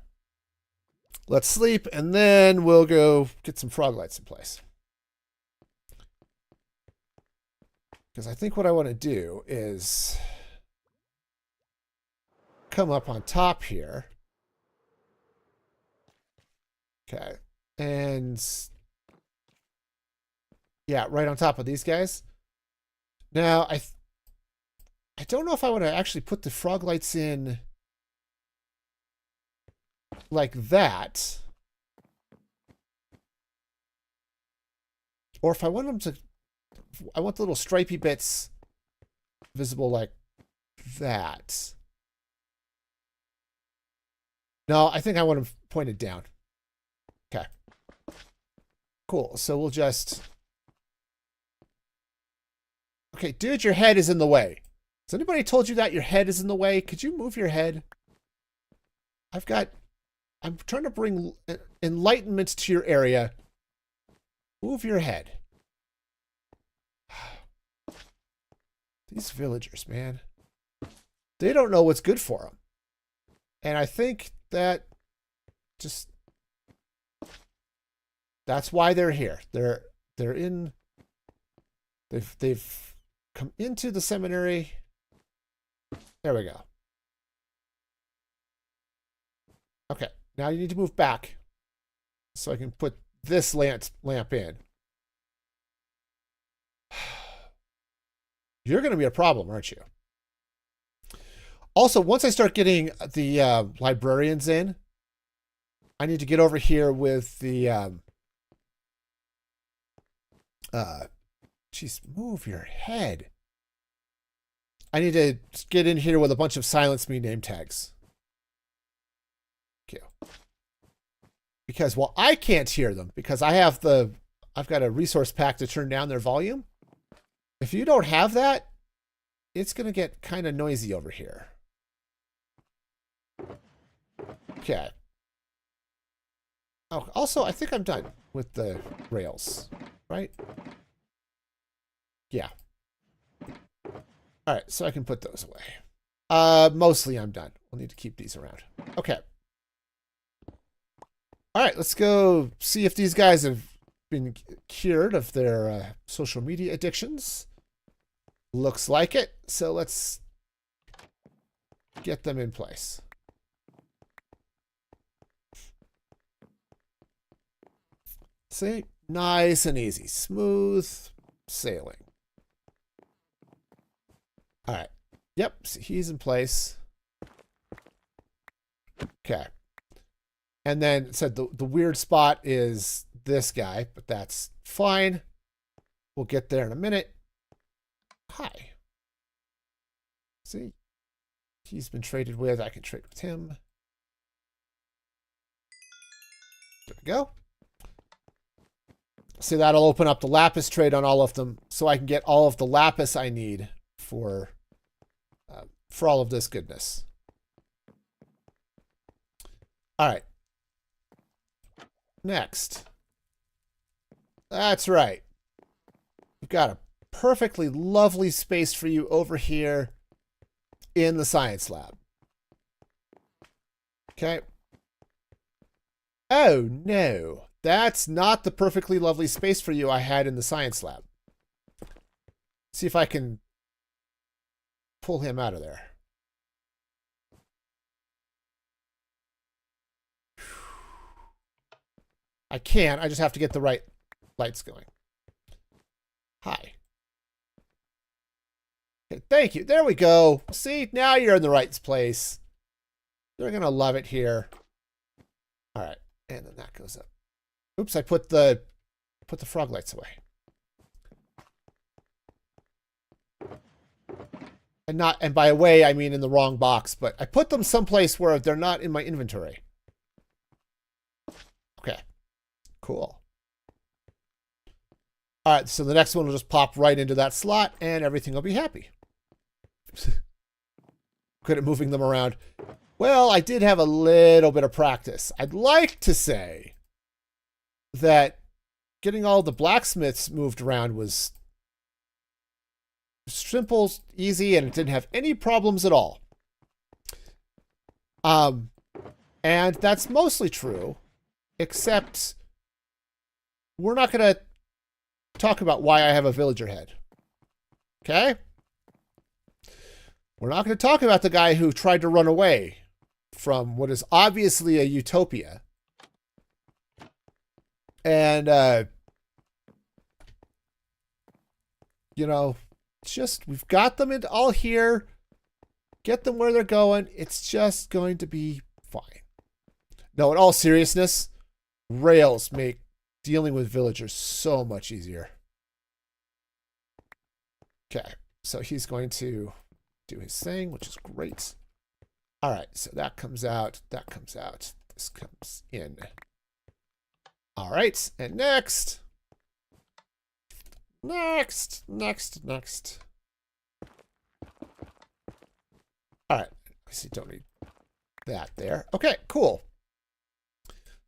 Let's sleep, and then we'll go get some froglights in place. Because I think what I want to do is come up on top here. Okay. And yeah, right on top of these guys. Now, I don't know if I want to actually put the froglights in like that. Or if I want them to, I want the little stripy bits visible like that. No, I think I want them pointed down. Okay. Cool. So we'll just... Okay, dude, your head is in the way. Has anybody told you that your head is in the way? Could you move your head? I'm trying to bring enlightenment to your area. Move your head. These villagers, man. They don't know what's good for them. And I think that just... That's why they're here. They're in... They've come into the seminary. There we go. Okay, now you need to move back so I can put this lamp in. You're going to be a problem, aren't you? Also, once I start getting the librarians in, I need to get over here with the... Jeez, move your head. I need to get in here with a bunch of silence me name tags. Okay. Because, well, I can't hear them because I've got a resource pack to turn down their volume. If you don't have that, it's going to get kind of noisy over here. Okay. Oh, also, I think I'm done with the rails, right? Yeah. All right, so I can put those away. Mostly I'm done. We'll need to keep these around. Okay. All right, let's go see if these guys have been cured of their social media addictions. Looks like it. So let's get them in place. See? Nice and easy. Smooth sailing. All right. Yep, so he's in place. Okay. And then it said the weird spot is this guy, but that's fine. We'll get there in a minute. Hi. See? He's been traded with. I can trade with him. There we go. See, that'll open up the lapis trade on all of them, so I can get all of the lapis I need for all of this goodness. All right. Next. That's right. We've got a perfectly lovely space for you over here in the science lab. Okay. Oh, no. That's not the perfectly lovely space for you I had in the science lab. See if I can pull him out of there. I can. I just have to get the right lights going. Hi. Okay, thank you. There we go. See, now you're in the right place. They're going to love it here. All right. And then that goes up. Oops, I put the frog lights away. And by away, I mean in the wrong box, but I put them someplace where they're not in my inventory. Okay. Cool. All right, so the next one will just pop right into that slot and everything will be happy. Good at moving them around. Well, I did have a little bit of practice. I'd like to say that getting all the blacksmiths moved around was simple, easy, and it didn't have any problems at all. And that's mostly true, except we're not going to talk about why I have a villager head. Okay? We're not going to talk about the guy who tried to run away from what is obviously a utopia. And, you know, it's just, we've got them all here. Get them where they're going. It's just going to be fine. No, in all seriousness, rails make dealing with villagers so much easier. Okay, so he's going to do his thing, which is great. All right, so that comes out, this comes in. All right, and next. All right, I see, don't need that there. Okay, cool.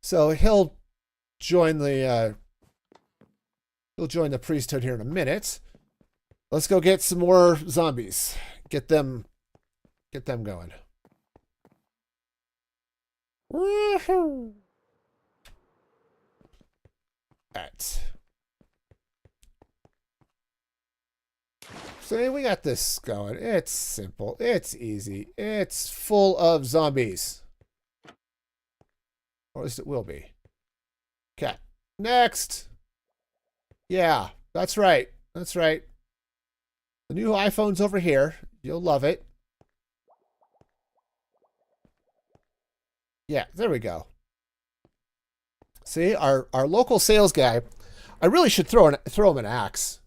So he'll join the priesthood here in a minute. Let's go get some more zombies. Get them going. Woohoo! All right. So we got this going. It's simple. It's easy. It's full of zombies. Or at least it will be. Okay. Next. Yeah, that's right. That's right. The new iPhone's over here. You'll love it. Yeah, there we go. See, our local sales guy, I really should throw him an axe.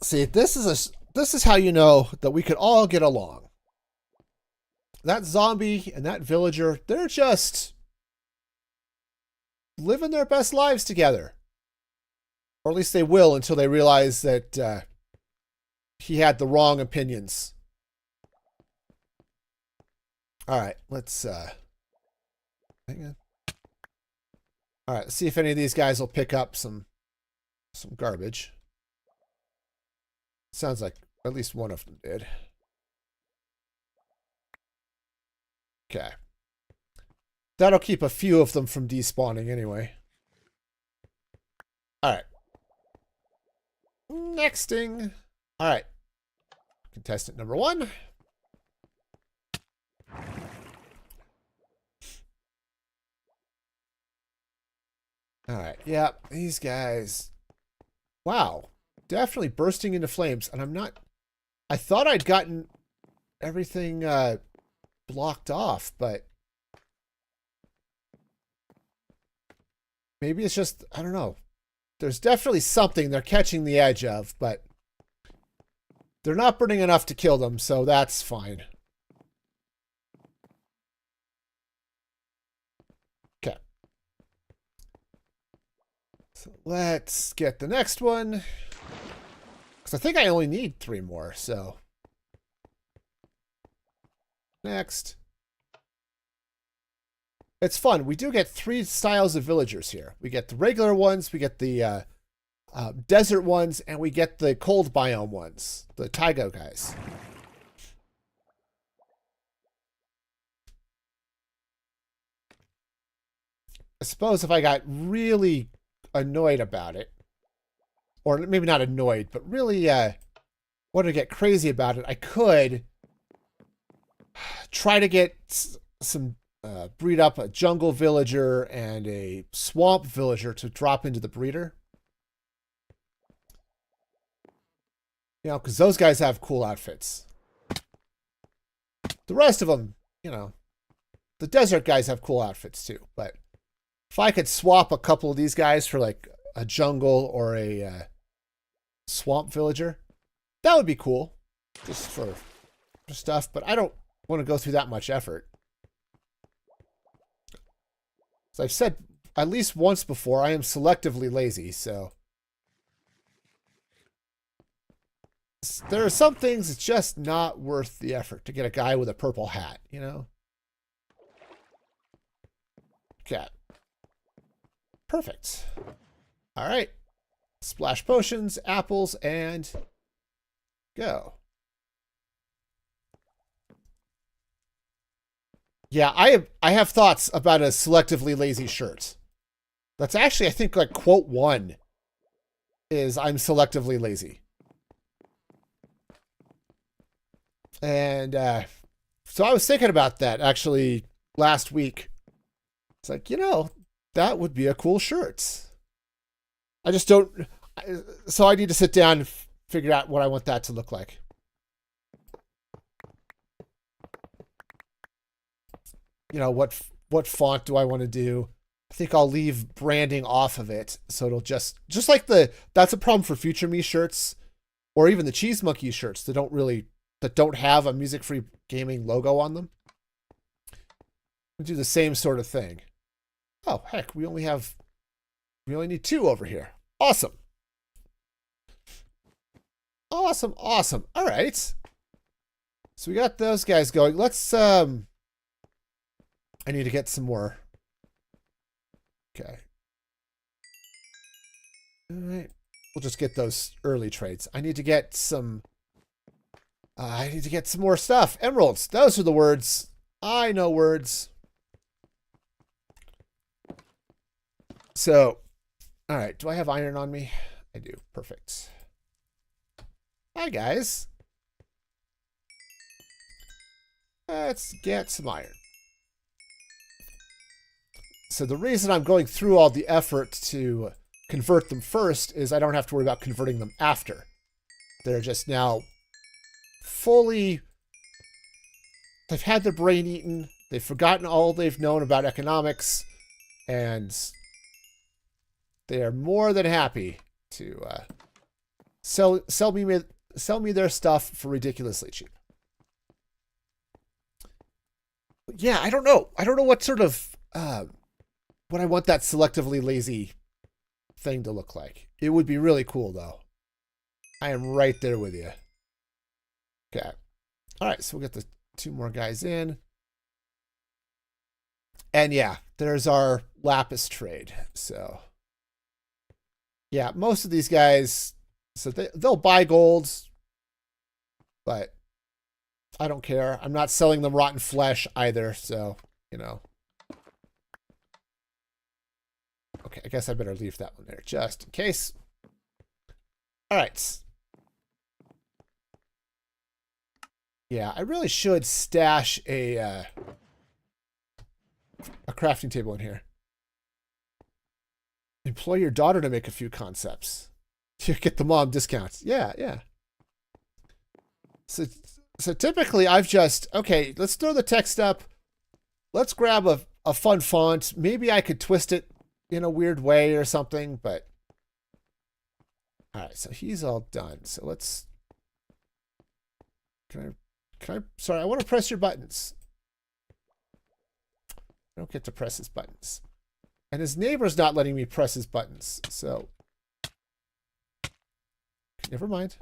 See, this is how you know that we could all get along. That zombie and that villager, they're just living their best lives together. Or at least they will until they realize that he had the wrong opinions. All right, let's hang on. All right, let's see if any of these guys will pick up some garbage. Sounds like at least one of them did. Okay. That'll keep a few of them from despawning anyway. All right. Nexting. All right. Contestant number 1. All right. Yeah, these guys. Wow. definitely bursting into flames, and I'm not... I thought I'd gotten everything blocked off, but maybe it's just, I don't know. There's definitely something they're catching the edge of, but they're not burning enough to kill them, so that's fine. Okay. So let's get the next one. Because I think I only need 3 more, so. Next. It's fun. We do get 3 styles of villagers here. We get the regular ones, we get the desert ones, and we get the cold biome ones, the taiga guys. I suppose if I got really annoyed about it, or maybe not annoyed, but really wanted to get crazy about it, I could try to get some breed up a jungle villager and a swamp villager to drop into the breeder. You know, because those guys have cool outfits. The rest of them, you know, the desert guys have cool outfits too. But if I could swap a couple of these guys for like a jungle or a swamp villager, that would be cool. Just for stuff. But I don't want to go through that much effort. As I've said at least once before, I am selectively lazy, so there are some things it's just not worth the effort to get a guy with a purple hat, you know? Okay. Perfect. All right. Splash potions, apples, and go. Yeah, I have thoughts about a selectively lazy shirt. That's actually, I think, like quote 1 is I'm selectively lazy. And so I was thinking about that actually last week. It's like, you know, that would be a cool shirt. I just don't. So I need to sit down and figure out what I want that to look like. You know, what font do I want to do? I think I'll leave branding off of it. So it'll just like that's a problem for future me shirts or even the Cheese Monkey shirts that don't have a Music Free Gaming logo on them. We do the same sort of thing. Oh, heck, we only need 2 over here. Awesome. Awesome, awesome. All right. So we got those guys going. Let's I need to get some more. Okay. All right. We'll just get those early trades. I need to get some more stuff. Emeralds. Those are the words. I know words. So, all right. Do I have iron on me? I do. Perfect. Hi, guys. Let's get some iron. So the reason I'm going through all the effort to convert them first is I don't have to worry about converting them after. They're just now fully... They've had their brain eaten. They've forgotten all they've known about economics. And they are more than happy to sell me their stuff for ridiculously cheap. Yeah, I don't know. I don't know what sort of... what I want that selectively lazy thing to look like. It would be really cool, though. I am right there with you. Okay. All right, so we'll get the 2 more guys in. And yeah, there's our lapis trade. So, yeah, most of these guys, so they'll buy golds, but I don't care. I'm not selling them rotten flesh either, so, you know. Okay, I guess I better leave that one there just in case. All right. Yeah, I really should stash a crafting table in here. Employ your daughter to make a few concepts. You get the mom discounts. Yeah, yeah. So typically I've just, okay, let's throw the text up. Let's grab a fun font. Maybe I could twist it in a weird way or something, but all right, so he's all done. So let's, sorry, I want to press your buttons. I don't get to press his buttons. And his neighbor's not letting me press his buttons, so never mind.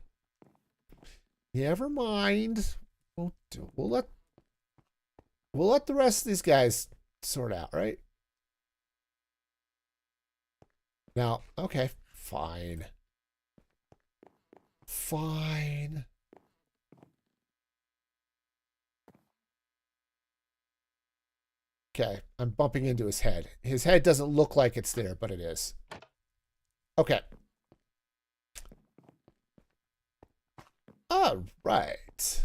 Never mind. We'll let the rest of these guys sort out, right? Now, okay, fine. Fine. Okay, I'm bumping into his head. His head doesn't look like it's there, but it is. Okay. All right.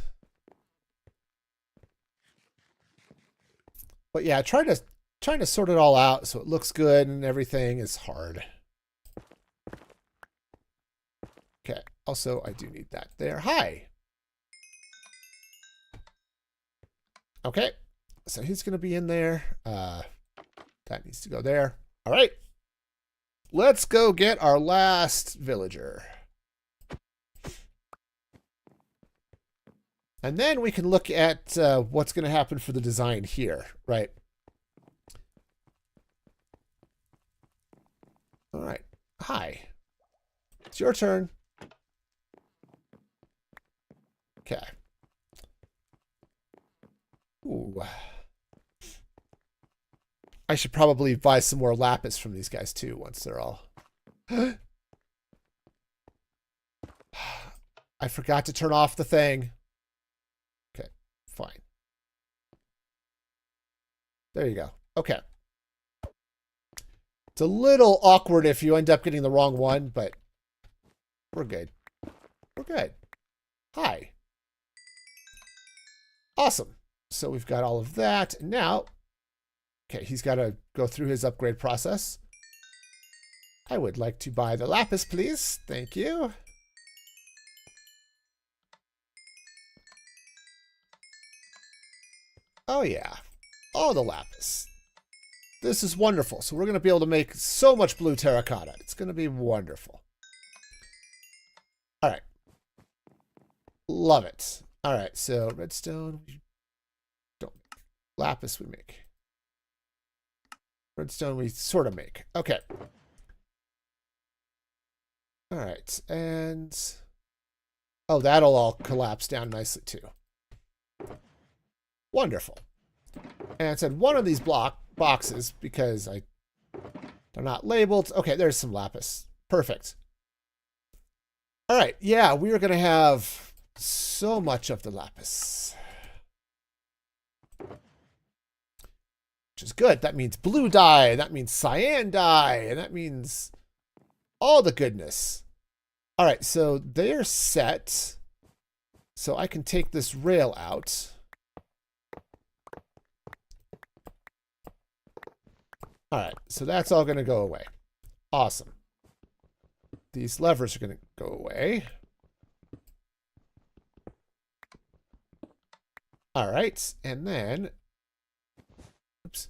But yeah, trying to sort it all out so it looks good and everything is hard. Okay. Also, I do need that there. Hi. Okay. So he's going to be in there. That needs to go there. All right. Let's go get our last villager. And then we can look at what's going to happen for the design here, right? All right. Hi. It's your turn. Okay. Ooh. I should probably buy some more lapis from these guys too once they're all... I forgot to turn off the thing. Okay, fine. There you go. Okay. It's a little awkward if you end up getting the wrong one, but we're good. We're good. Hi. Awesome. So we've got all of that. Now, okay, he's got to go through his upgrade process. I would like to buy the lapis, please. Thank you. Oh, yeah. All the lapis. This is wonderful. So we're going to be able to make so much blue terracotta. It's going to be wonderful. All right. Love it. All right. So redstone, we don't make. Lapis we make. Redstone we sort of make. Okay. All right. And... oh, that'll all collapse down nicely too. Wonderful. And it said one of these boxes, because they're not labeled. Okay, there's some lapis. Perfect. All right, yeah, we are going to have so much of the lapis. Which is good. That means blue dye. That means cyan dye. And that means all the goodness. All right, so they're set. So I can take this rail out. All right, so that's all going to go away. Awesome. These levers are going to go away. All right, and then, oops.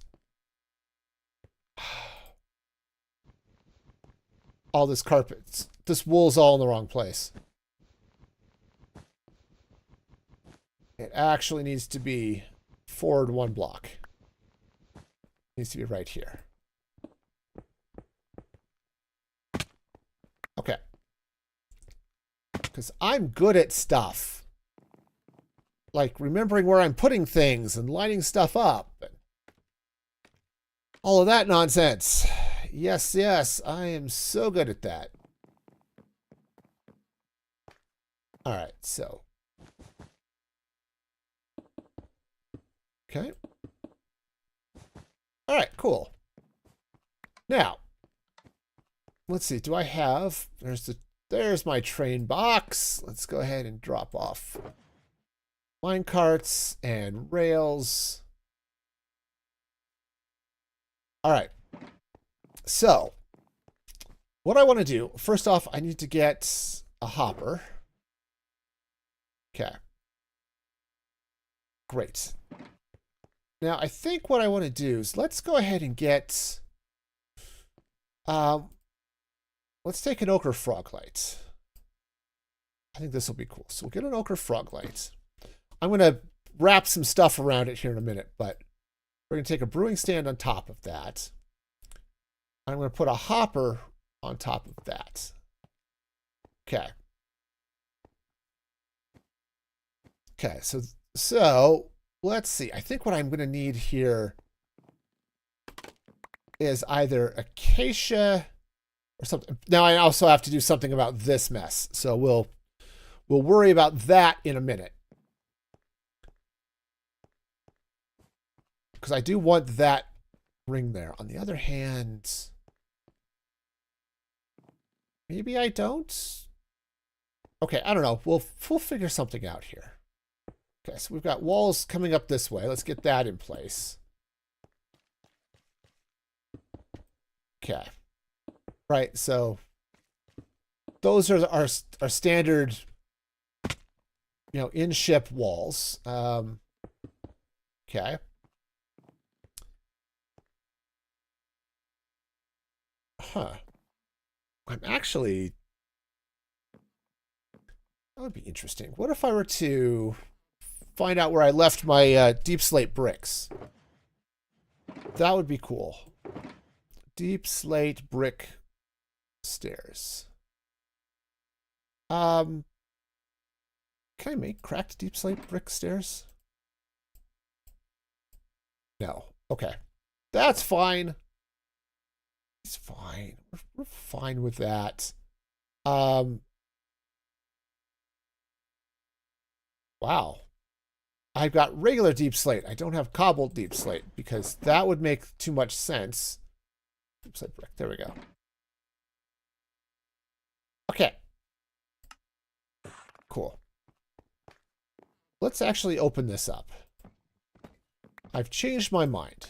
All this carpet, this wool's all in the wrong place. It actually needs to be forward one block. It needs to be right here. Okay. Because I'm good at stuff. Like remembering where I'm putting things and lining stuff up. And all of that nonsense. Yes, yes, I am so good at that. All right, so. Okay. All right, cool. Now, let's see. Do I have? There's my train box. Let's go ahead and drop off mine carts and rails. All right. So what I want to do, first off, I need to get a hopper. Okay. Great. Now, I think what I want to do is let's go ahead and get... let's take an ochre froglight. I think this will be cool. So we'll get an ochre froglight. I'm going to wrap some stuff around it here in a minute, but we're going to take a brewing stand on top of that. I'm going to put a hopper on top of that. Okay. Okay, so let's see. I think what I'm going to need here is either acacia or something. Now I also have to do something about this mess, so we'll worry about that in a minute. Because I do want that ring there. On the other hand, maybe I don't. Okay, I don't know. We'll figure something out here. Okay, so we've got walls coming up this way. Let's get that in place. Okay. Right, so those are our standard, you know, in-ship walls. Okay. Huh. I'm actually... That would be interesting. What if I were to find out where I left my deep slate bricks? That would be cool. Deep slate brick stairs. Can I make cracked deep slate brick stairs? No. Okay. That's fine. It's fine. We're fine with that. Wow. I've got regular deep slate. I don't have cobbled deep slate because that would make too much sense. Deep slate brick. There we go. Okay. Cool. Let's actually open this up. I've changed my mind.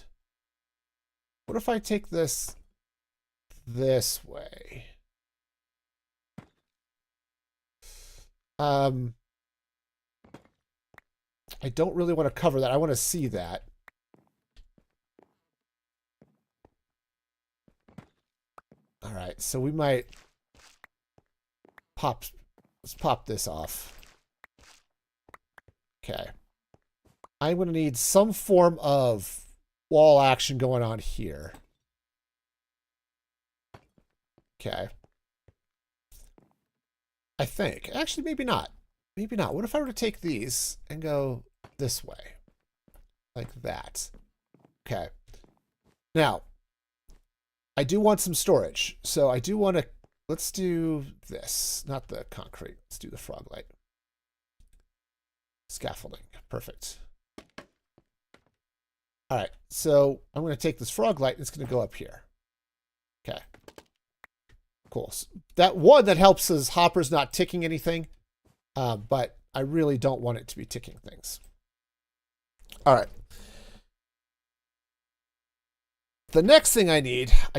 What if I take this way? I don't really want to cover that. I want to see that. All right, so we might let's pop this off. Okay. I'm going to need some form of wall action going on here. Okay. I think. Actually, maybe not. Maybe not. What if I were to take these and go this way? Like that. Okay. Now, I do want some storage. So I do want to... Let's do this. Not the concrete. Let's do the froglight. Scaffolding. Perfect. All right. So I'm going to take this froglight and it's going to go up here. Okay. Cool. So that one that helps is Hopper's not ticking anything. But I really don't want it to be ticking things. All right. The next thing I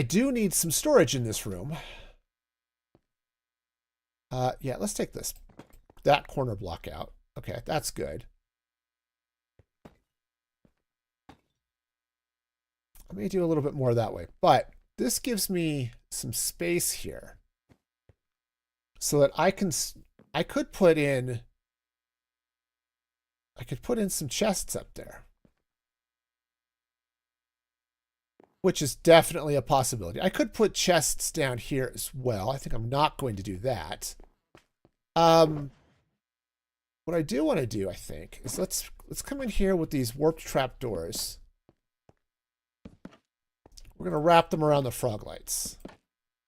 do need some storage in this room. Yeah, let's take that corner block out. Okay, that's good. I may do a little bit more that way, but this gives me some space here so that I could put in some chests up there, which is definitely a possibility. I could put chests down here as well. I think I'm not going to do that. What I do want to do, I think, is let's come in here with these warped trapdoors. We're going to wrap them around the froglights.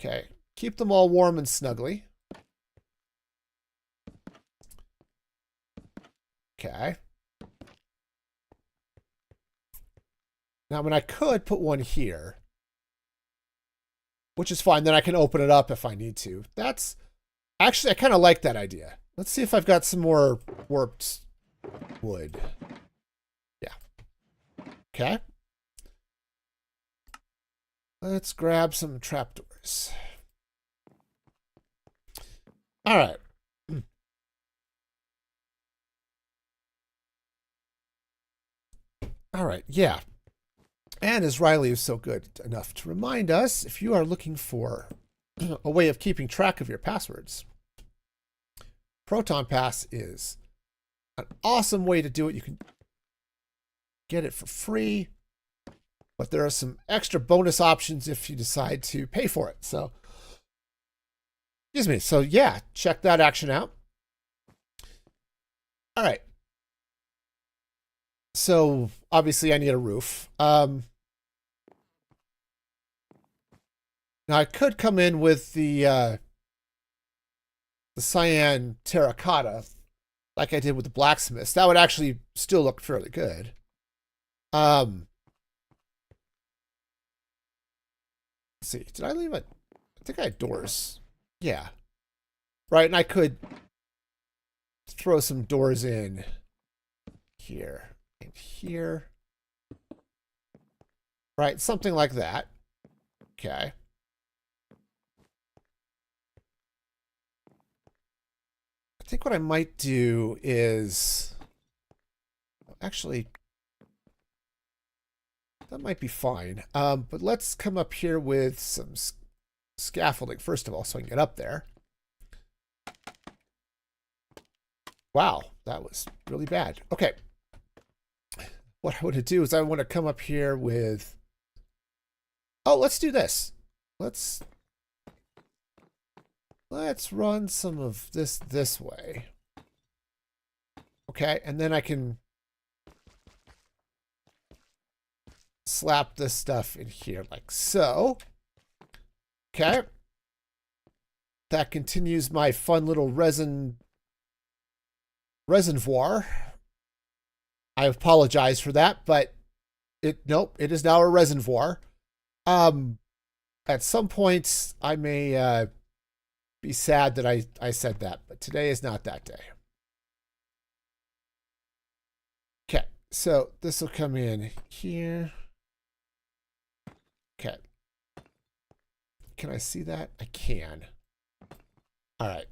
Okay. Keep them all warm and snuggly. Okay. Now, I mean, I could put one here, which is fine. Then I can open it up if I need to. That's actually, I kind of like that idea. Let's see if I've got some more warped wood. Yeah. Okay. Let's grab some trapdoors. All right. All right, yeah. And as Riley is so good enough to remind us, if you are looking for a way of keeping track of your passwords, Proton Pass is an awesome way to do it. You can get it for free, but there are some extra bonus options if you decide to pay for it. So, excuse me. So yeah, check that action out. All right. So obviously I need a roof. Now I could come in with the cyan terracotta like I did with the blacksmiths. That would actually still look fairly good. Let's see. Did I leave it? I think I had doors. Yeah. Right, and I could throw some doors in here and here. Right, something like that. Okay. I think what I might do is actually that might be fine. But let's come up here with some scaffolding first of all, so I can get up there. Wow, that was really bad. Okay. What I want to do is I want to come up here with. Oh, let's do this. Let's run some of this way. Okay, and then I can slap this stuff in here like so. Okay. That continues my fun little reservoir. I apologize for that, but nope, it is now a reservoir. At some point I may be sad that I said that, but today is not that day. Okay, so this will come in here. Okay. Can I see that? I can. All right.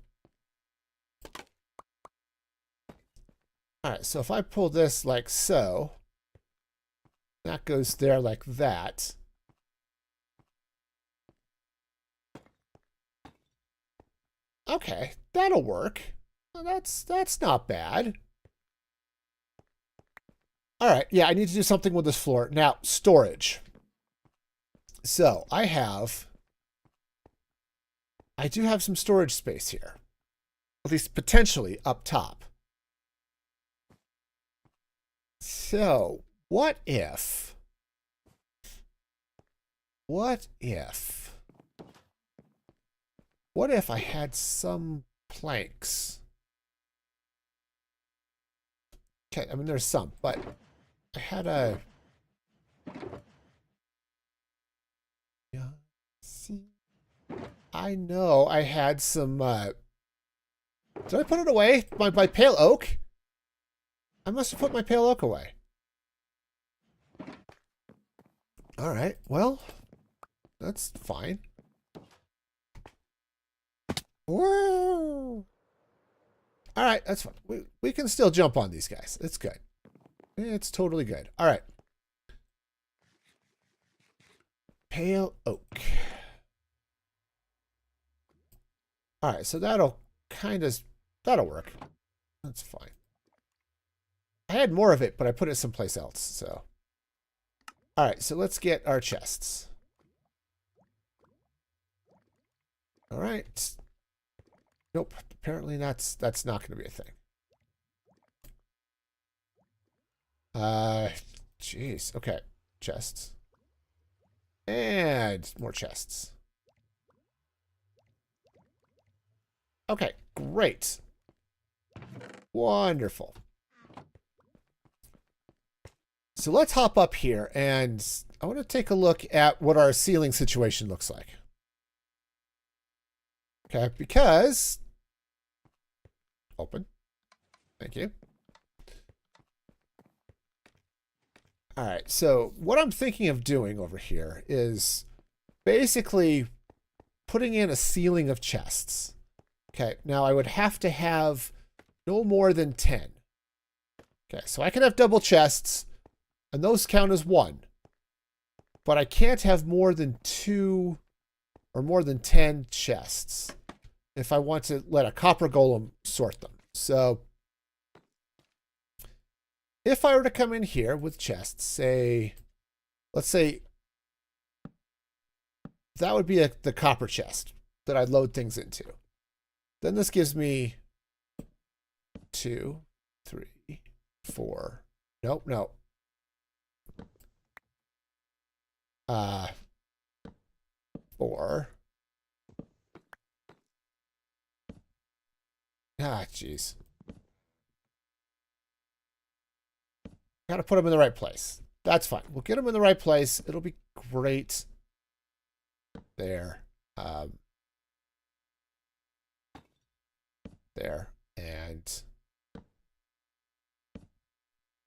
All right, so if I pull this like so, that goes there like that. Okay, that'll work. Well, that's not bad. All right, yeah, I need to do something with this floor. Now, storage. So I do have some storage space here, at least potentially up top. So what if I had some planks? Okay, I mean, there's some, but I had a... Yeah, see? I know I had some... Did I put it away? My pale oak? I must have put my pale oak away. All right, well, that's fine. Whoa! All right, that's fine. We can still jump on these guys. It's good. It's totally good. All right. Pale oak. All right, so that'll work. That's fine. I had more of it, but I put it someplace else, so. All right, so let's get our chests. All right. Nope, apparently that's not going to be a thing. Jeez. Okay, chests. And more chests. Okay, great. Wonderful. So let's hop up here, and I want to take a look at what our ceiling situation looks like. Okay, because... Open. Thank you. All right, so what I'm thinking of doing over here is basically putting in a ceiling of chests. Okay, now I would have to have no more than 10. Okay, so I can have double chests, and those count as 1. But I can't have more than 2 or more than 10 chests if I want to let a copper golem sort them. So if I were to come in here with chests, say, let's say that would be the copper chest that I'd load things into. Then this gives me 2, 3, 4. Nope, no. 4. Ah, jeez. Gotta put them in the right place. That's fine. We'll get them in the right place. It'll be great. There. There. And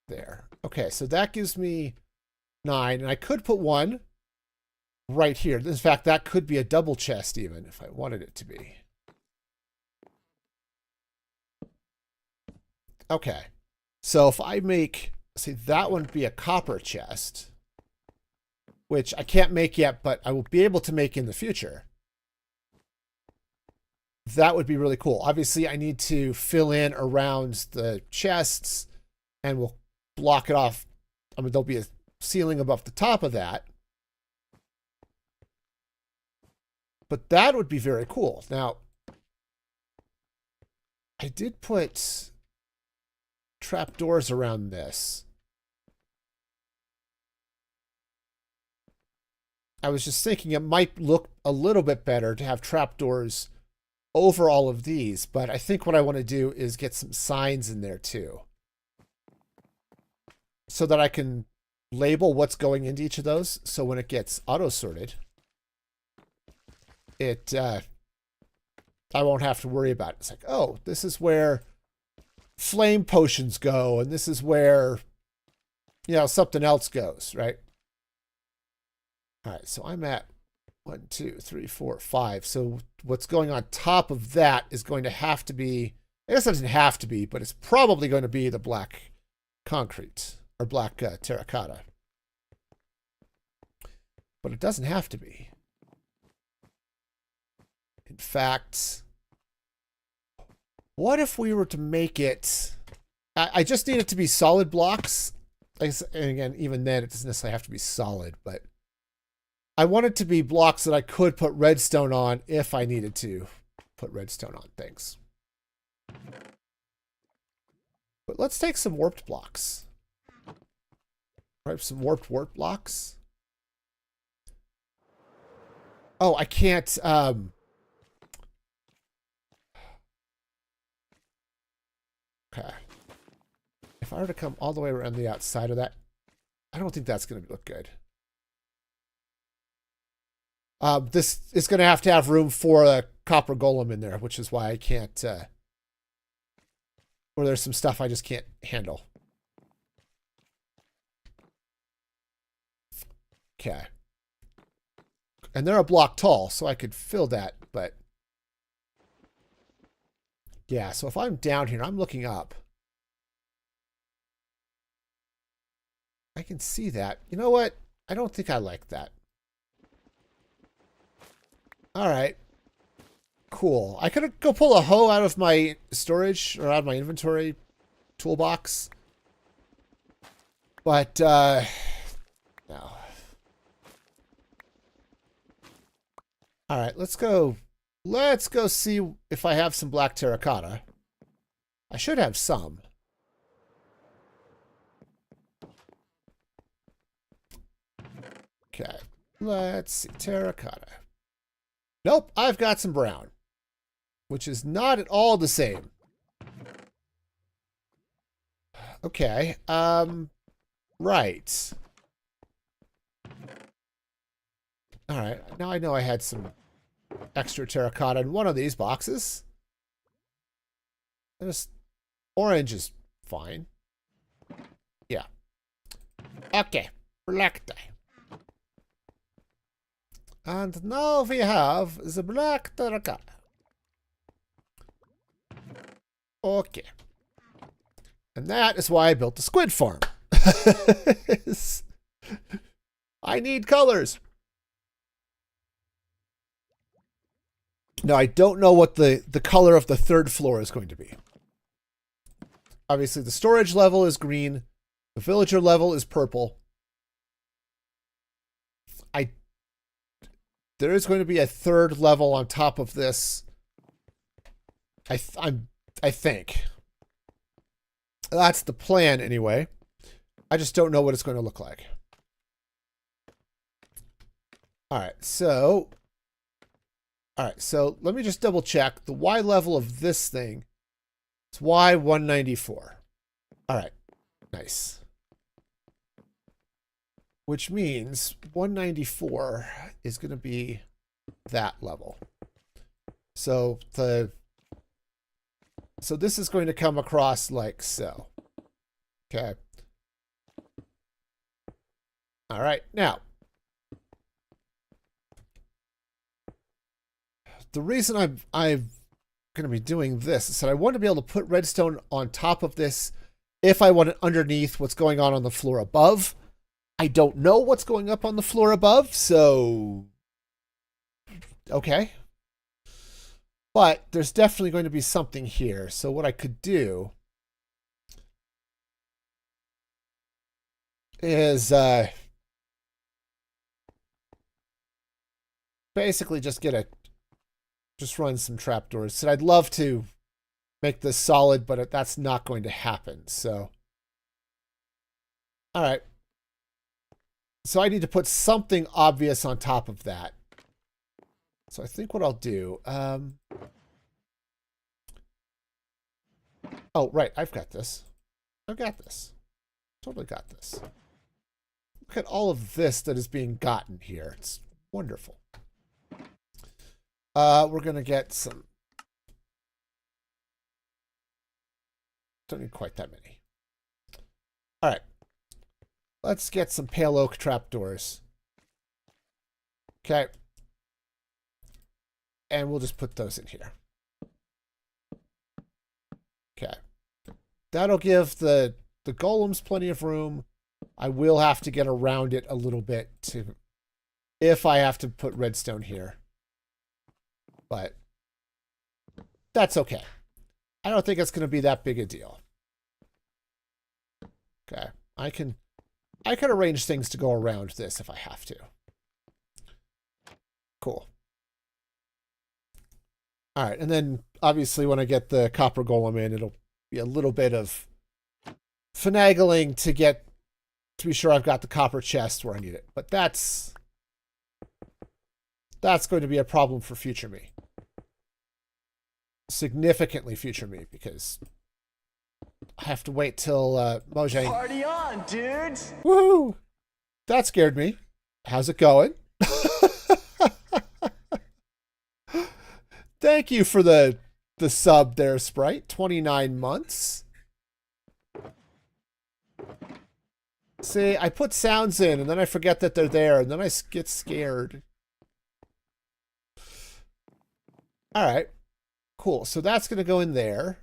there. Okay, so that gives me 9. And I could put 1 right here. In fact, that could be a double chest even if I wanted it to be. Okay. So if I make, see, that one be a copper chest, which I can't make yet, but I will be able to make in the future. That would be really cool. Obviously, I need to fill in around the chests, and we'll block it off. I mean, there'll be a ceiling above the top of that. But that would be very cool. Now, I did put trapdoors around this. I was just thinking it might look a little bit better to have trapdoors over all of these, but I think what I want to do is get some signs in there too, so that I can label what's going into each of those. So when it gets auto-sorted, I won't have to worry about it. It's like, oh, this is where flame potions go, and this is where, you know, something else goes, right? All right, so I'm at 1, 2, 3, 4, 5. So what's going on top of that is going to have to be, I guess it doesn't have to be, but it's probably going to be the black concrete or black terracotta. But it doesn't have to be. In fact, what if we were to make it, I just need it to be solid blocks. And again, even then, it doesn't necessarily have to be solid, but I want it to be blocks that I could put redstone on if I needed to put redstone on things. But let's take some warped blocks. Right, some warped blocks. Oh, I can't, okay. If I were to come all the way around the outside of that, I don't think that's going to look good. This is going to have room for a copper golem in there, which is why I can't, or there's some stuff I just can't handle. Okay. And they're a block tall, so I could fill that, but yeah, so if I'm down here, I'm looking up. I can see that. You know what? I don't think I like that. All right. Cool. I could go pull a hoe out of my storage or out of my inventory toolbox. But, no. All right, let's go see if I have some black terracotta. I should have some. Okay, let's see, terracotta. Nope, I've got some brown, which is not at all the same. Okay, right. All right, now I know I had some extra terracotta in one of these boxes. Just orange is fine. Yeah. Okay, black dye. And now we have the black terracotta. Okay. And that is why I built the squid farm. I need colors. Now, I don't know what the color of the third floor is going to be. Obviously, the storage level is green. The villager level is purple. There is going to be a third level on top of this. I think. That's the plan, anyway. I just don't know what it's going to look like. All right, so let me just double check. The Y level of this thing is Y194. All right, nice. Which means 194 is going to be that level. So this is going to come across like so. Okay. All right, now. The reason I'm going to be doing this is that I want to be able to put redstone on top of this if I want it underneath what's going on the floor above. I don't know what's going up on the floor above, so okay. But there's definitely going to be something here. So what I could do is basically just run some trapdoors. So I'd love to make this solid, but that's not going to happen. So, all right. So I need to put something obvious on top of that. So I think what I'll do, oh, right, I've got this. I've got this. Totally got this. Look at all of this that is being gotten here. It's wonderful. We're going to get some. Don't need quite that many. All right. Let's get some pale oak trapdoors. Okay. And we'll just put those in here. Okay. That'll give the golems plenty of room. I will have to get around it a little bit if I have to put redstone here. But that's okay. I don't think it's going to be that big a deal. Okay. I can arrange things to go around this if I have to. Cool. All right, and then obviously when I get the copper golem in, it'll be a little bit of finagling to be sure I've got the copper chest where I need it. But that's going to be a problem for future me. Significantly future me, because I have to wait till Mojang. Party on, dudes! Woohoo! That scared me. How's it going? Thank you for the sub there, Sprite. 29 months. See, I put sounds in, and then I forget that they're there, and then I get scared. All right. Cool. So that's going to go in there.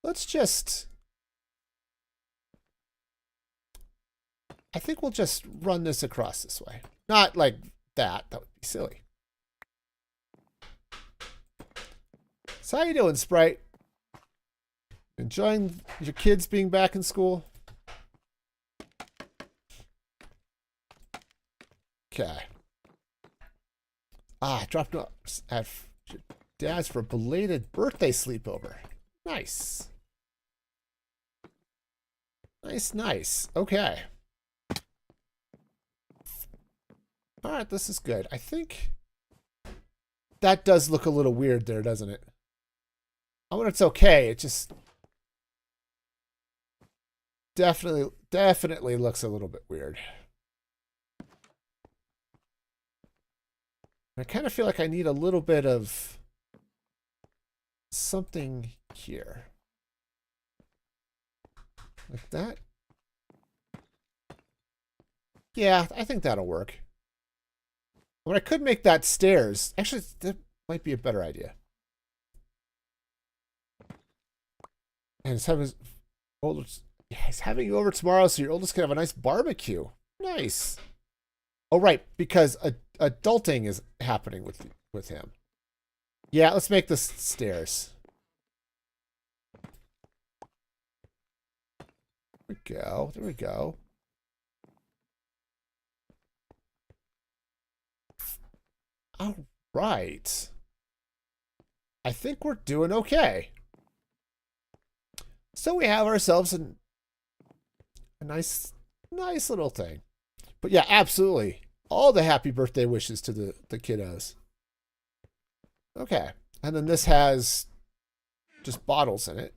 Let's just... I think we'll just run this across this way. Not like that. That would be silly. So how you doing, Sprite? Enjoying your kids being back in school? Okay. I dropped off at Dad's for a belated birthday sleepover. Nice. Nice, nice. Okay. All right, this is good. I think that does look a little weird there, doesn't it? I mean, it's okay. It just definitely looks a little bit weird. I kind of feel like I need a little bit of something here. Like that. Yeah, I think that'll work. I mean, I could make that stairs. Actually, that might be a better idea. And he's having you over tomorrow, so your oldest can have a nice barbecue. Nice. Oh, right, because adulting is happening with him. Yeah, let's make this stairs. There we go. There we go. All right. I think we're doing okay. So we have ourselves a nice little thing. But yeah, absolutely. All the happy birthday wishes to the kiddos. Okay. And then this has just bottles in it.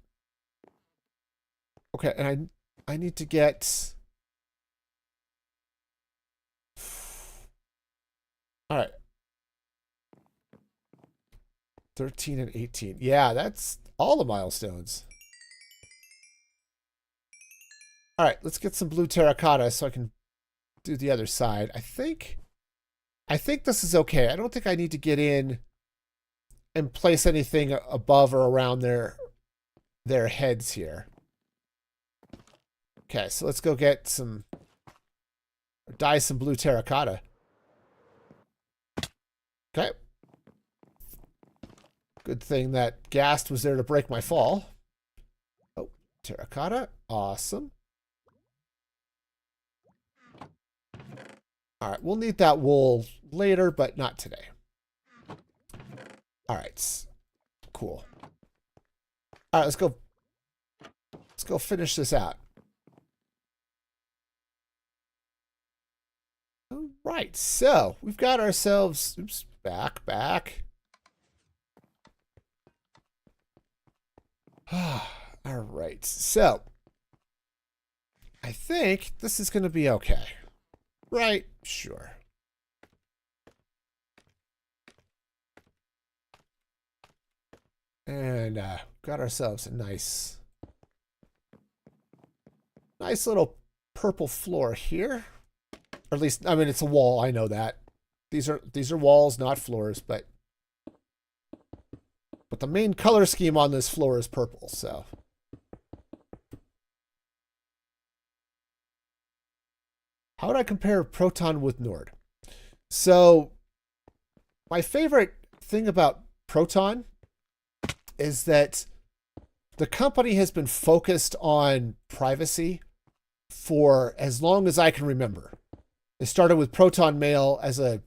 Okay, and I need to get... All right. 13 and 18. Yeah, that's all the milestones. All right, let's get some blue terracotta so I can do the other side. I think this is okay. I don't think I need to get in and place anything above or around their heads here. Okay, so let's go get some, dye some blue terracotta. Okay. Good thing that Ghast was there to break my fall. Oh, terracotta. Awesome. All right, we'll need that wool later, but not today. All right. Cool. All right, let's go finish this out. All right, so we've got ourselves, oops, back. All right, so I think this is going to be okay. Right? Sure. And got ourselves a nice little purple floor here. Or at least, I mean, it's a wall. I know that. These are walls, not floors, but the main color scheme on this floor is purple, so. How would I compare Proton with Nord? So, my favorite thing about Proton is that the company has been focused on privacy for as long as I can remember. It started with Proton Mail as a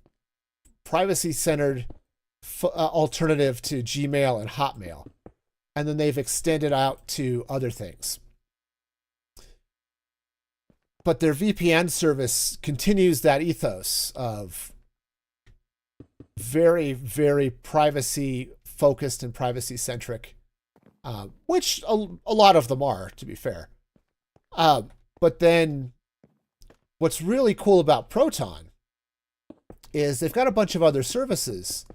privacy-centered alternative to Gmail and Hotmail. And then they've extended out to other things. But their VPN service continues that ethos of very, very privacy-focused and privacy-centric, which a lot of them are, to be fair. But then what's really cool about Proton is they've got a bunch of other services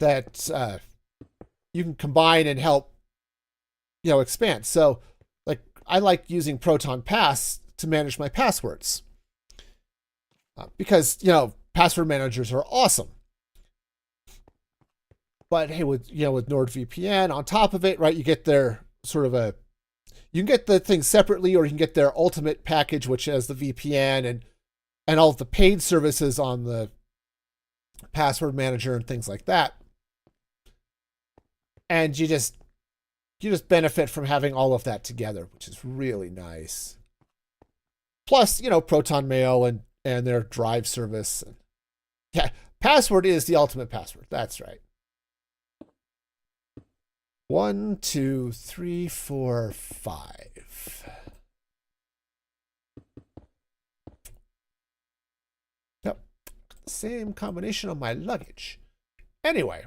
that you can combine and help, expand. So, like, I like using Proton Pass to manage my passwords because, password managers are awesome. But hey, with NordVPN on top of it, right, you get their you can get the thing separately, or you can get their ultimate package, which has the VPN and all of the paid services on the password manager and things like that. And you just benefit from having all of that together, which is really nice. Plus, Proton Mail and their Drive service. Yeah, password is the ultimate password. That's right. 1, 2, 3, 4, 5. Yep. Same combination on my luggage. Anyway,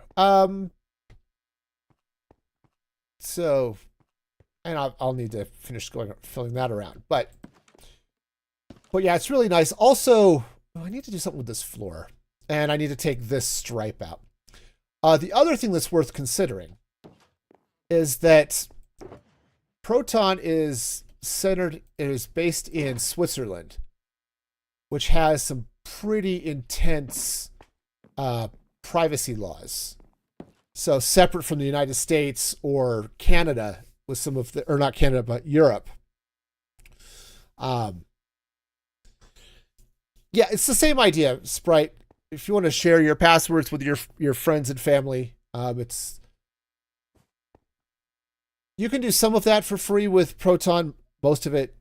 so, and I'll need to finish filling that around. But yeah, it's really nice. Also, I need to do something with this floor, and I need to take this stripe out. The other thing that's worth considering is that Proton is based in Switzerland, which has some pretty intense privacy laws. So separate from the United States or Canada, some of the, or not Canada, but Europe. Yeah, it's the same idea, Sprite. If you want to share your passwords with your friends and family, you can do some of that for free with Proton. Most of it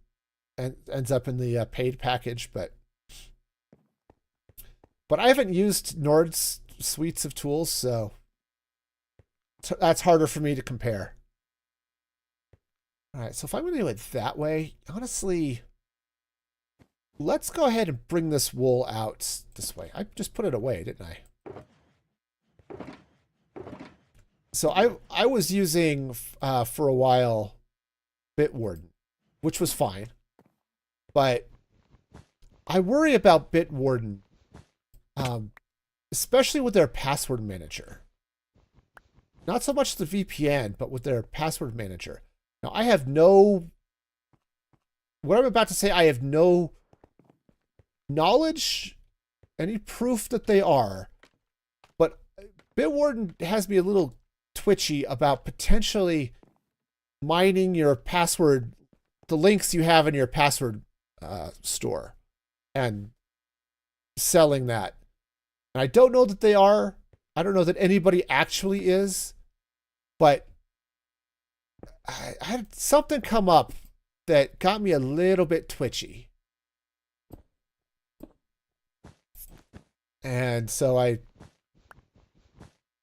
ends up in the paid package, but I haven't used Nord's suites of tools, so that's harder for me to compare. All right, so if I'm going to do it that way, honestly, let's go ahead and bring this wool out this way. I just put it away, didn't I? So I was using, for a while, Bitwarden, which was fine. But I worry about Bitwarden, especially with their password manager. Not so much the VPN, but with their password manager. Now, I have no... What I'm about to say, I have no knowledge, any proof that they are. But Bitwarden has me a little twitchy about potentially mining your password, the links you have in your password store, and selling that. And I don't know that they are. I don't know that anybody actually is, but I had something come up that got me a little bit twitchy. And so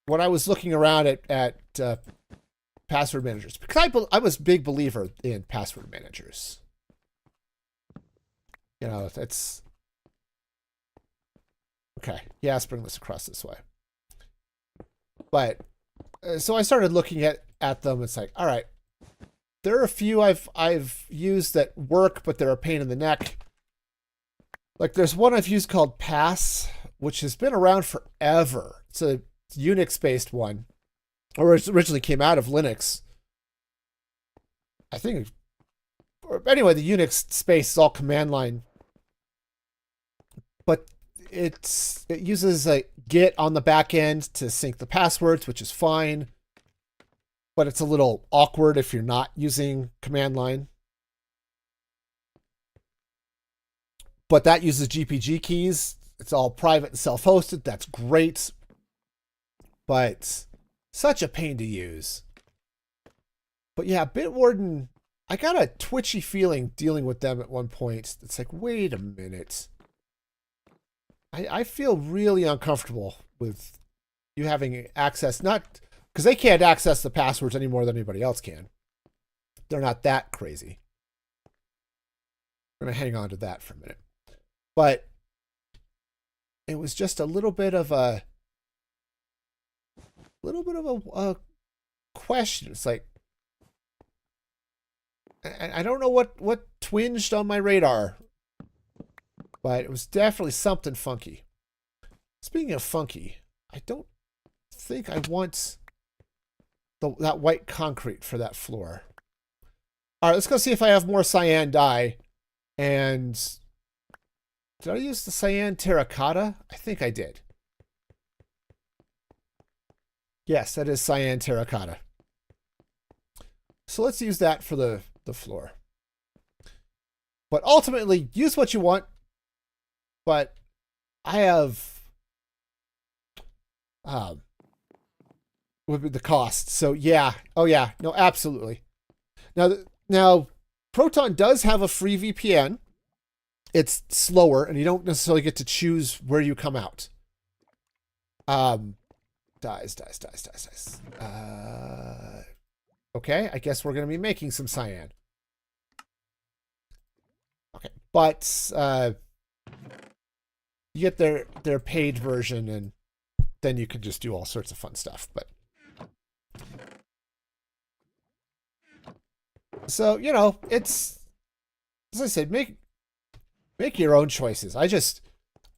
when I was looking around at password managers, because I was a big believer in password managers. You know, it's okay. Yeah, let's bring this across this way. But so I started looking at them. It's like, all right, there are a few I've used that work, but they're a pain in the neck. Like there's one I've used called Pass, which has been around forever. It's a Unix-based one, or it originally came out of Linux. I think, or anyway, the Unix space is all command line, but it uses a Git on the back end to sync the passwords, which is fine, but it's a little awkward if you're not using command line. But that uses GPG keys. It's all private and self-hosted. That's great. But such a pain to use. But yeah, Bitwarden, I got a twitchy feeling dealing with them at one point. It's like, wait a minute. I feel really uncomfortable with you having access, not because they can't access the passwords any more than anybody else can. They're not that crazy. I'm going to hang on to that for a minute. But it was just a little bit of a question. It's like, I don't know what twinged on my radar, but it was definitely something funky. Speaking of funky, I don't think I want that white concrete for that floor. All right, let's go see if I have more cyan dye. And did I use the cyan terracotta? I think I did. Yes, that is cyan terracotta. So let's use that for the floor. But ultimately, use what you want. But I have would be the cost. So yeah. Oh yeah. No, absolutely. Now Proton does have a free VPN. It's slower, and you don't necessarily get to choose where you come out. Dies. Okay, I guess we're going to be making some cyan. Okay, but you get their paid version, and then you can just do all sorts of fun stuff. But so, you know, it's, as I said, make your own choices. I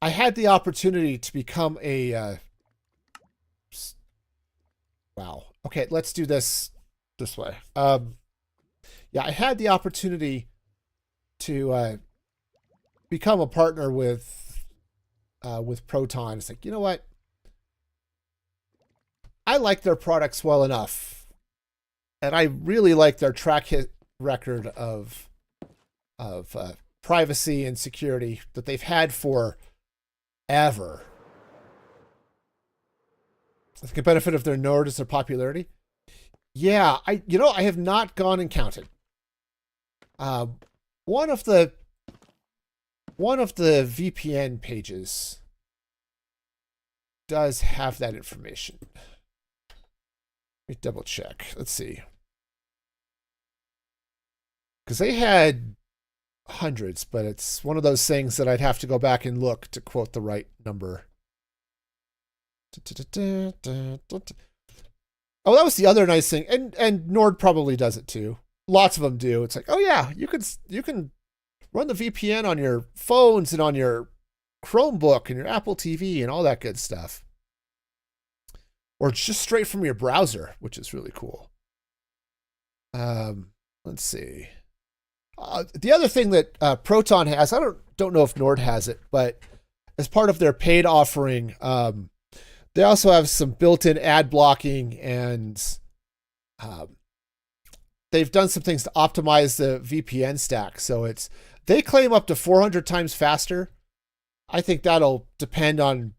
had the opportunity to become a wow. Okay, let's do this way. Yeah, I had the opportunity to become a partner with Proton. It's like, you know what? I like their products well enough And I really like their track record of privacy and security that they've had for ever. I think a benefit of their Nord is their popularity. Yeah, I have not gone and counted. One of the VPN pages does have that information. Let me double check. Let's see. Because they had hundreds, but it's one of those things that I'd have to go back and look to quote the right number. Oh, that was the other nice thing. And Nord probably does it too. Lots of them do. It's like, oh yeah, you can run the VPN on your phones and on your Chromebook and your Apple TV and all that good stuff. Or just straight from your browser, which is really cool. Let's see. The other thing that Proton has, I don't know if Nord has it, but as part of their paid offering, they also have some built-in ad blocking, and they've done some things to optimize the VPN stack. So they claim up to 400 times faster. I think that'll depend on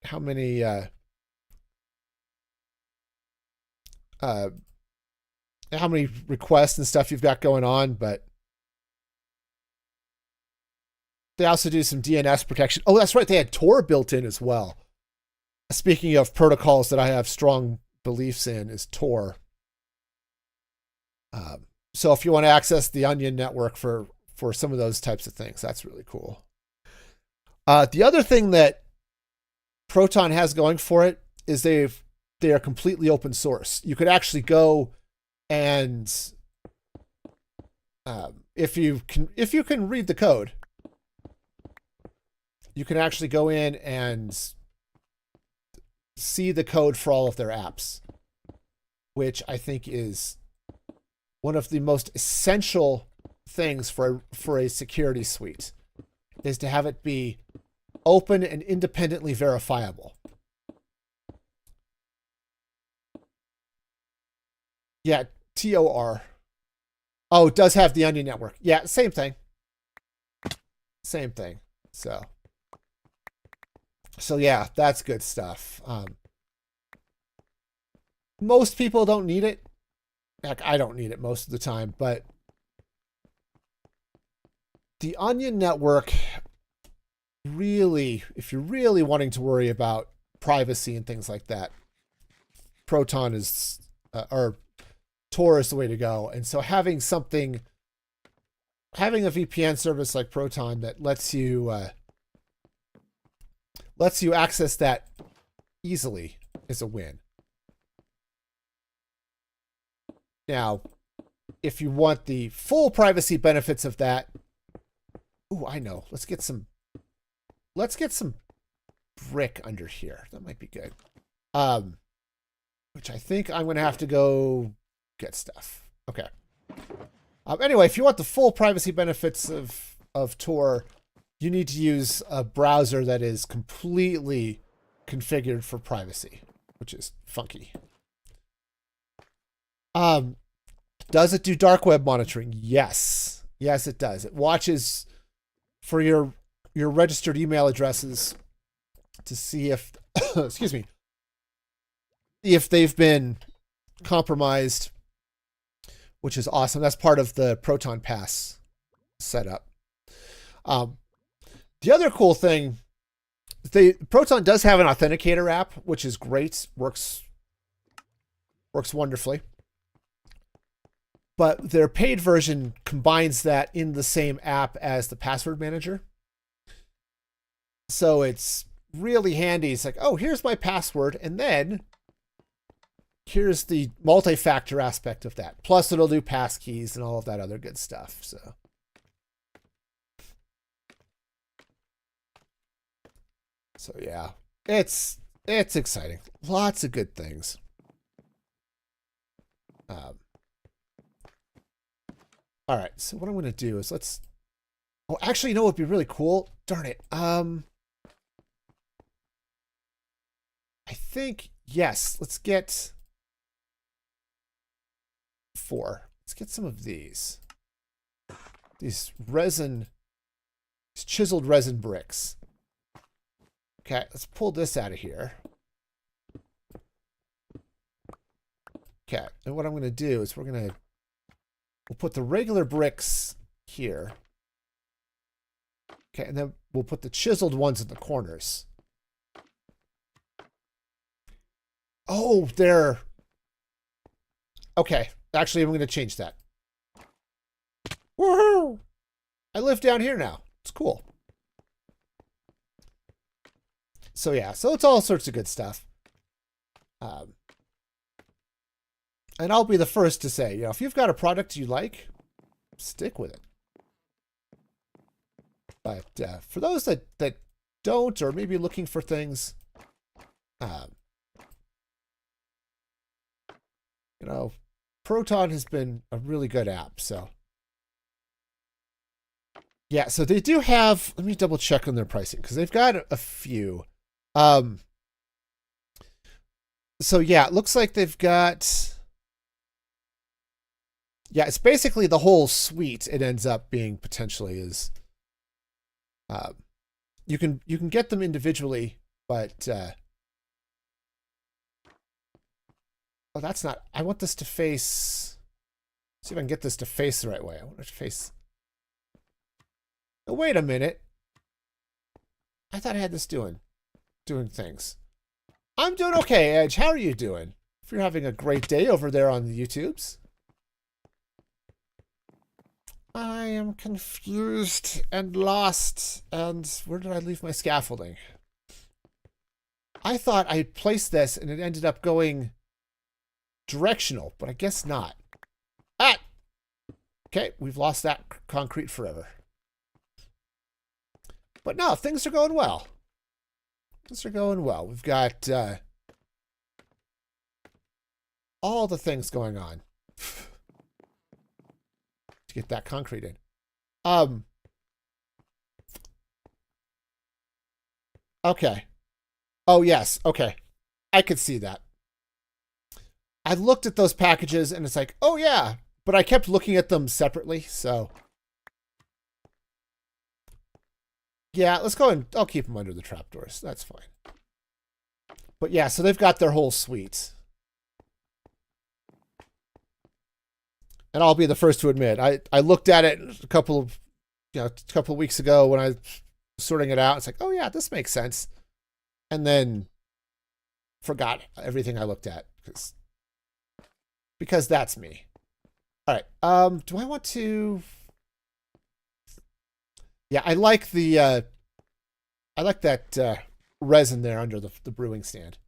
how many requests and stuff you've got going on, but they also do some DNS protection. Oh, that's right. They had Tor built in as well. Speaking of protocols that I have strong beliefs in, is Tor. So if you want to access the Onion network for some of those types of things, that's really cool. The other thing that Proton has going for it is they are completely open source. You could actually go and if you can read the code, you can actually go in and see the code for all of their apps, which I think is one of the most essential things for a security suite, is to have it be open and independently verifiable. Yeah, TOR. Oh, it does have the Onion network. Yeah, same thing. Same thing. So yeah, that's good stuff. Most people don't need it. Heck, I don't need it most of the time, but the Onion network, really, if you're really wanting to worry about privacy and things like that, Proton is, or Tor is the way to go. And so having a VPN service like Proton that lets you access that easily is a win. Now, if you want the full privacy benefits of that, ooh, I know. Let's get some brick under here. That might be good. Which I think I'm going to have to go get stuff. Okay. Anyway, if you want the full privacy benefits of Tor, you need to use a browser that is completely configured for privacy, which is funky. Does it do dark web monitoring? Yes. Yes, it does. It watches for your registered email addresses to see if, excuse me, if they've been compromised, which is awesome. That's part of the Proton Pass setup. The other cool thing, Proton does have an authenticator app, which is great. Works wonderfully. But their paid version combines that in the same app as the password manager. So it's really handy. It's like, oh, here's my password, and then here's the multi-factor aspect of that. Plus it'll do passkeys and all of that other good stuff. So yeah, it's exciting. Lots of good things. All right, so what I'm going to do is oh, actually, you know what would be really cool? Darn it. I think, yes, let's get 4. Let's get some of these. These resin, these chiseled resin bricks. Okay, let's pull this out of here. Okay, and what I'm going to do is we'll put the regular bricks here. Okay, and then we'll put the chiseled ones in the corners. Oh, they're... Okay, actually, I'm going to change that. Woohoo! I live down here now. It's cool. So yeah, so it's all sorts of good stuff. And I'll be the first to say, if you've got a product you like, stick with it. But for those that don't, or maybe looking for things, Proton has been a really good app. So yeah, so they do have, let me double check on their pricing because they've got a few. So yeah, it looks like they've got, yeah, it's basically the whole suite. It ends up being potentially is, you can get them individually, but oh, that's not, I want this to face, see if I can get this to face the right way. I want it to face, oh, wait a minute. I thought I had this doing things. I'm doing okay, Edge. How are you doing? If you're having a great day over there on the YouTubes. I am confused and lost. And where did I leave my scaffolding? I thought I placed this and it ended up going directional, but I guess not. Ah! Okay, we've lost that concrete forever. But no, things are going well. Things are going well. We've got all the things going on to get that concrete in. Okay. Oh, yes. Okay. I could see that. I looked at those packages and it's like, oh, yeah. But I kept looking at them separately, so... Yeah, let's go and I'll keep them under the trapdoors. That's fine. But yeah, so they've got their whole suite. And I'll be the first to admit, I looked at it a couple of weeks ago when I was sorting it out. It's like, oh yeah, this makes sense. And then forgot everything I looked at because that's me. All right. Do I want to? Yeah, I like the that resin there under the brewing stand.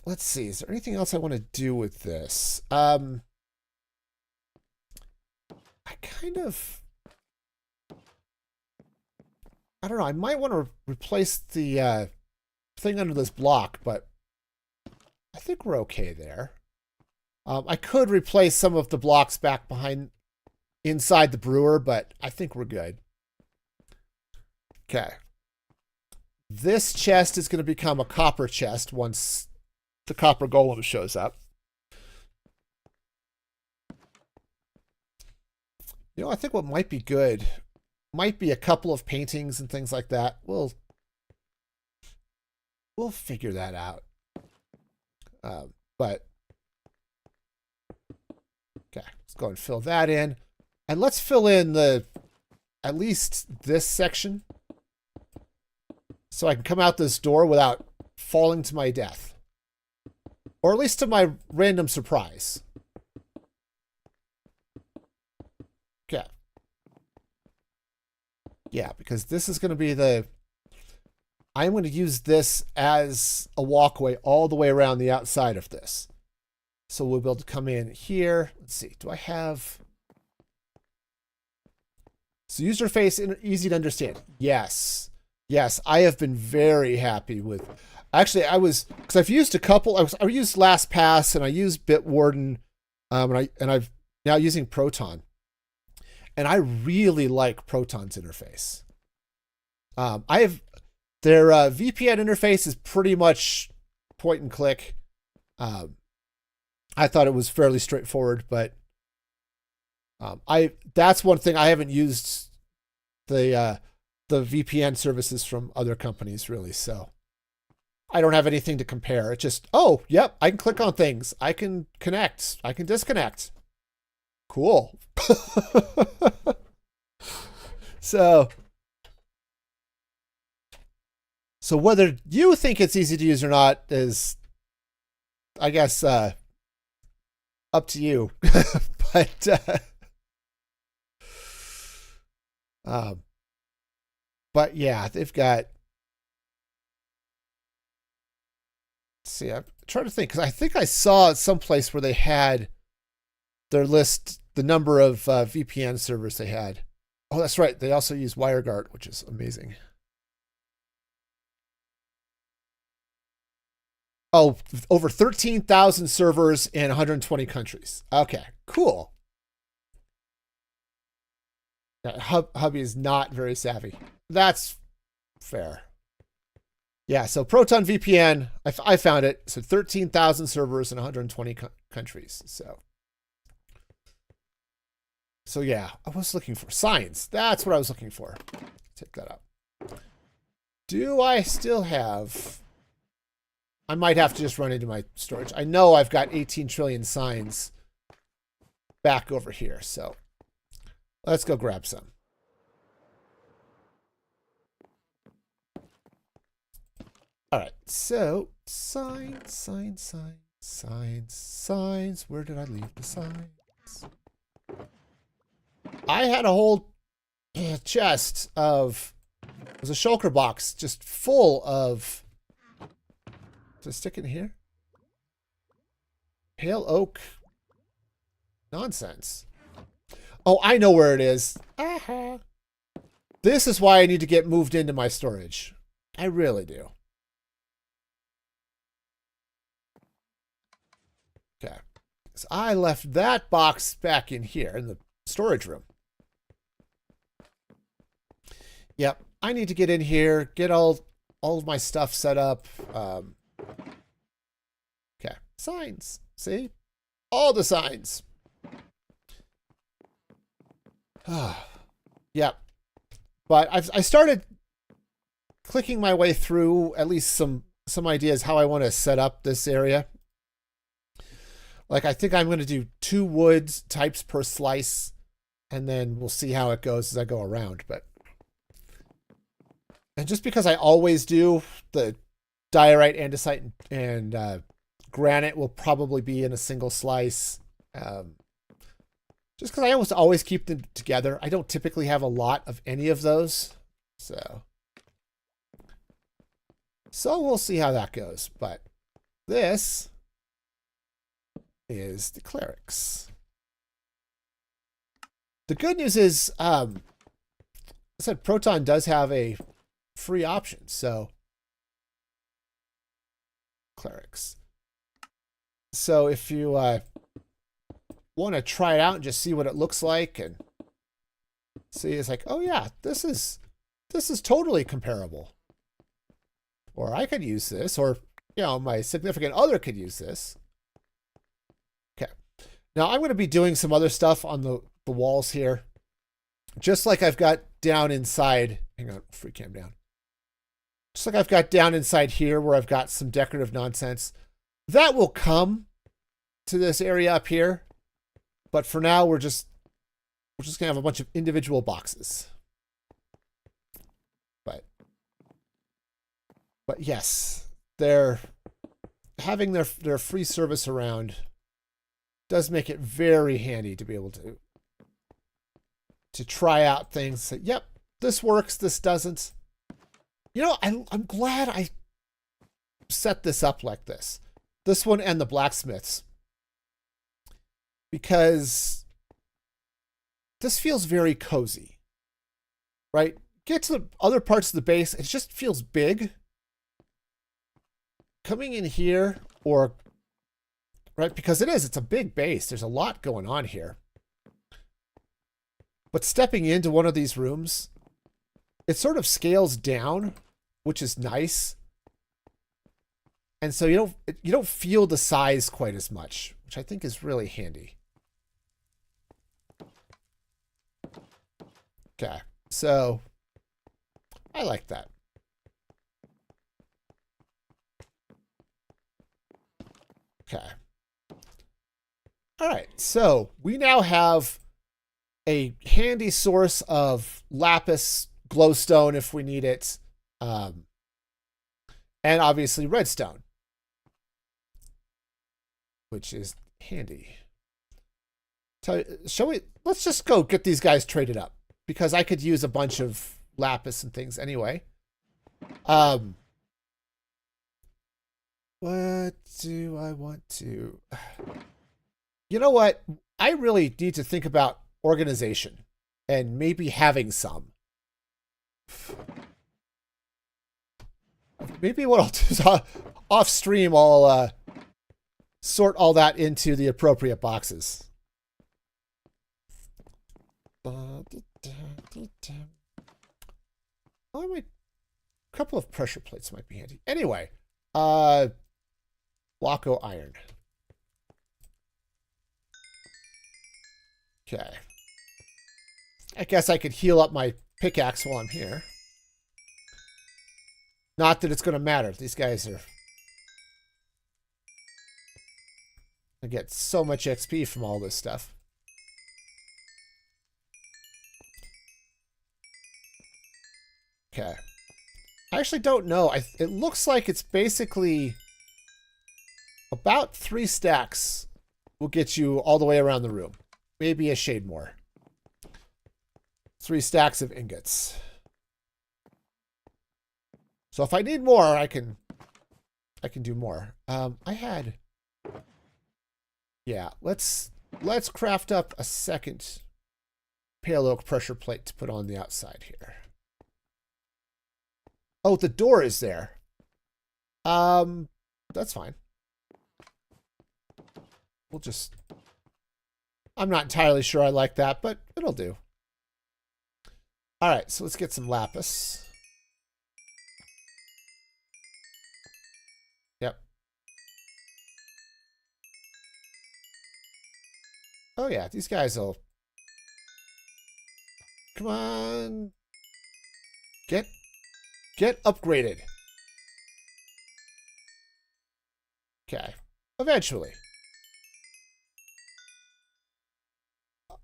Let's see. Is there anything else I want to do with this? I don't know. I might want to replace the thing under this block, but I think we're okay there. I could replace some of the blocks back behind inside the brewer, but I think we're good. Okay. This chest is going to become a copper chest once the copper golem shows up. I think what might be good might be a couple of paintings and things like that. We'll figure that out. But okay, let's go and fill that in. And let's fill in at least this section so I can come out this door without falling to my death. Or at least to my random surprise. Okay. Yeah, because this is going to be I'm going to use this as a walkway all the way around the outside of this. So we'll be able to come in here. Let's see. Do I have... So user face easy to understand. Yes. Yes, I have been very happy with... Actually, because I've used a couple. I used LastPass and I used Bitwarden, and I'm now using Proton, and I really like Proton's interface. Their VPN interface is pretty much point and click, I thought it was fairly straightforward, but that's one thing I haven't used the VPN services from other companies really, so I don't have anything to compare. It's just, oh, yep, I can click on things. I can connect. I can disconnect. Cool. So whether you think it's easy to use or not is, I guess, up to you. But yeah, they've got. Let's see, I'm trying to think because I think I saw someplace where they had their list, the number of VPN servers they had. Oh, that's right. They also use WireGuard, which is amazing. Oh, over 13,000 servers in 120 countries. Okay, cool. Hubby is not very savvy. That's fair. Yeah, so Proton VPN, I found it. So 13,000 servers in 120 countries. So yeah, I was looking for signs. That's what I was looking for. Take that up. Do I still have... I might have to just run into my storage. I know I've got 18 trillion signs back over here, so let's go grab some. All right, so signs. Where did I leave the signs? I had a whole chest of, it was a shulker box just full of, to stick in here? Pale oak nonsense. Oh, I know where it is. Uh-huh. This is why I need to get moved into my storage. I really do. Okay. So I left that box back in here in the storage room. Yep. I need to get in here, get all of my stuff set up. Okay. Signs. See? All the signs. Yep. But I started clicking my way through at least some ideas how I want to set up this area. Like, I think I'm going to do 2 wood types per slice, and then we'll see how it goes as I go around. And just because I always do, the diorite, andesite, and granite will probably be in a single slice. Just because I always keep them together. I don't typically have a lot of any of those. So we'll see how that goes. But this is the clerics. The good news is, I said Proton does have a free option. So clerics. So if you want to try it out and just see what it looks like and see, it's like, oh yeah, this is totally comparable. Or I could use this, or my significant other could use this. Okay. Now I'm going to be doing some other stuff on the walls here. Just like I've got down inside. Hang on, free cam down. Just like I've got down inside here where I've got some decorative nonsense. That will come to this area up here. But for now, we're just gonna have a bunch of individual boxes. But yes, they're having their free service around does make it very handy to be able to try out things. Say, yep, this works, this doesn't. I'm glad I set this up like this. This one and the blacksmiths. Because this feels very cozy. Right? Get to the other parts of the base, it just feels big. Coming in here, right, because it's a big base. There's a lot going on here. But stepping into one of these rooms, it sort of scales down, which is nice. And so you don't feel the size quite as much which I think is really handy. Okay, so I like that. Okay. All right, so we now have a handy source of lapis, glowstone if we need it, and obviously redstone, which is handy. Shall we? Let's just go get these guys traded up because I could use a bunch of lapis and things anyway. What do I want to? You know what? I really need to think about organization and maybe having some. Maybe what I'll do is off stream, I'll sort all that into the appropriate boxes. Oh, a couple of pressure plates might be handy. Anyway, Waco iron. Okay. I guess I could heal up my pickaxe while I'm here. Not that it's going to matter. These guys are... I get so much XP from all this stuff. Okay. I actually don't know. It looks like it's basically about 3 stacks will get you all the way around the room. Maybe a shade more. 3 stacks of ingots. So if I need more, I can do more. I had... Yeah, let's craft up a second pale oak pressure plate to put on the outside here. Oh, the door is there. That's fine. We'll just... I'm not entirely sure I like that, but it'll do. All right, so let's get some lapis. Yep. Oh yeah, these guys will... Come on. Get upgraded. Okay. Eventually.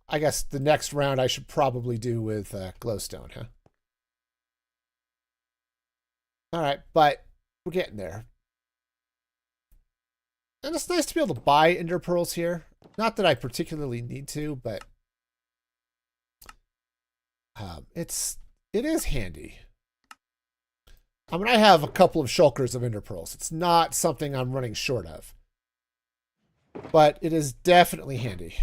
I guess the next round I should probably do with glowstone, huh? All right, but we're getting there. And it's nice to be able to buy ender pearls here. Not that I particularly need to, but it is handy. I mean, I have a couple of shulkers of ender pearls. It's not something I'm running short of, but it is definitely handy.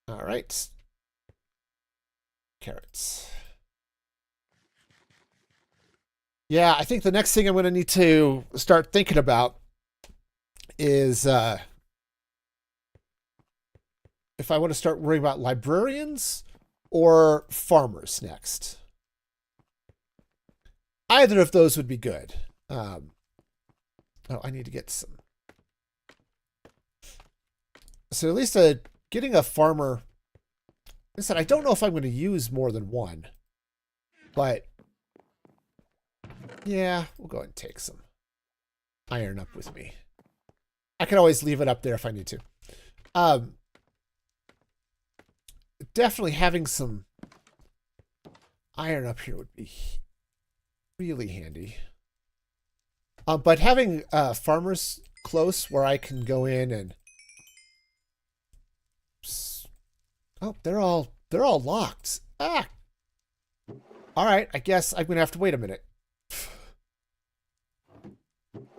All right. Carrots. Yeah, I think the next thing I'm going to need to start thinking about is if I want to start worrying about librarians or farmers next. Either of those would be good. Oh, I need to get some. So at least getting a farmer. I said, I don't know if I'm going to use more than one. But yeah, we'll go ahead and take some iron up with me. I can always leave it up there if I need to. Definitely having some iron up here would be really handy. But having farmers close where I can go in and... Oh, they're all locked. Ah! All right, I guess I'm going to have to wait a minute.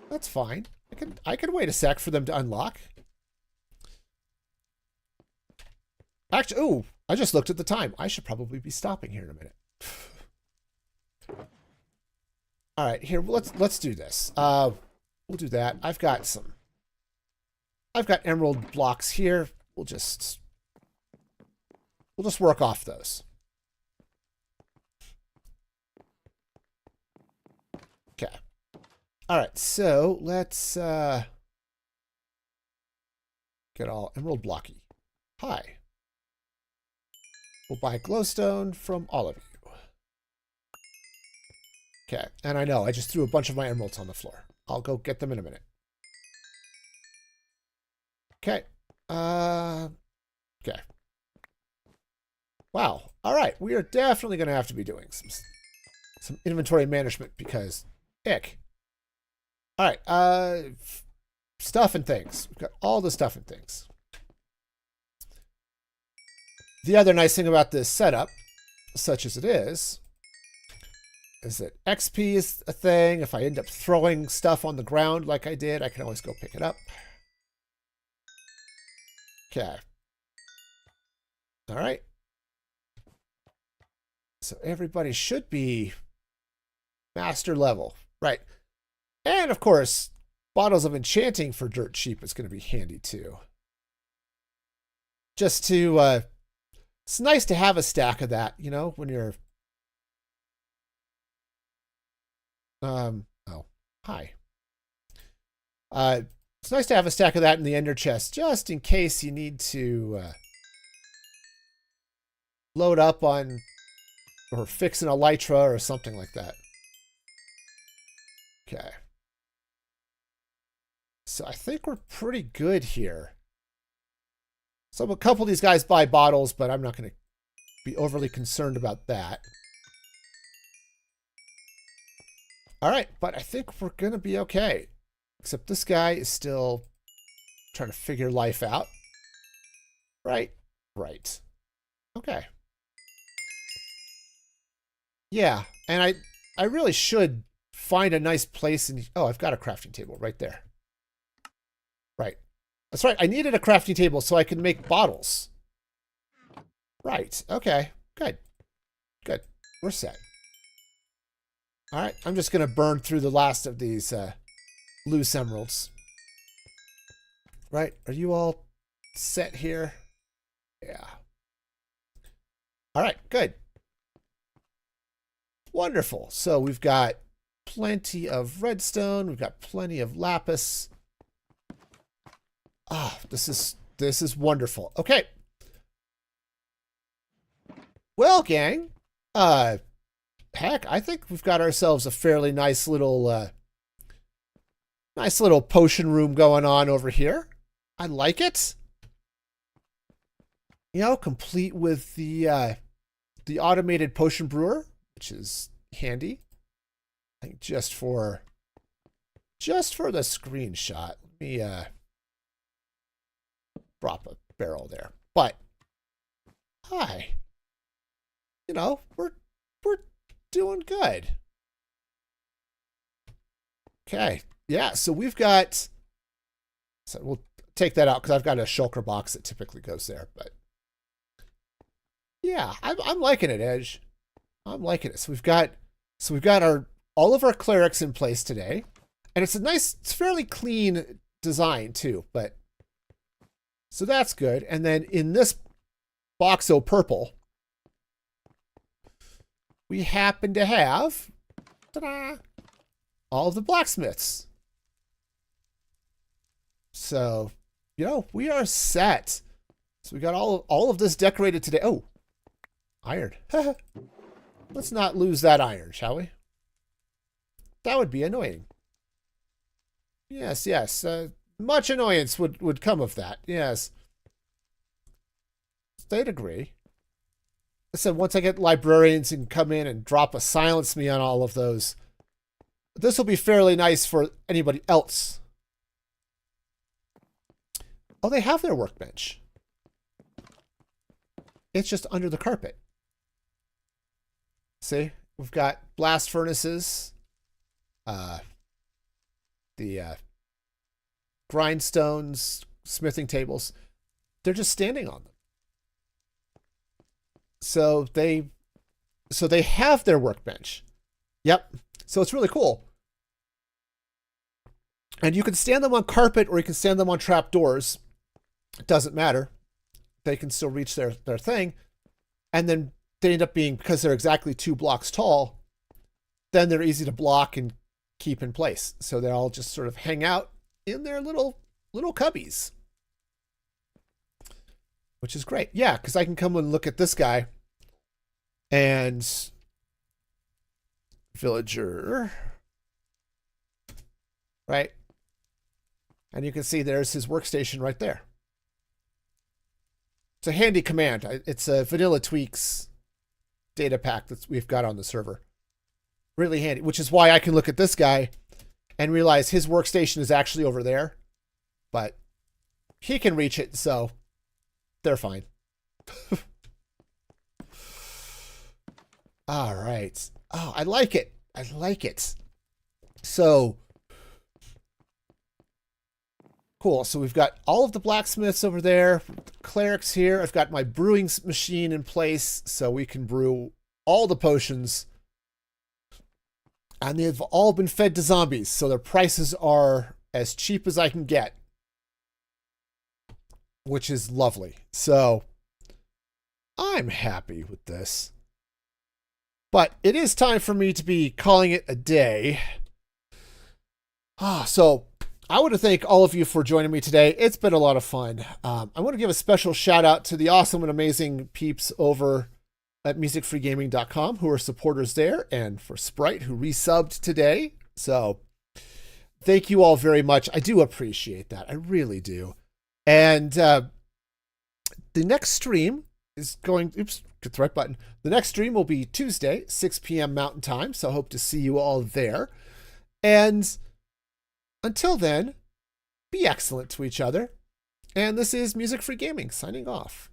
That's fine. I can wait a sec for them to unlock. Actually, ooh, I just looked at the time. I should probably be stopping here in a minute. All right, here, let's do this. We'll do that. I've got emerald blocks here. We'll just work off those. Okay. All right, so let's Get all emerald blocky. Hi. We'll buy glowstone from all of you. Okay, and I know I just threw a bunch of my emeralds on the floor. I'll go get them in a minute. Okay. Okay. Wow. All right. We are definitely going to have to be doing some inventory management because ick. All right. Stuff and things. We've got all the stuff and things. The other nice thing about this setup, such as it is that XP is a thing. If I end up throwing stuff on the ground like I did, I can always go pick it up. Okay. All right. So everybody should be master level. Right. And of course, bottles of enchanting for dirt cheap is going to be handy too. Just to, it's nice to have a stack of that, you know, when you're, oh, hi. It's nice to have a stack of that in the ender chest, just in case you need to load up on or fix an elytra or something like that. Okay. So I think we're pretty good here. So a couple of these guys buy bottles, but I'm not going to be overly concerned about that. All right, but I think we're going to be okay. Except this guy is still trying to figure life out. Right? Right. Okay. Yeah, and I really should find a nice place. Oh, I've got a crafting table right there. Right. That's right. I needed a crafting table so I could make bottles. Right. Okay. Good. Good. We're set. All right. I'm just going to burn through the last of these loose emeralds. Right. Are you all set here? Yeah. All right. Good. Wonderful. So we've got plenty of redstone. We've got plenty of lapis. Ah, this is wonderful. Okay. Well, gang, heck, I think we've got ourselves a fairly nice little potion room going on over here. I like it. You know, complete with the automated potion brewer, which is handy. I think just for the screenshot. Let me drop a barrel there. But hi. You know, we're doing good. Okay. Yeah, so we've got, so we'll take that out because I've got a shulker box that typically goes there, but yeah, I'm liking it, Edge. I'm liking it. So we've got all of our clerics in place today. And it's fairly clean design too, but so that's good. And then in this box of purple, we happen to have ta-da, all of the blacksmiths. So, you know, we are set. So we got all of this decorated today. Oh, iron. Let's not lose that iron, shall we? That would be annoying. Yes, yes. Much annoyance would come of that. Yes. They'd agree. I said once I get librarians and come in and drop a silence me on all of those, this will be fairly nice for anybody else. Oh, they have their workbench. It's just under the carpet. See, we've got blast furnaces, the grindstones, smithing tables. They're just standing on them. So they have their workbench. Yep. So it's really cool. And you can stand them on carpet or you can stand them on trap doors. It doesn't matter. They can still reach their thing. And then they end up being, because they're exactly 2 blocks tall, then they're easy to block and keep in place. So they all just sort of hang out in their little cubbies. which is great. Yeah, because I can come and look at this guy and villager, right? And you can see there's his workstation right there. It's a handy command. It's a Vanilla Tweaks data pack that we've got on the server. Really handy, which is why I can look at this guy and realize his workstation is actually over there, but he can reach it, so they're fine. All right. Oh, I like it. I like it. So cool. So we've got all of the blacksmiths over there, clerics here. I've got my brewing machine in place so we can brew all the potions. And they've all been fed to zombies, so their prices are as cheap as I can get, which is lovely. So I'm happy with this. But it is time for me to be calling it a day. So I want to thank all of you for joining me today. It's been a lot of fun. I want to give a special shout out to the awesome and amazing peeps over at musicfreegaming.com who are supporters there, and for Sprite who resubbed today. So thank you all very much. I do appreciate that. I really do. And the next stream is going, oops, get the right button. The next stream will be Tuesday, 6 p.m. Mountain Time. So I hope to see you all there. And until then, be excellent to each other. And this is Music Free Gaming signing off.